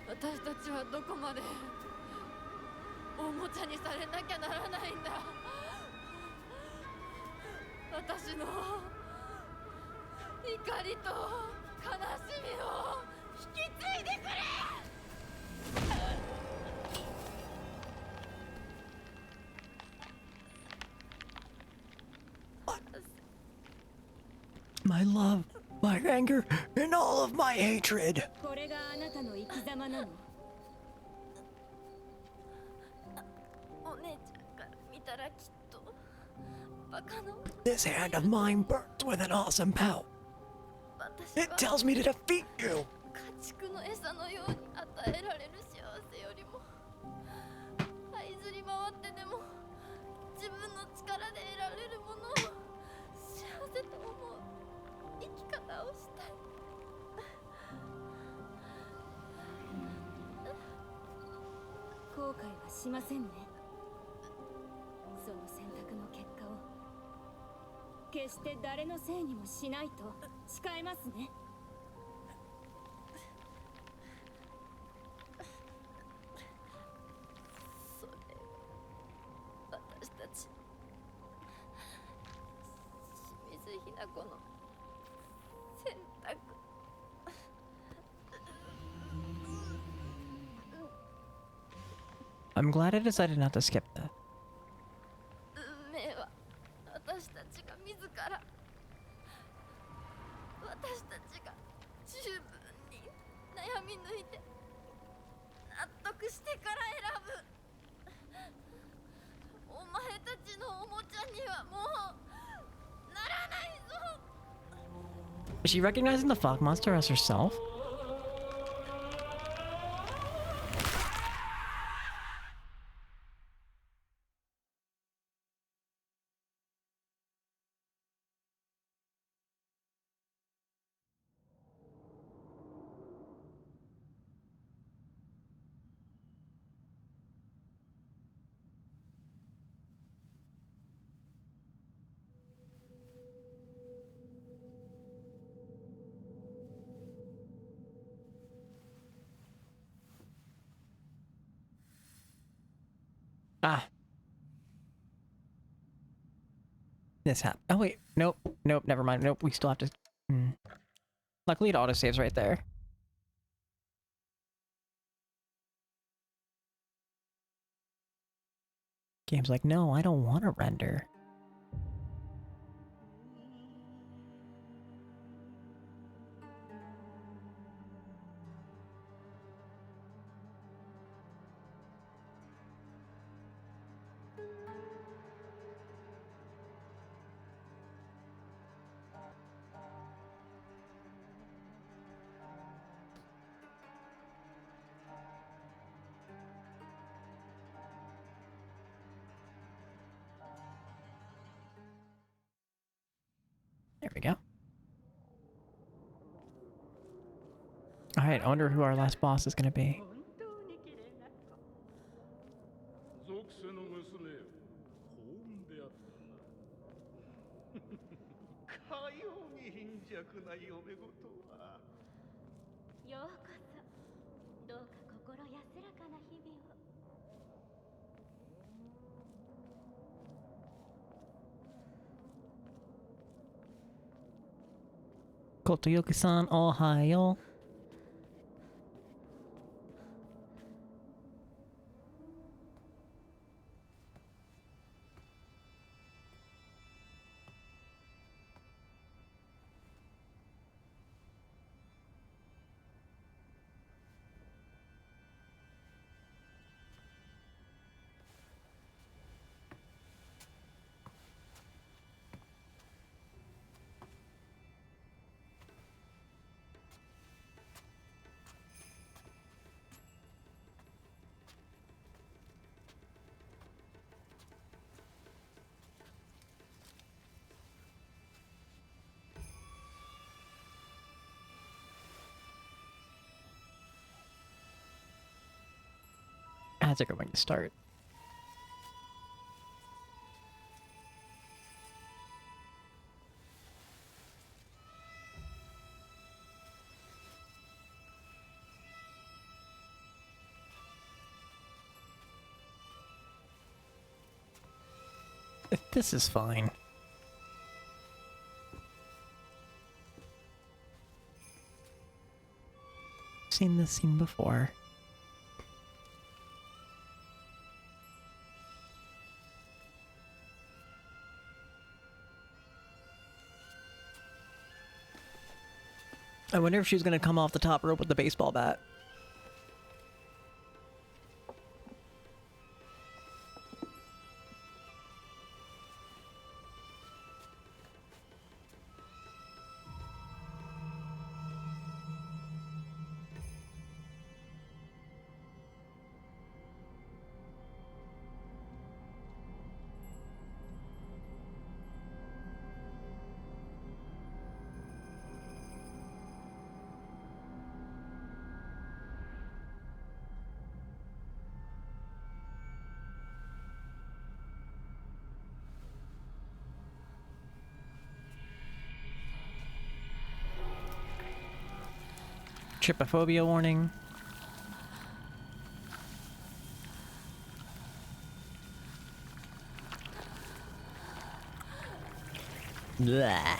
私たちはどこまでおもちゃにされなきゃならないんだ。私の怒りと悲しみを引き継いでくれ。My love, my anger, and all of my hatred. これがあなたの生き様なの。お姉ちゃんから見たらきっとバカの。This hand of mine burns with an awesome pout. It tells me to defeat you. 家畜の餌のように与えられる幸せよりも這いずり回ってでも自分の力で得られるものを幸せと思う生き方をしたい。後悔はしませんね。その選択の結果を決して誰のせいにもしないと誓えますね。ち、清水ひな子の選択。I'm glad I decided not to skip that. 運命は私たちが自ら、私たちが十分に悩み抜いて納得してから選ぶ。お前たちのおもちゃにはもうならないぞ。 Is she recognizing the fog monster as herself? Ah. This happened. Oh, wait. Nope. Nope. Never mind. Nope. We still have to... Luckily, it autosaves right there. Game's like, no, I don't want to render. There we go. Alright, I wonder who our last boss is going to be. 属性の娘よ、幸運であったな。かように貧弱な嫁ごとは。ようこそ。どうか心安らかな日々を。Kotoyoki-san, ohayo. That's a good one to start. This is fine. Seen this scene before. I wonder if she's gonna come off the top rope with the baseball bat. Trypophobia warning. Blah.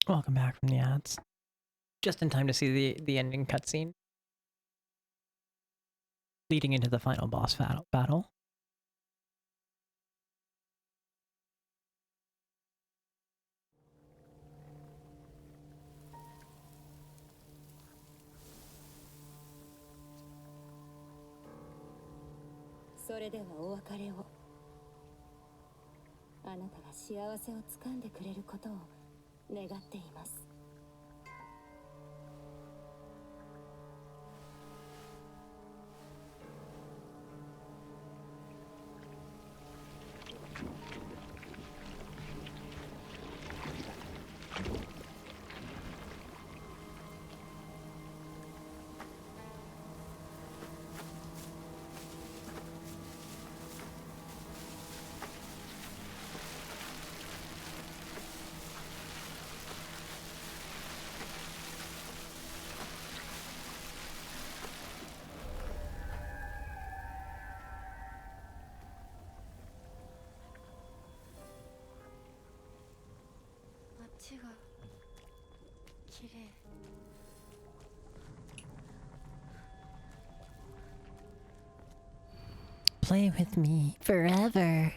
Welcome back from the ads. Just in time to see the ending cutscene. Leading into the final boss battle.それではお別れを。あなたが幸せをつかんでくれることを願っています。街が綺麗。Play with me forever.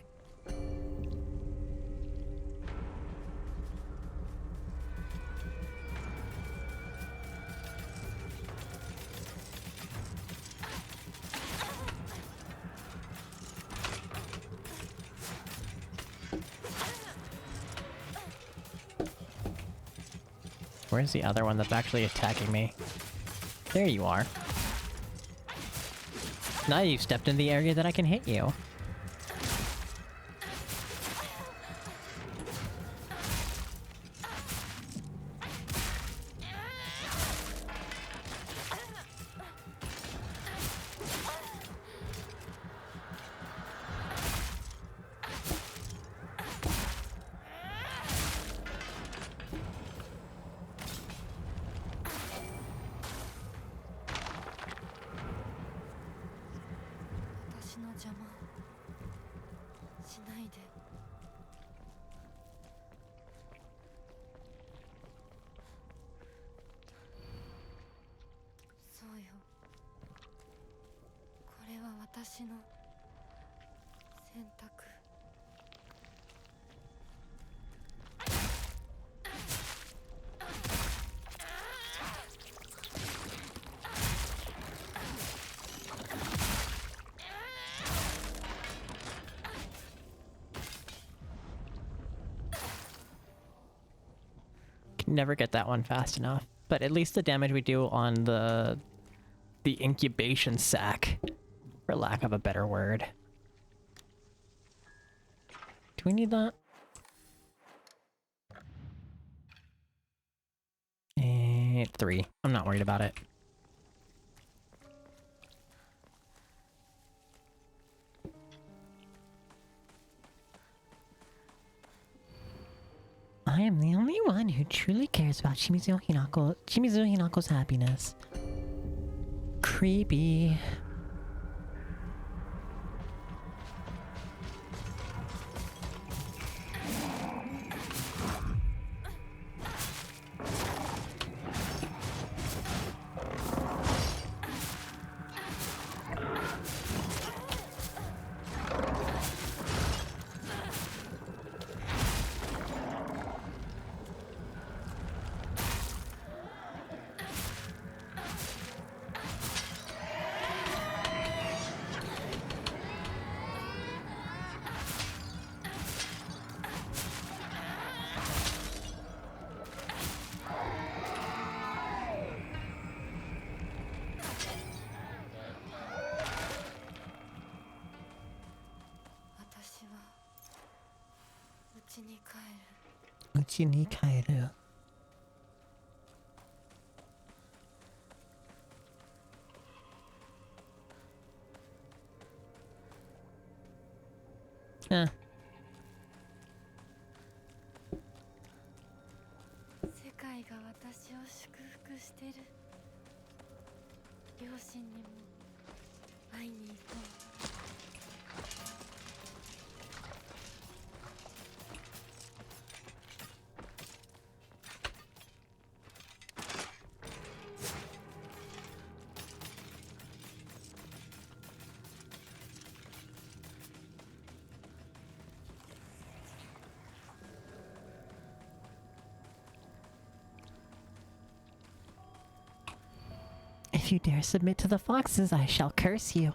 Where's the other one that's actually attacking me? There you are. Now you've stepped in the area that I can hit you.私の選択。Can never get that one fast enough, but at least the damage we do on the incubation sac, for lack of a better word. Do we need that? 3. I'm not worried about it. I am the only one who truly cares about Shimizu Hinako's happiness. Creepy. 家に帰る。あ。世界が私を祝福してる。両親にも会いに行こう。If you dare submit to the foxes, I shall curse you.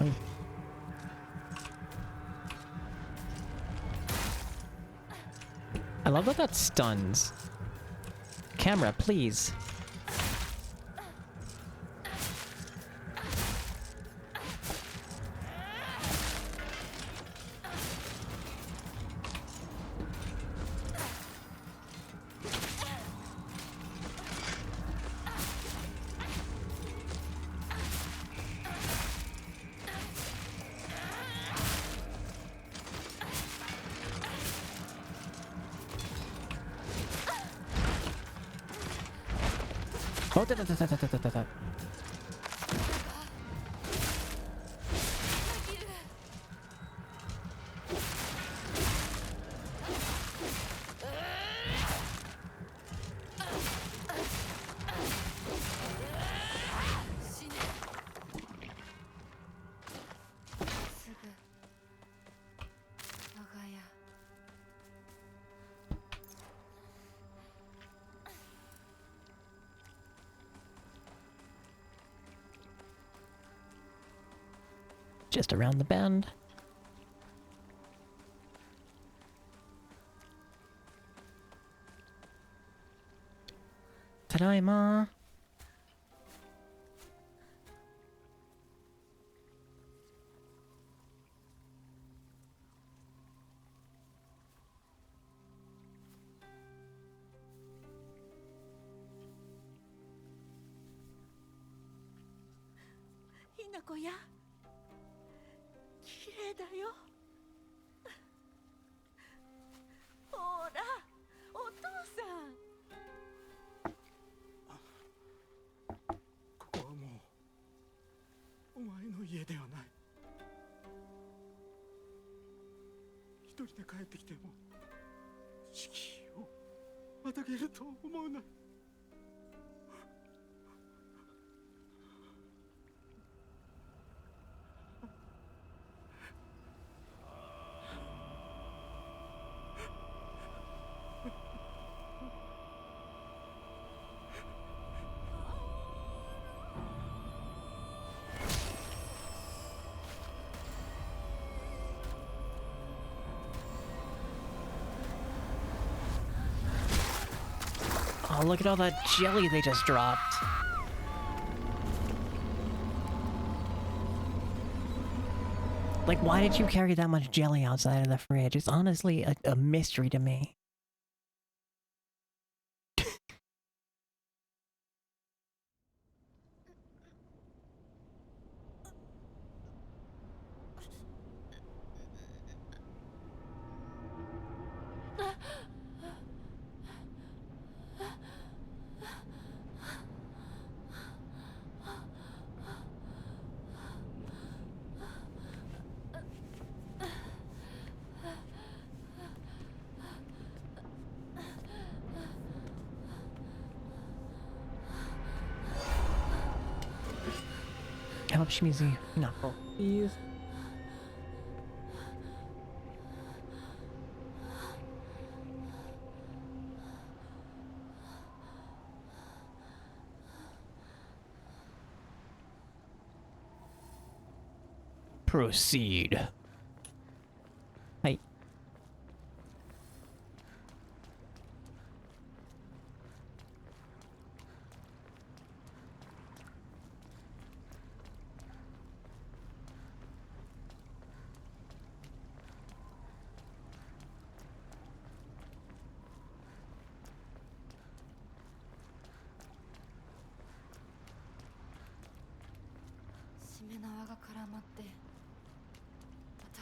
Oi. I love that stuns. Camera, please. Oh, da. すぐ我が家。Just around the bend. Tadaima. Hina子や。綺麗だよ。ほら、お父さん。ここはもうお前の家ではない。一人で帰ってきても敷居をまたげると思うな。Oh, look at all that jelly they just dropped. Like, why did you carry that much jelly outside of the fridge? It's honestly a mystery to me. How much music? No, please. Proceed. Hi.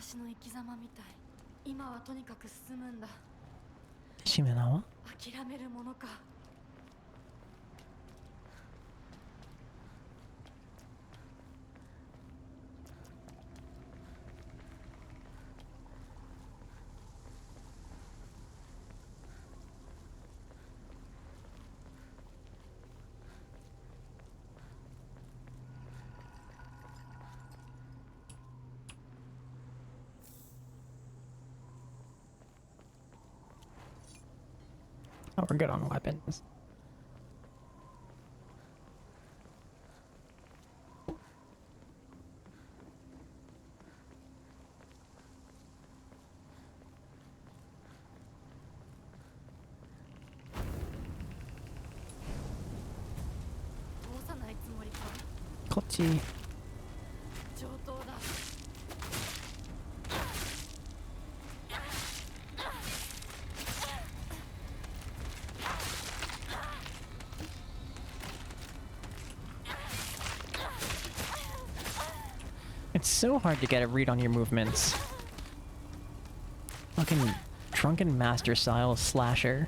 私の生き様みたい。今はとにかく進むんだ。しめなは諦めるものか。Oh, we're good on weapons. Kochi. It's so hard to get a read on your movements. Fucking drunken master style slasher.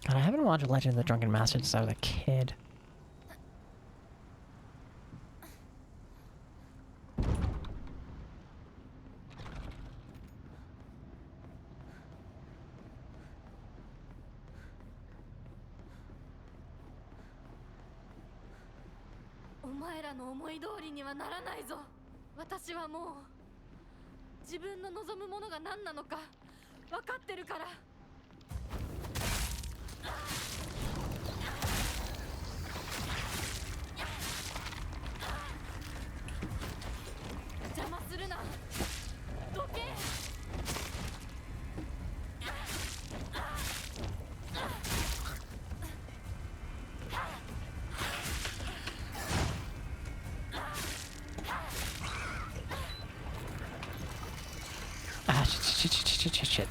God, I haven't watched Legend of the Drunken Master since I was a kid.私はもう自分の望むものが何なのか分かってるから。邪魔するな。どけ。Shit.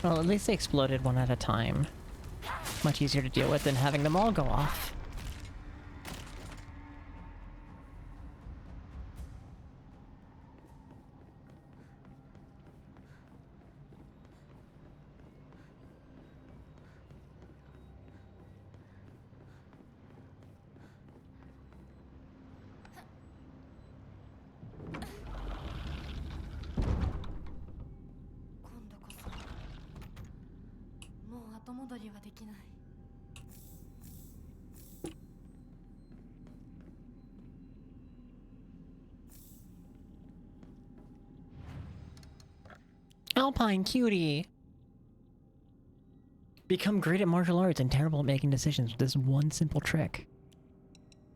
Well, at least they exploded one at a time. Much easier to deal with than having them all go off. Alpine cutie! Become great at martial arts and terrible at making decisions with this one simple trick.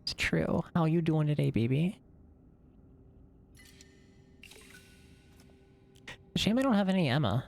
It's true. How you doing today, baby? Shame I don't have any Emma.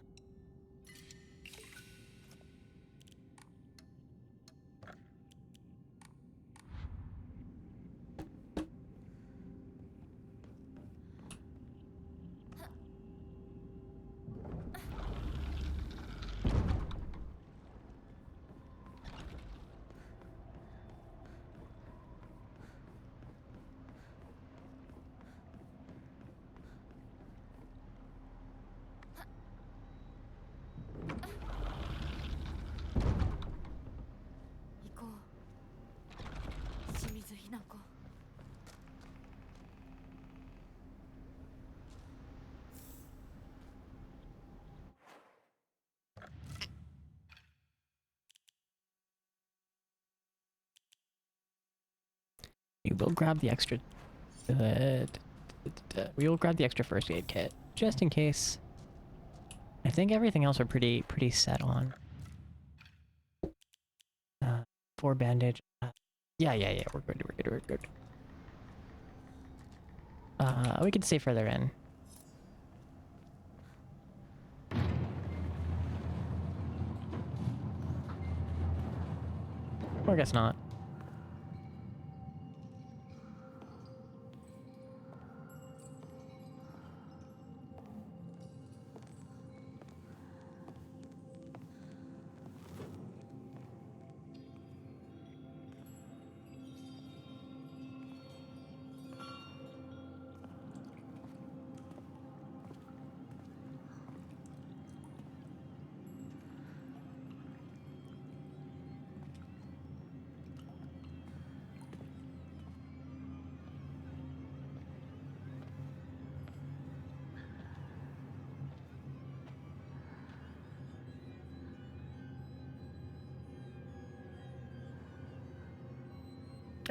We will grab the extra... we will grab the extra first aid kit, just in case. I think everything else we're pretty set on. 4 bandage. Yeah, we're good. We could stay further in. Or I guess not.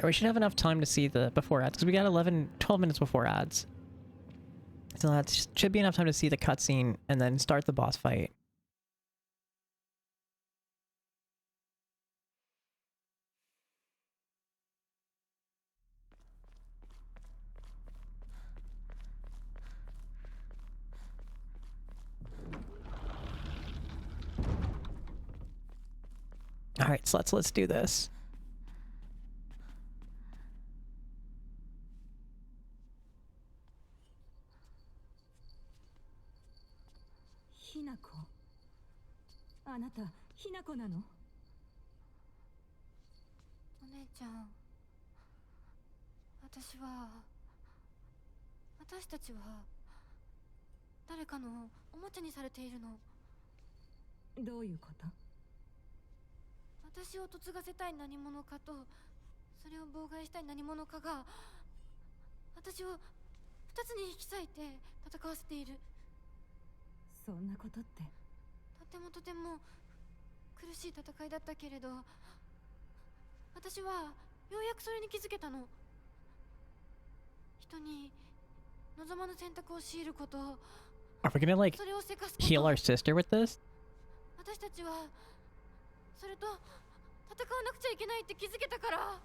Or we should have enough time to see the before ads, because we got 12 minutes before ads. So that should be enough time to see the cutscene and then start the boss fight. All right, so let's do this. Hinako. あなた、Hinako なの？お姉ちゃん、私たちは誰かのおもちゃにされているの。どういうこと？私を嫁がせたい何者かと、それを妨害したい何者かが私を2つに引き裂いて戦わせている。そんなことって。とても苦しい戦いだったけれど、私はようやくそれに気づけたの。人に望まぬ選択を強いること、 Are we gonna like それをせかすこと。 heal our sister with this? 私たちはそれと戦わなくちゃいけないって気づけたから。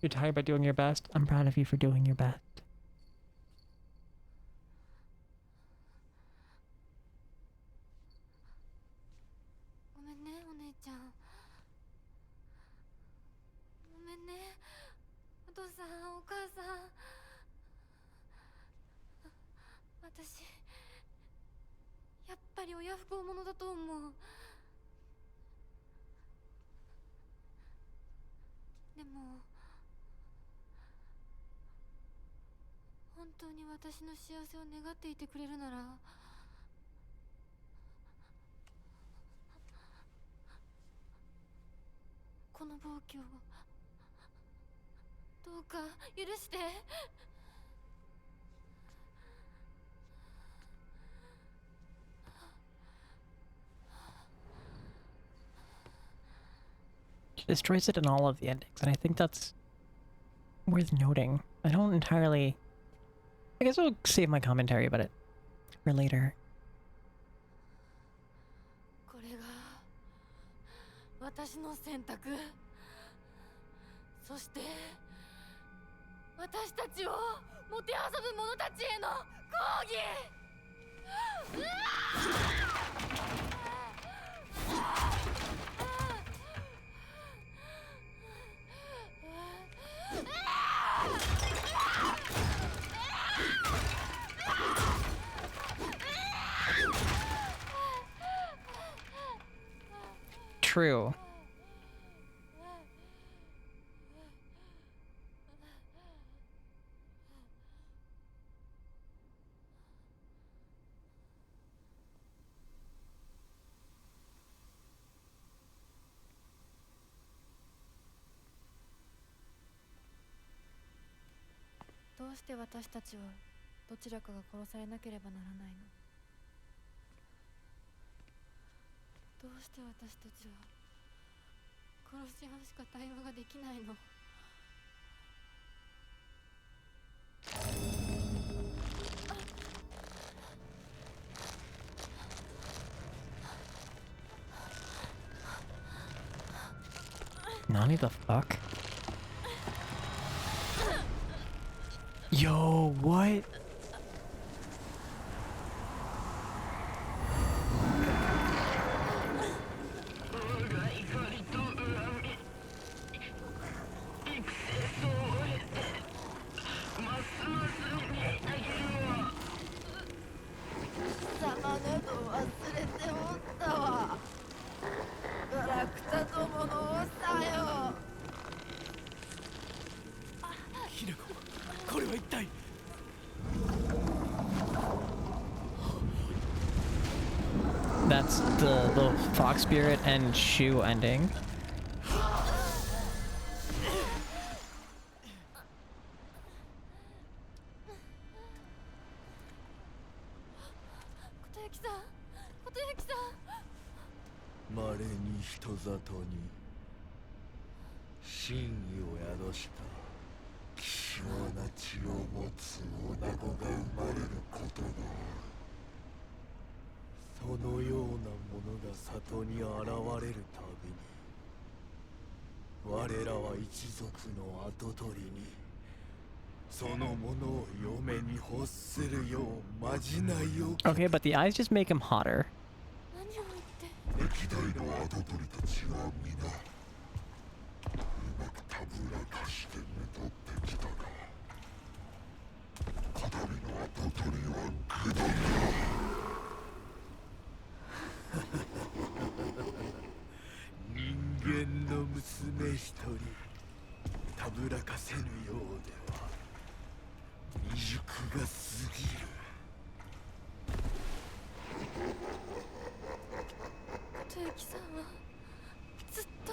You're tired by doing your best? I'm proud of you for doing your best. ごめんね、お姉ちゃん。ごめんね、お父さん、お母さん。私、やっぱり親不孝者だと思う。でも本当に私の幸せを願っていてくれるなら、この暴挙をどうか許して。She destroys it in all of the endings, and I think that's worth noting. I don't entirely... I guess I'll save my commentary about it for later. これが私の選択。そして私たちをもてあそぶ者たちへの抗議。True.どうして私たちはどちらかが殺されなければならないの？どうして私たちは殺し合うしか対話ができないの？Nani the fuck? Yo, what? れておったわ。ガラクタどものさよ。ヒナコ、これは一体。That's the fox spirit and shoe ending. 稀に人里に真意を宿した希少な血を持つ女子が生まれることがある。そのようなものが里に現れるたびに我らは一族の跡取りにそのものを嫁に欲するようまじないを。 Okay, but the eyes just make him hotter. 歴代の跡取りたちは皆うまくたぶらかしてめとってきたがこたびの跡取りは愚鈍だ。人間の娘一人たぶらかせぬようでは未熟が過ぎる。豊樹さんはずっと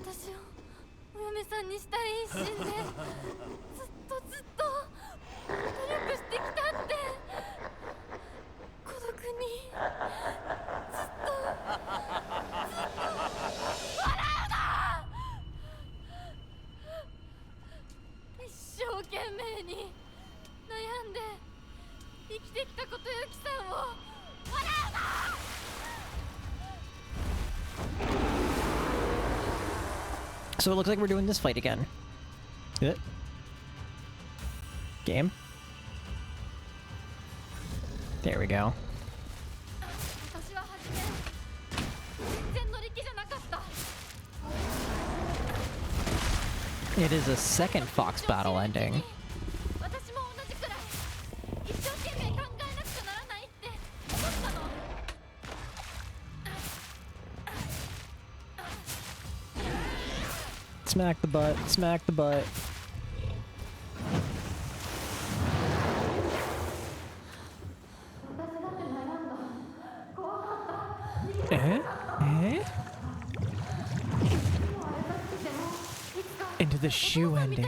私をお嫁さんにしたい一心でずっと努力してきたって孤独にずっと笑うな。一生懸命に悩んで生きてきたことゆきさんを笑うな。So it looks like we're doing this fight again. Good. Game. There we go. 私は初め全然乗り気じゃなかった。 It is a second fox battle ending. 私も同じくらい一生懸命考えなくちゃならないって思ったの。 Smack the butt, smack the butt. Eh? Eh? Into the shoe ending.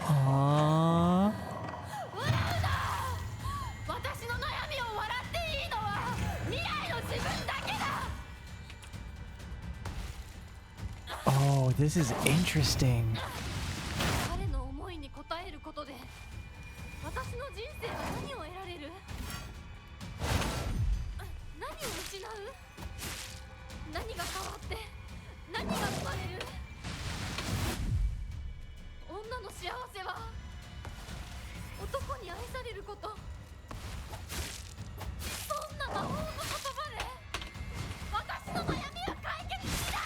Aww. Oh, this is interesting. 彼の思いに応えることで私の人生は何を得られる？何を失う？何が変わって何が生まれる？女の幸せは男に愛されること。そんな魔法の言葉で私の悩みは解決しない。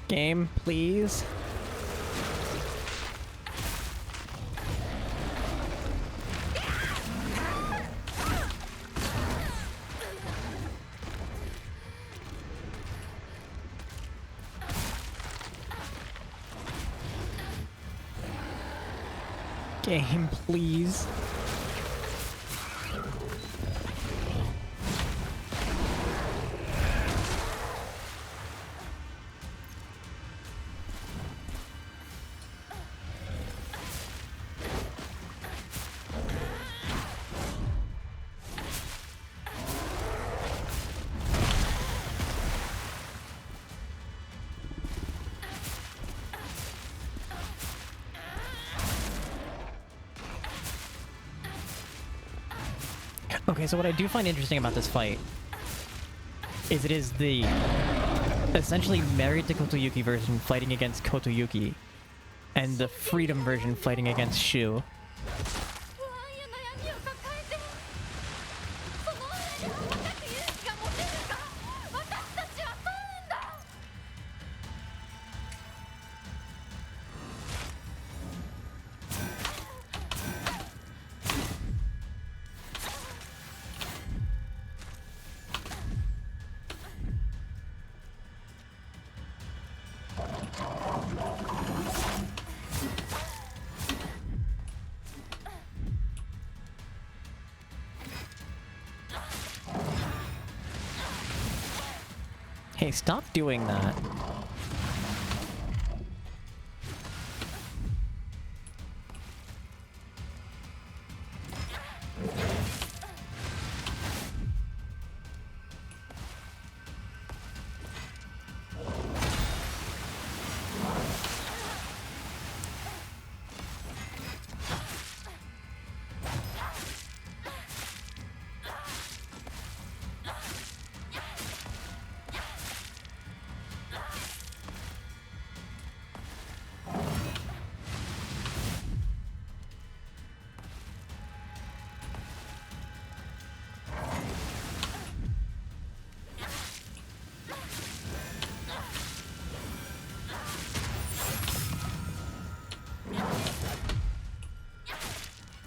Game, please. Game, please. Okay, so what I do find interesting about this fight is it is the essentially married to Kotoyuki version fighting against Kotoyuki, and the freedom version fighting against Shu. 不安や悩みを抱えてその上で羽ばたく勇気が持てるか私たちは問うんだ Hey, stop doing that.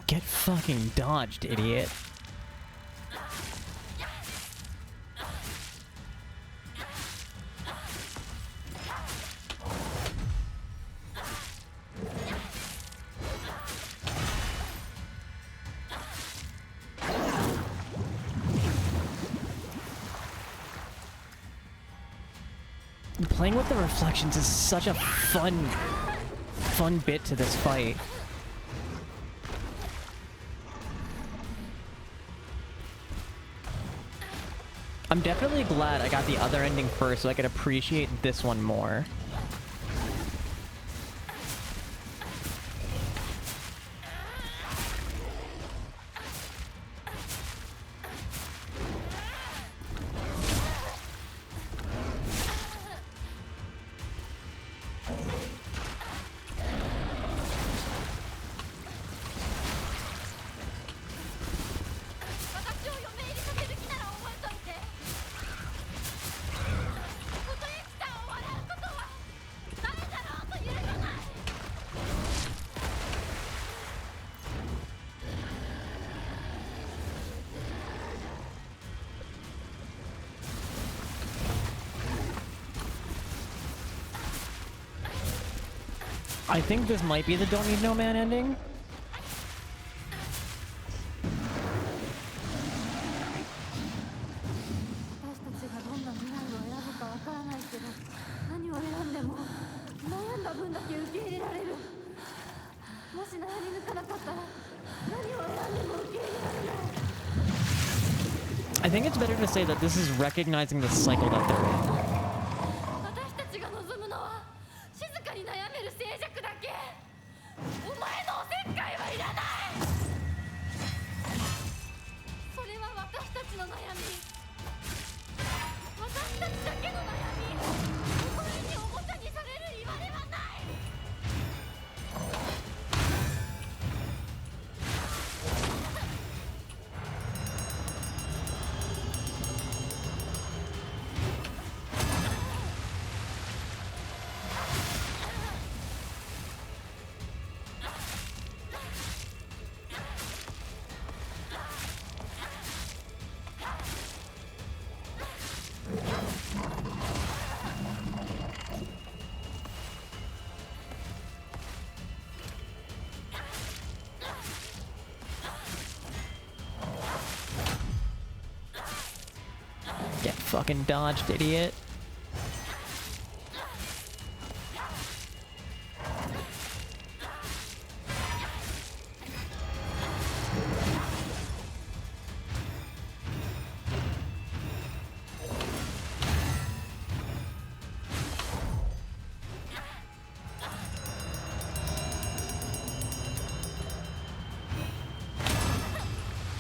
Get fucking dodged, idiot. Playing with the reflections is such a fun bit to this fight. I'm definitely glad I got the other ending first so I could appreciate this one more. I think this might be the Don't Need No Man ending. I think it's better to say that this is recognizing the cycle that they're in. 私たちが望むのは静かに悩める静寂だけお前のおせっかいはいらないそれは私たちの悩み私たちだけの悩みこれにおもちゃにされる言われはない Get fucking dodged, idiot.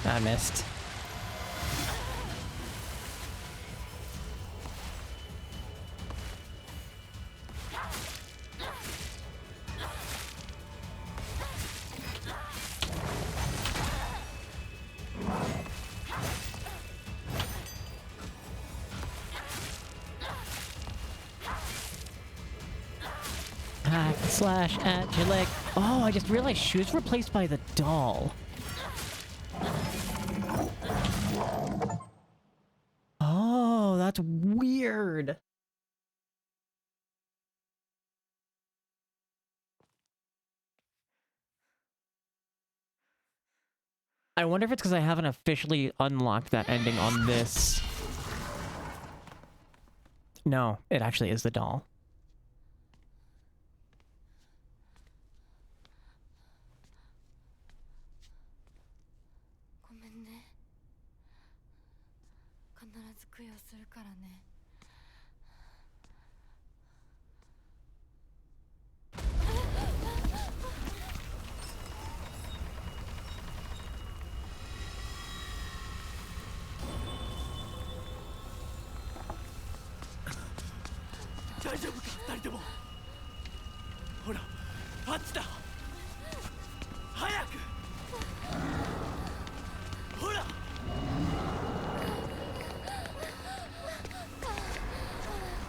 I missed. Slash at Gillick. Oh, I just realized she was replaced by the doll. Oh, that's weird. I wonder if it's because I haven't officially unlocked that ending on this. No, it actually is the doll.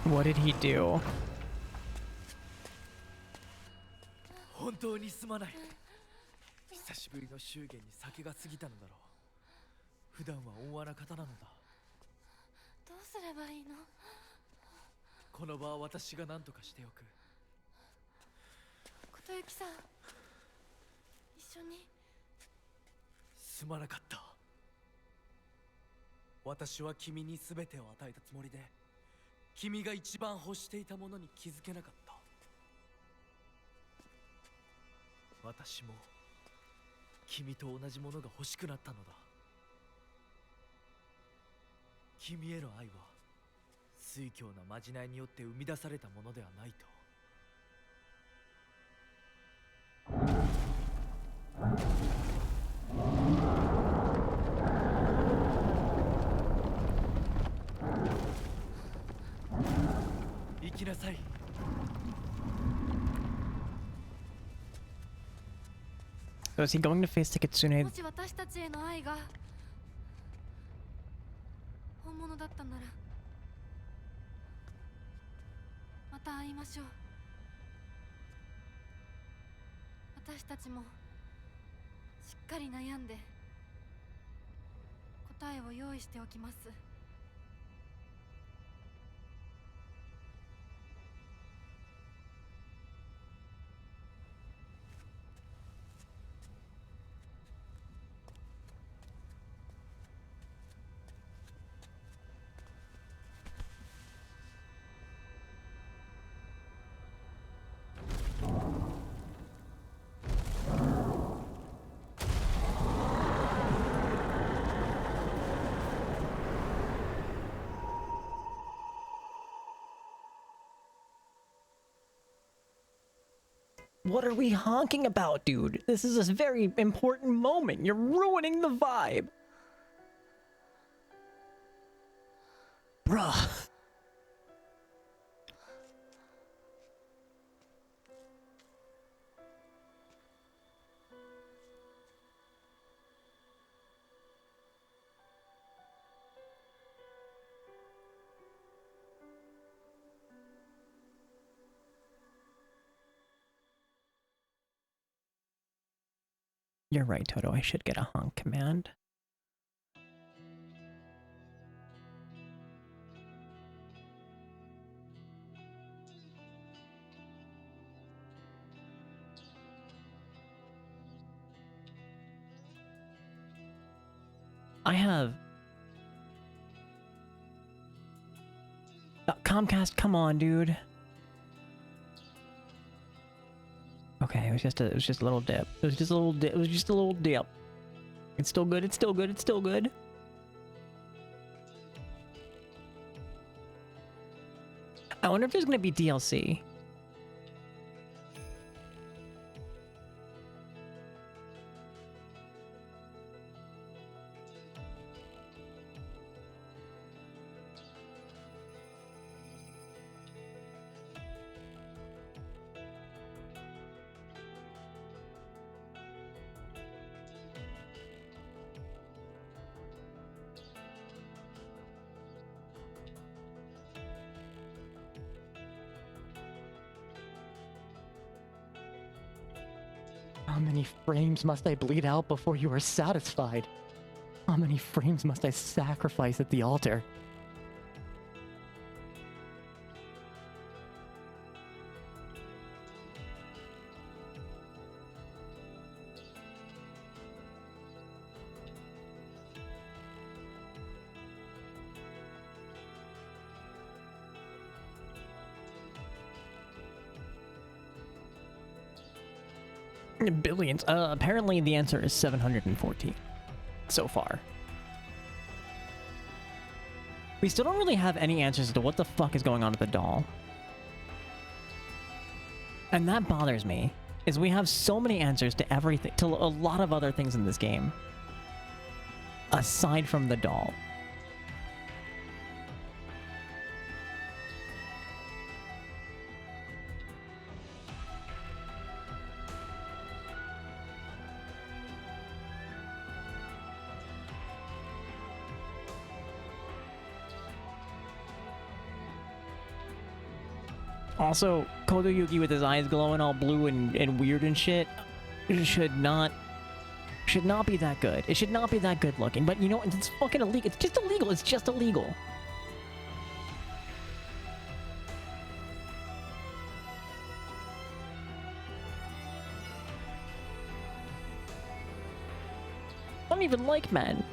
What did he do? 本当にすまない。久しぶりの祝言に酒が過ぎたのだろう。普段は温和な方なのだ。どうすればいいの？この場は私が何とかしておく。琴雪さん、一緒に。すまなかった。私は君に全てを与えたつもりで、君が一番欲していたものに気づけなかった。私も君と同じものが欲しくなったのだ。君への愛は酔狂なまじないによって生み出されたものではないと。行きなさい。So is he going to face the Kitsune? もし私たちへの愛が本物だったなら、また会いましょう。私たちもしっかり悩んで答えを用意しておきます。What are we honking about, dude? This is a very important moment. You're ruining the vibe. Bruh. You're right, Toto. I should get a honk command. I have... Comcast, come on, dude. Okay, it was just a little dip. It was just a little dip. It was just a little dip. It's still good. It's still good. It's still good. I wonder if there's gonna be DLC. How many frames must I bleed out before you are satisfied? How many frames must I sacrifice at the altar? Billions. Apparently the answer is 714 so far. We still don't really have any answers to what the fuck is going on with the doll. And that bothers me, is we have so many answers to everything, to a lot of other things in this game, aside from the doll. Also, Kotoyuki with his eyes glowing all blue and weird and shit should not be that good. It should not be that good looking. But you know, it's fucking illegal. It's just illegal. It's just illegal. I don't even like men.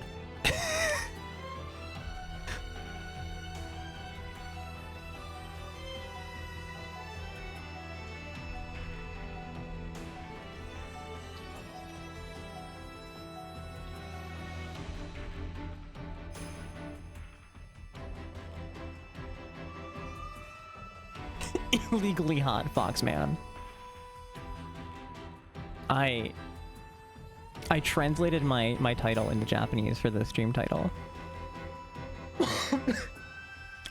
Illegally hot Fox Man. I translated my title into Japanese for the stream title.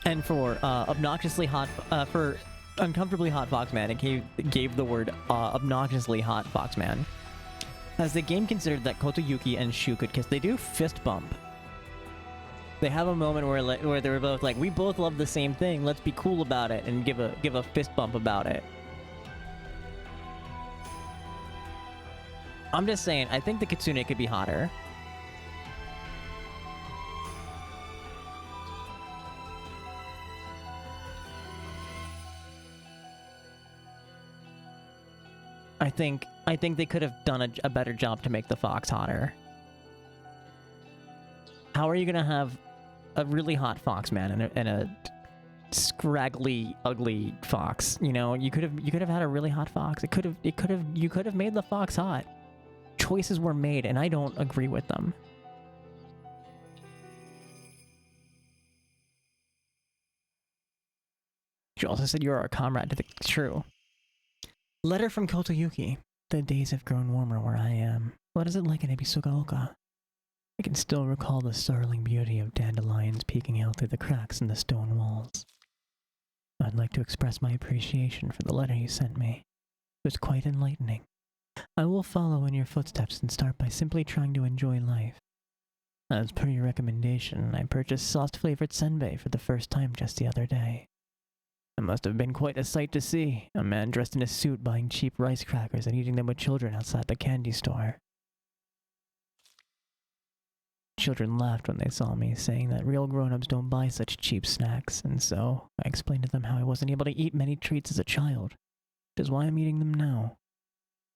And for obnoxiously hot for Uncomfortably Hot Fox Man, it gave the word obnoxiously hot Fox Man. As the game considered that Kotoyuki and Shu could kiss, they do fist bump. They have a moment where they were both like, we both love the same thing, let's be cool about it, and give a fist bump about it. I'm just saying, I think the Kitsune could be hotter. I think they could have done a better job to make the fox hotter. How are you gonna have a really hot fox man and a scraggly, ugly fox? You know, you could have had a really hot fox. You could have made the fox hot. Choices were made, and I don't agree with them. She also said you are a comrade to the true. Letter from Kotoyuki. The days have grown warmer where I am. What is it like in Ebisugaoka? I can still recall the startling beauty of dandelions peeking out through the cracks in the stone walls. I'd like to express my appreciation for the letter you sent me. It was quite enlightening. I will follow in your footsteps and start by simply trying to enjoy life. As per your recommendation, I purchased sauce-flavored senbei for the first time just the other day. It must have been quite a sight to see, a man dressed in a suit buying cheap rice crackers and eating them with children outside the candy store. Children laughed when they saw me, saying that real grown-ups don't buy such cheap snacks, and so I explained to them how I wasn't able to eat many treats as a child, which is why I'm eating them now.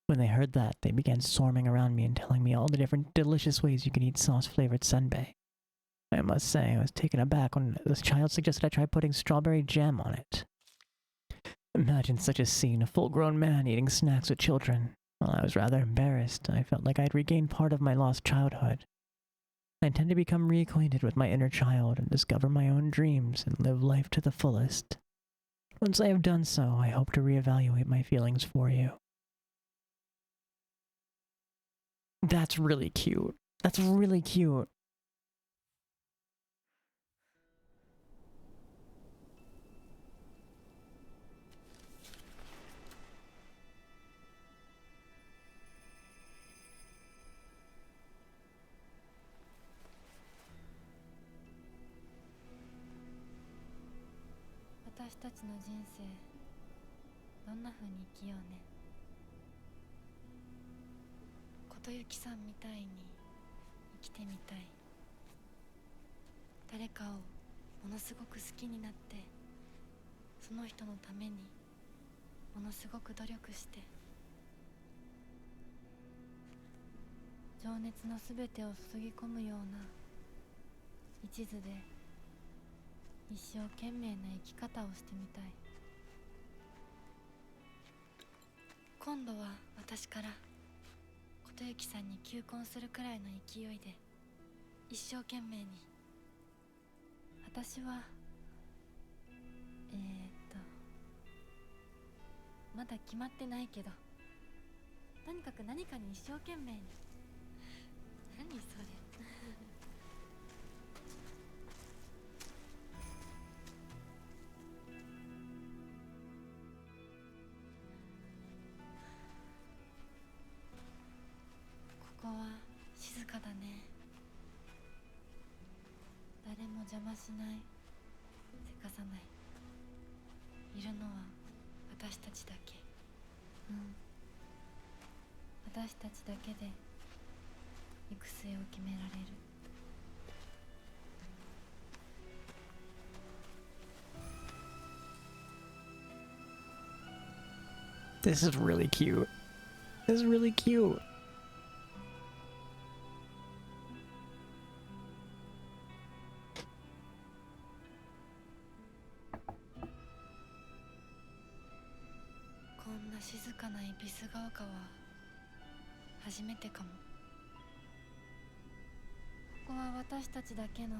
When they heard that, they began swarming around me and telling me all the different delicious ways you can eat sauce-flavored senbei. I must say, I was taken aback when this child suggested I try putting strawberry jam on it. Imagine such a scene, a full-grown man eating snacks with children. While I was rather embarrassed, I felt like I had regained part of my lost childhood. I intend to become reacquainted with my inner child and discover my own dreams and live life to the fullest. Once I have done so, I hope to reevaluate my feelings for you. That's really cute. That's really cute. 琴ゆきさんみたいに生きてみたい。誰かをものすごく好きになって、その人のためにものすごく努力して、情熱のすべてを注ぎ込むような一途で一生懸命な生き方をしてみたい。今度は私から琴ゆきさんに求婚するくらいの勢いで一生懸命に。私はまだ決まってないけど、とにかく何かに一生懸命に。何それここは静かだね。誰も邪魔しない、せかさない。いるのは私たちだけ。私たちだけで行く末を決められる。This is really cute. This is really cute.こんな静かな恵比寿ヶ丘は初めてかも。ここは私たちだけの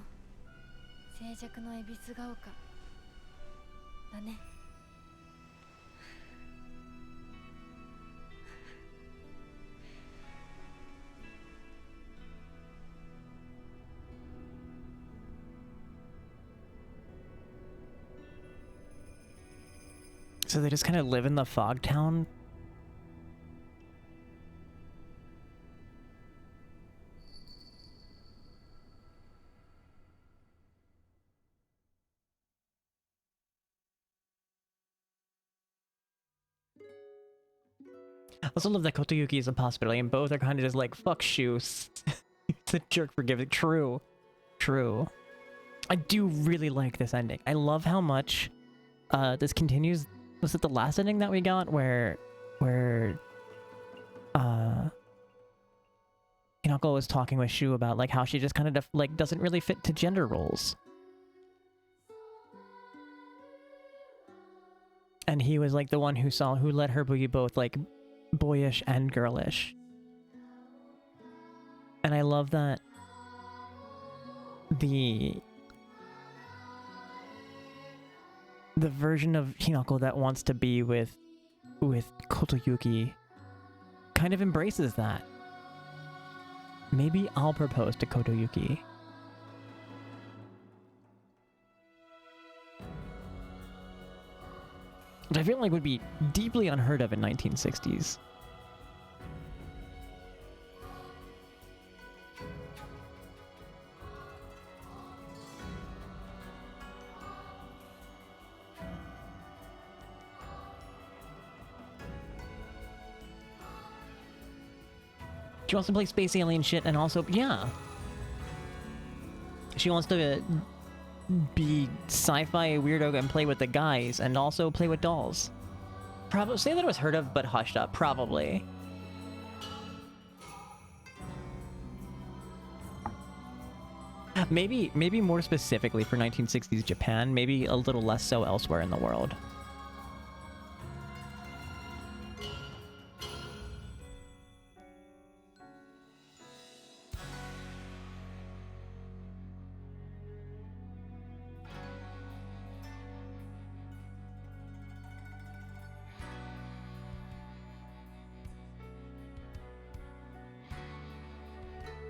静寂の恵比寿ヶ丘だね。So they just kind of live in the fog town? I also love that Kotoyuki is a possibility, and both are kind of just like, fuck shoes. It's a jerk for giving. True. True. I do really like this ending. I love how much this continues. Was it the last ending that we got where Hinako was talking with Shu about like how she just kind of like doesn't really fit to gender roles. And he was like the one who let her be both like boyish and girlish. And I love that the version of Hinako that wants to be with Kotoyuki kind of embraces that. Maybe I'll propose to Kotoyuki. Which I feel like would be deeply unheard of in 1960s. She wants to play space alien shit and also, yeah. She wants to be sci-fi weirdo and play with the guys and also play with dolls. Probably say that it was heard of but hushed up, probably. Maybe more specifically for 1960s Japan, maybe a little less so elsewhere in the world.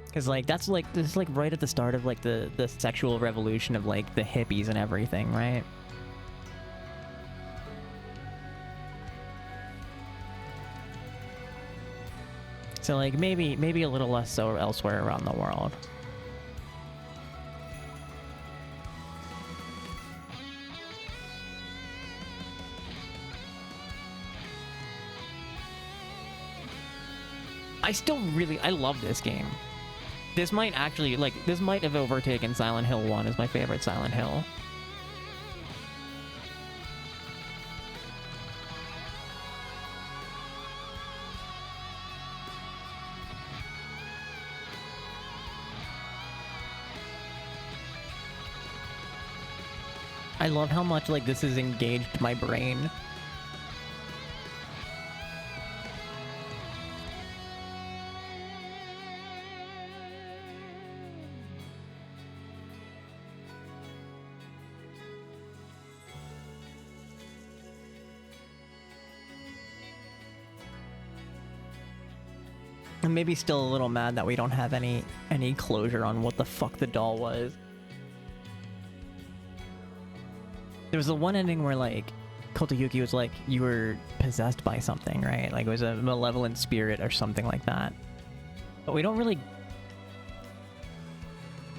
Because like this is like right at the start of like the sexual revolution of like the hippies and everything, right? So like maybe a little less so elsewhere around the world. I still really, I love this game. This might actually, like, this might have overtaken Silent Hill 1 as my favorite Silent Hill. I love how much, like, this has engaged my brain. I'm maybe still a little mad that we don't have any closure on what the fuck the doll was. There was the one ending where, like, Kotayuki was like, you were possessed by something, right? Like, it was a malevolent spirit or something like that. But we don't really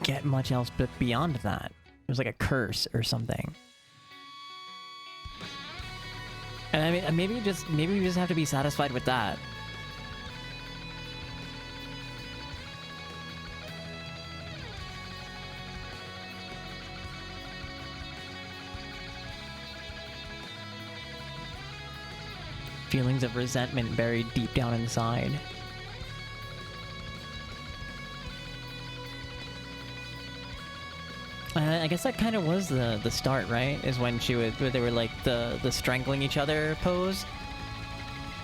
get much else but beyond that. It was like a curse or something. And I mean, maybe we just have to be satisfied with that. Feelings of resentment buried deep down inside. I guess that kind of was the start, right? Is when they were like the strangling each other pose.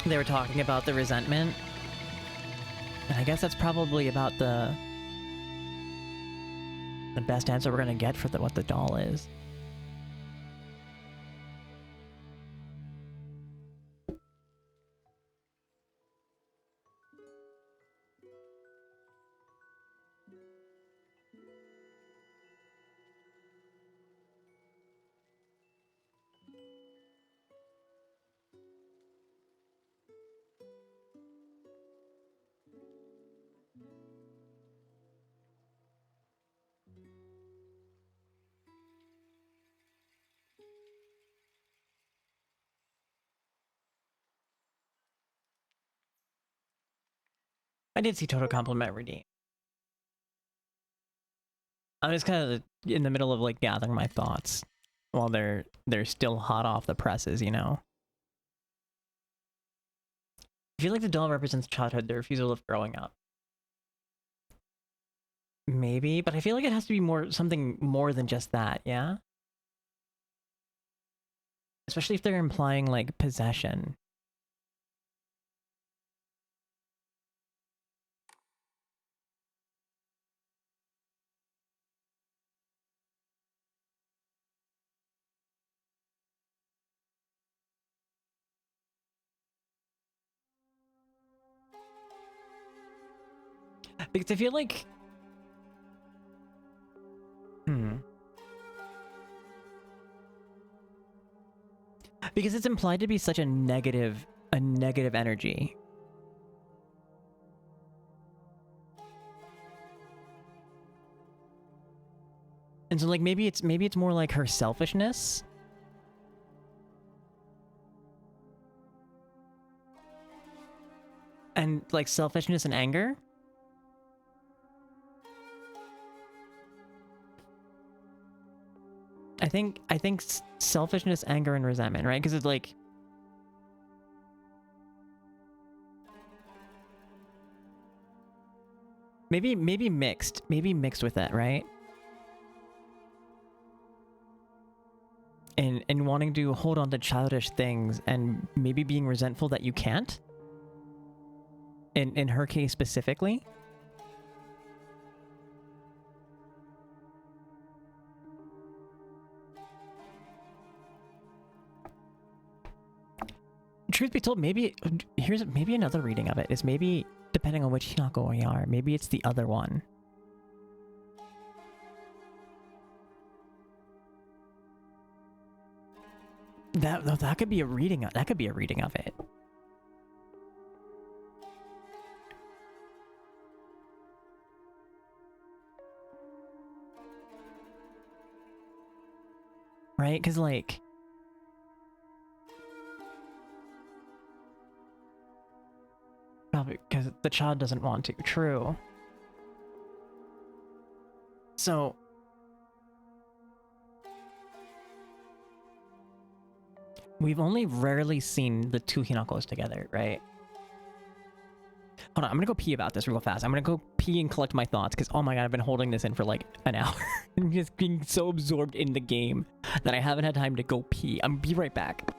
They were talking about the resentment. And I guess that's probably about the best answer we're gonna get for what the doll is. I did see Total Compliment redeem. I'm just kind of in the middle of like gathering my thoughts while they're still hot off the presses, you know. I feel like the doll represents childhood, the refusal of growing up. Maybe, but I feel like it has to be something more than just that, yeah? Especially if they're implying like possession. Because I feel like... Because it's implied to be such a negative energy. And so like maybe it's more like her selfishness. And like selfishness and anger. I think selfishness, anger, and resentment, right? Because it's like maybe mixed with that, right? And wanting to hold on to childish things and maybe being resentful that you can't. In her case specifically. Truth be told, maybe another reading of it is maybe depending on which Hinako we are, maybe it's the other one. That could be a reading of it. Right? Because like because the child doesn't want to. True. So... we've only rarely seen the two Hinakos together, right? Hold on, I'm gonna go pee about this real fast. I'm gonna go pee and collect my thoughts, because oh my god, I've been holding this in for like an hour. I'm just being so absorbed in the game that I haven't had time to go pee. I'm gonna be right back.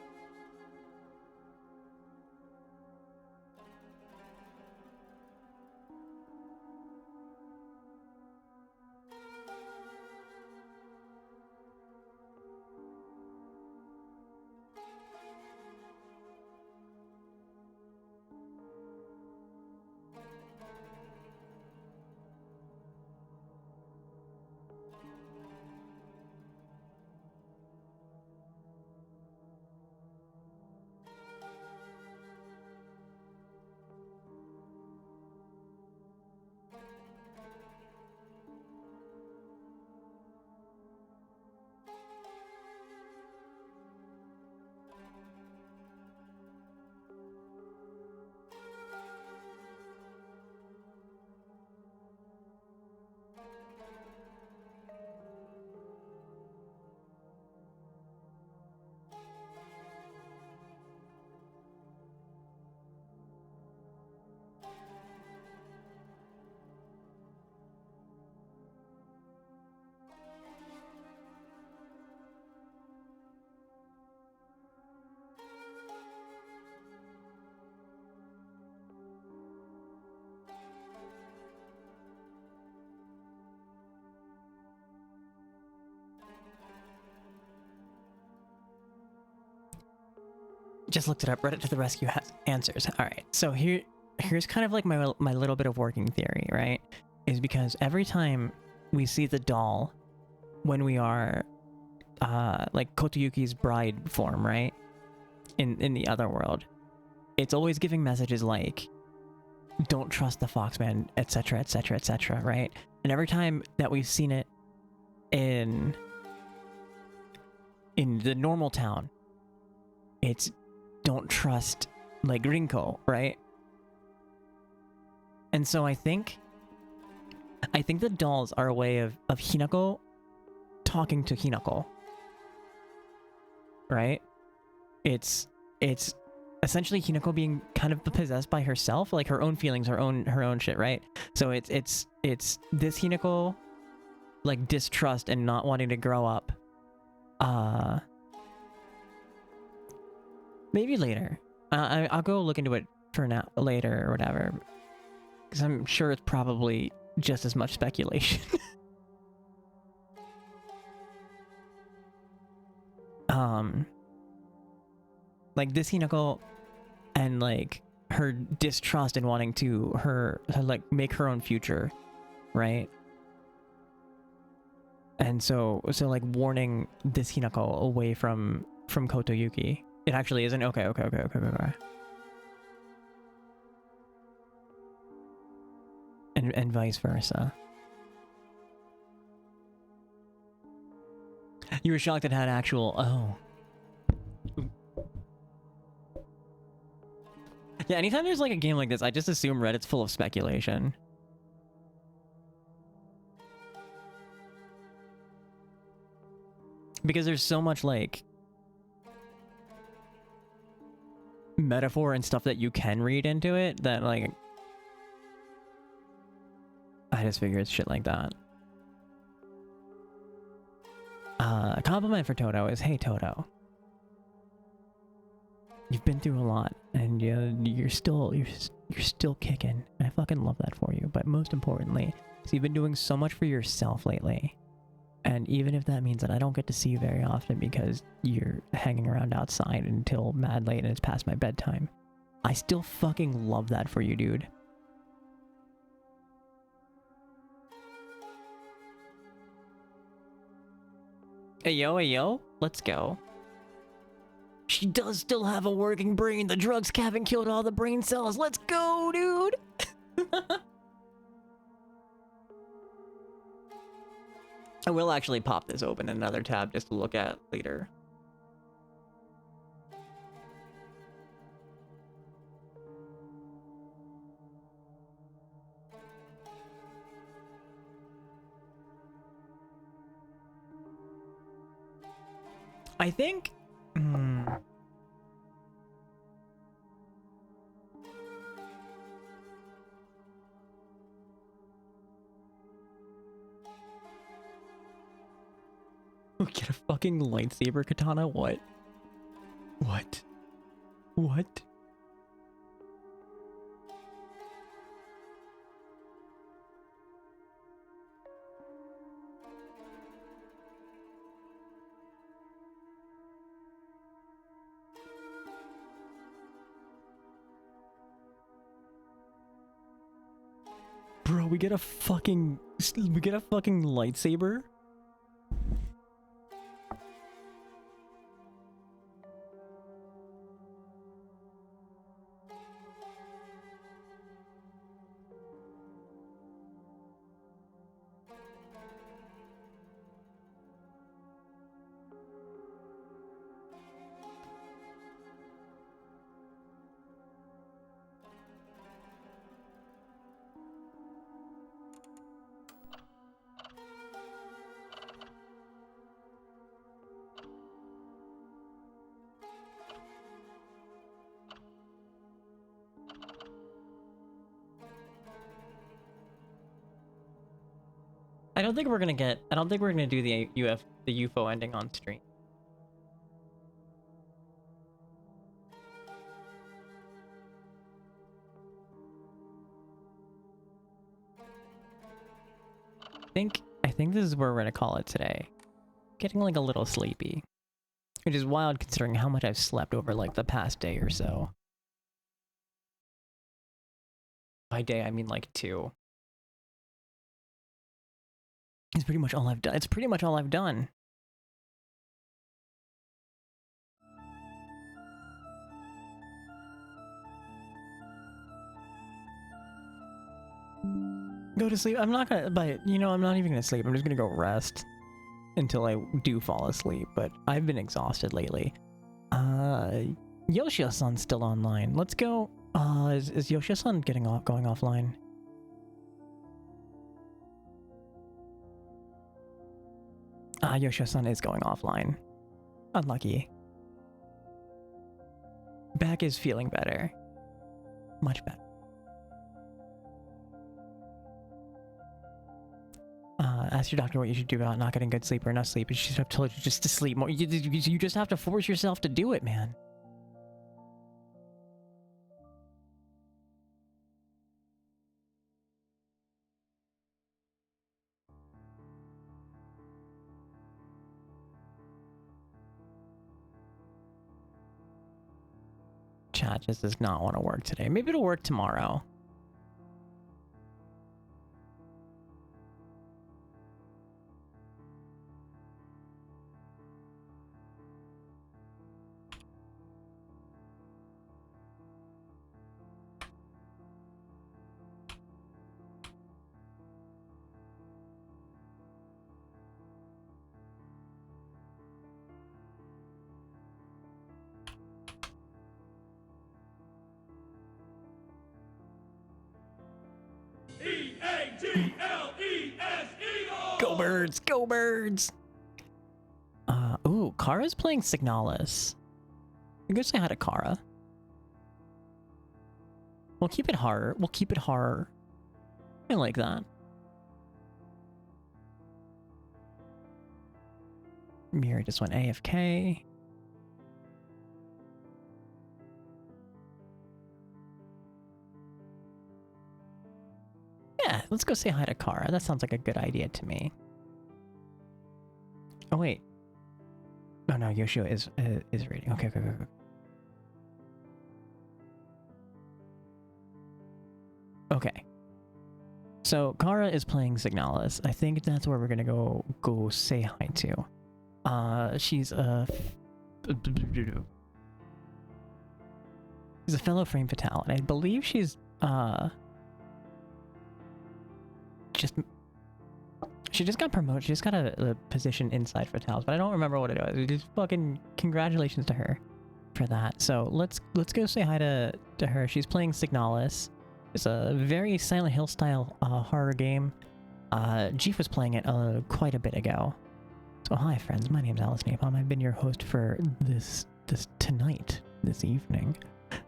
Just looked it up. Reddit to the rescue has answers. All right, so here's kind of like my little bit of working theory, right? Is because every time we see the doll when we are like Kotoyuki's bride form, right? In the other world, it's always giving messages like, don't trust the Foxman, etc., etc., etc., right? And every time that we've seen it in the normal town, it's don't trust like Rinko, right? And so I think the dolls are a way of Hinako talking to Hinako, right? It's essentially Hinako being kind of possessed by herself, like her own feelings, her own shit, right? So it's this Hinako like distrust and not wanting to grow up. Maybe later. I'll go look into it for now, later or whatever, because I'm sure it's probably just as much speculation. Like this Hinako and like her distrust and wanting to her like make her own future, right? And so like warning this Hinako away from Kotoyuki. It actually isn't. Okay. And vice versa. You were shocked it had actual... Oh. Yeah, anytime there's like a game like this, I just assume Reddit's full of speculation. Because there's so much like metaphor and stuff that you can read into it that like I just figure it's shit like that. A compliment for Toto is, hey Toto, you've been through a lot and you're still kicking. I fucking love that for you. But most importantly, so you've been doing so much for yourself lately. And even if that means that I don't get to see you very often because you're hanging around outside until mad late and it's past my bedtime, I still fucking love that for you, dude. Hey yo, let's go. She does still have a working brain. The drugs haven't killed all the brain cells. Let's go, dude. I will actually pop this open in another tab just to look at later. I think... Get a fucking lightsaber katana? What? What? What? Bro, we get a fucking lightsaber? I don't think we're gonna do the UFO ending on stream. I think this is where we're gonna call it today. Getting like a little sleepy. Which is wild considering how much I've slept over like the past day or so. By day I mean like 2. It's pretty much all I've done. It's pretty much all I've done. Go to sleep. I'm not gonna, but you know, I'm not even gonna sleep. I'm just gonna go rest until I do fall asleep. But I've been exhausted lately. Yoshia-san's still online. Let's go. Is Yoshia-san going offline? Yoshia-san is going offline. Unlucky. Back is feeling better. Much better. Ask your doctor what you should do about not getting good sleep or enough sleep. She should have told you just to sleep more. You just have to force yourself to do it, man. Chat just does not want to work today. Maybe it'll work tomorrow. Go birds! Go birds! Ooh, Kara's playing Signalis. You go say hi to Kara. We'll keep it horror. We'll keep it horror. I like that. Miri just went AFK. Yeah, let's go say hi to Kara. That sounds like a good idea to me. Oh wait. Oh no, Yoshio is reading. Okay. Okay. So Kara is playing Signalis. I think that's where we're gonna go say hi to. She's a fellow Frame Fatale, and I believe she's she just got promoted. She just got a position inside Fatales, but I don't remember what it was. Just fucking congratulations to her for that. So let's go say hi to her. She's playing Signalis. It's a very Silent Hill style horror game. Jeef was playing it quite a bit ago. So hi friends, my name's Alice Napalm. I've been your host for this evening.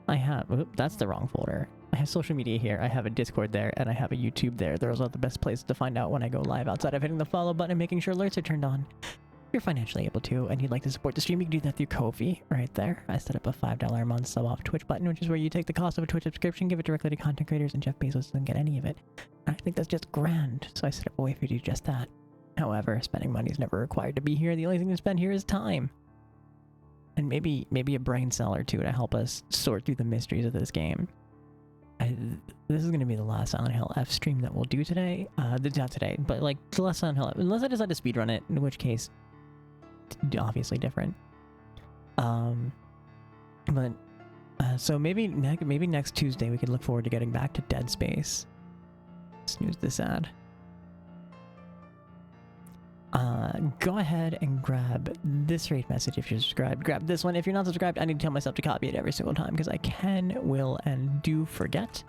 I have, that's the wrong folder. I have social media here, I have a Discord there, and I have a YouTube there. Those are the best places to find out when I go live outside of hitting the follow button and making sure alerts are turned on. If you're financially able to, and you'd like to support the stream, you can do that through Ko-fi, right there. I set up a $5 a month sub off Twitch button, which is where you take the cost of a Twitch subscription, give it directly to content creators, and Jeff Bezos doesn't get any of it. I think that's just grand, so I set up a way for you to do just that. However, spending money is never required to be here. The only thing to spend here is time. And maybe a brain cell or two to help us sort through the mysteries of this game. This is going to be the last Silent Hill F stream that we'll do today. Not today, but like the last Silent Hill F, unless I decide to speedrun it, in which case, obviously different. So maybe next Tuesday we could look forward to getting back to Dead Space. Snooze this ad. Go ahead and grab this rate message if you're subscribed. Grab this one. If you're not subscribed, I need to tell myself to copy it every single time because I can, will, and do forget.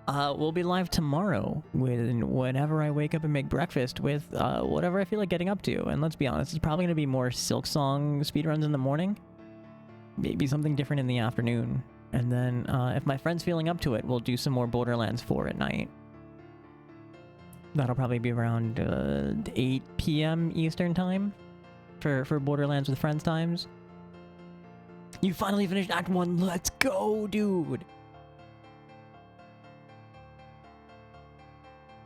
We'll be live tomorrow whenever I wake up and make breakfast with whatever I feel like getting up to. And let's be honest, it's probably going to be more Silk Song speedruns in the morning. Maybe something different in the afternoon. And then if my friend's feeling up to it, we'll do some more Borderlands 4 at night. That'll probably be around 8 p.m. Eastern time for Borderlands with Friends times. You finally finished Act 1. Let's go, dude.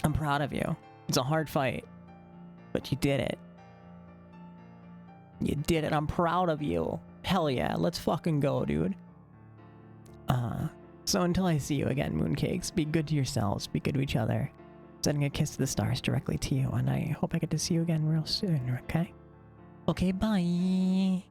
I'm proud of you. It's a hard fight, but you did it. You did it. I'm proud of you. Hell yeah. Let's fucking go, dude. So until I see you again, Mooncakes, be good to yourselves. Be good to each other. Sending a kiss to the stars directly to you, and I hope I get to see you again real soon, okay? Okay, bye!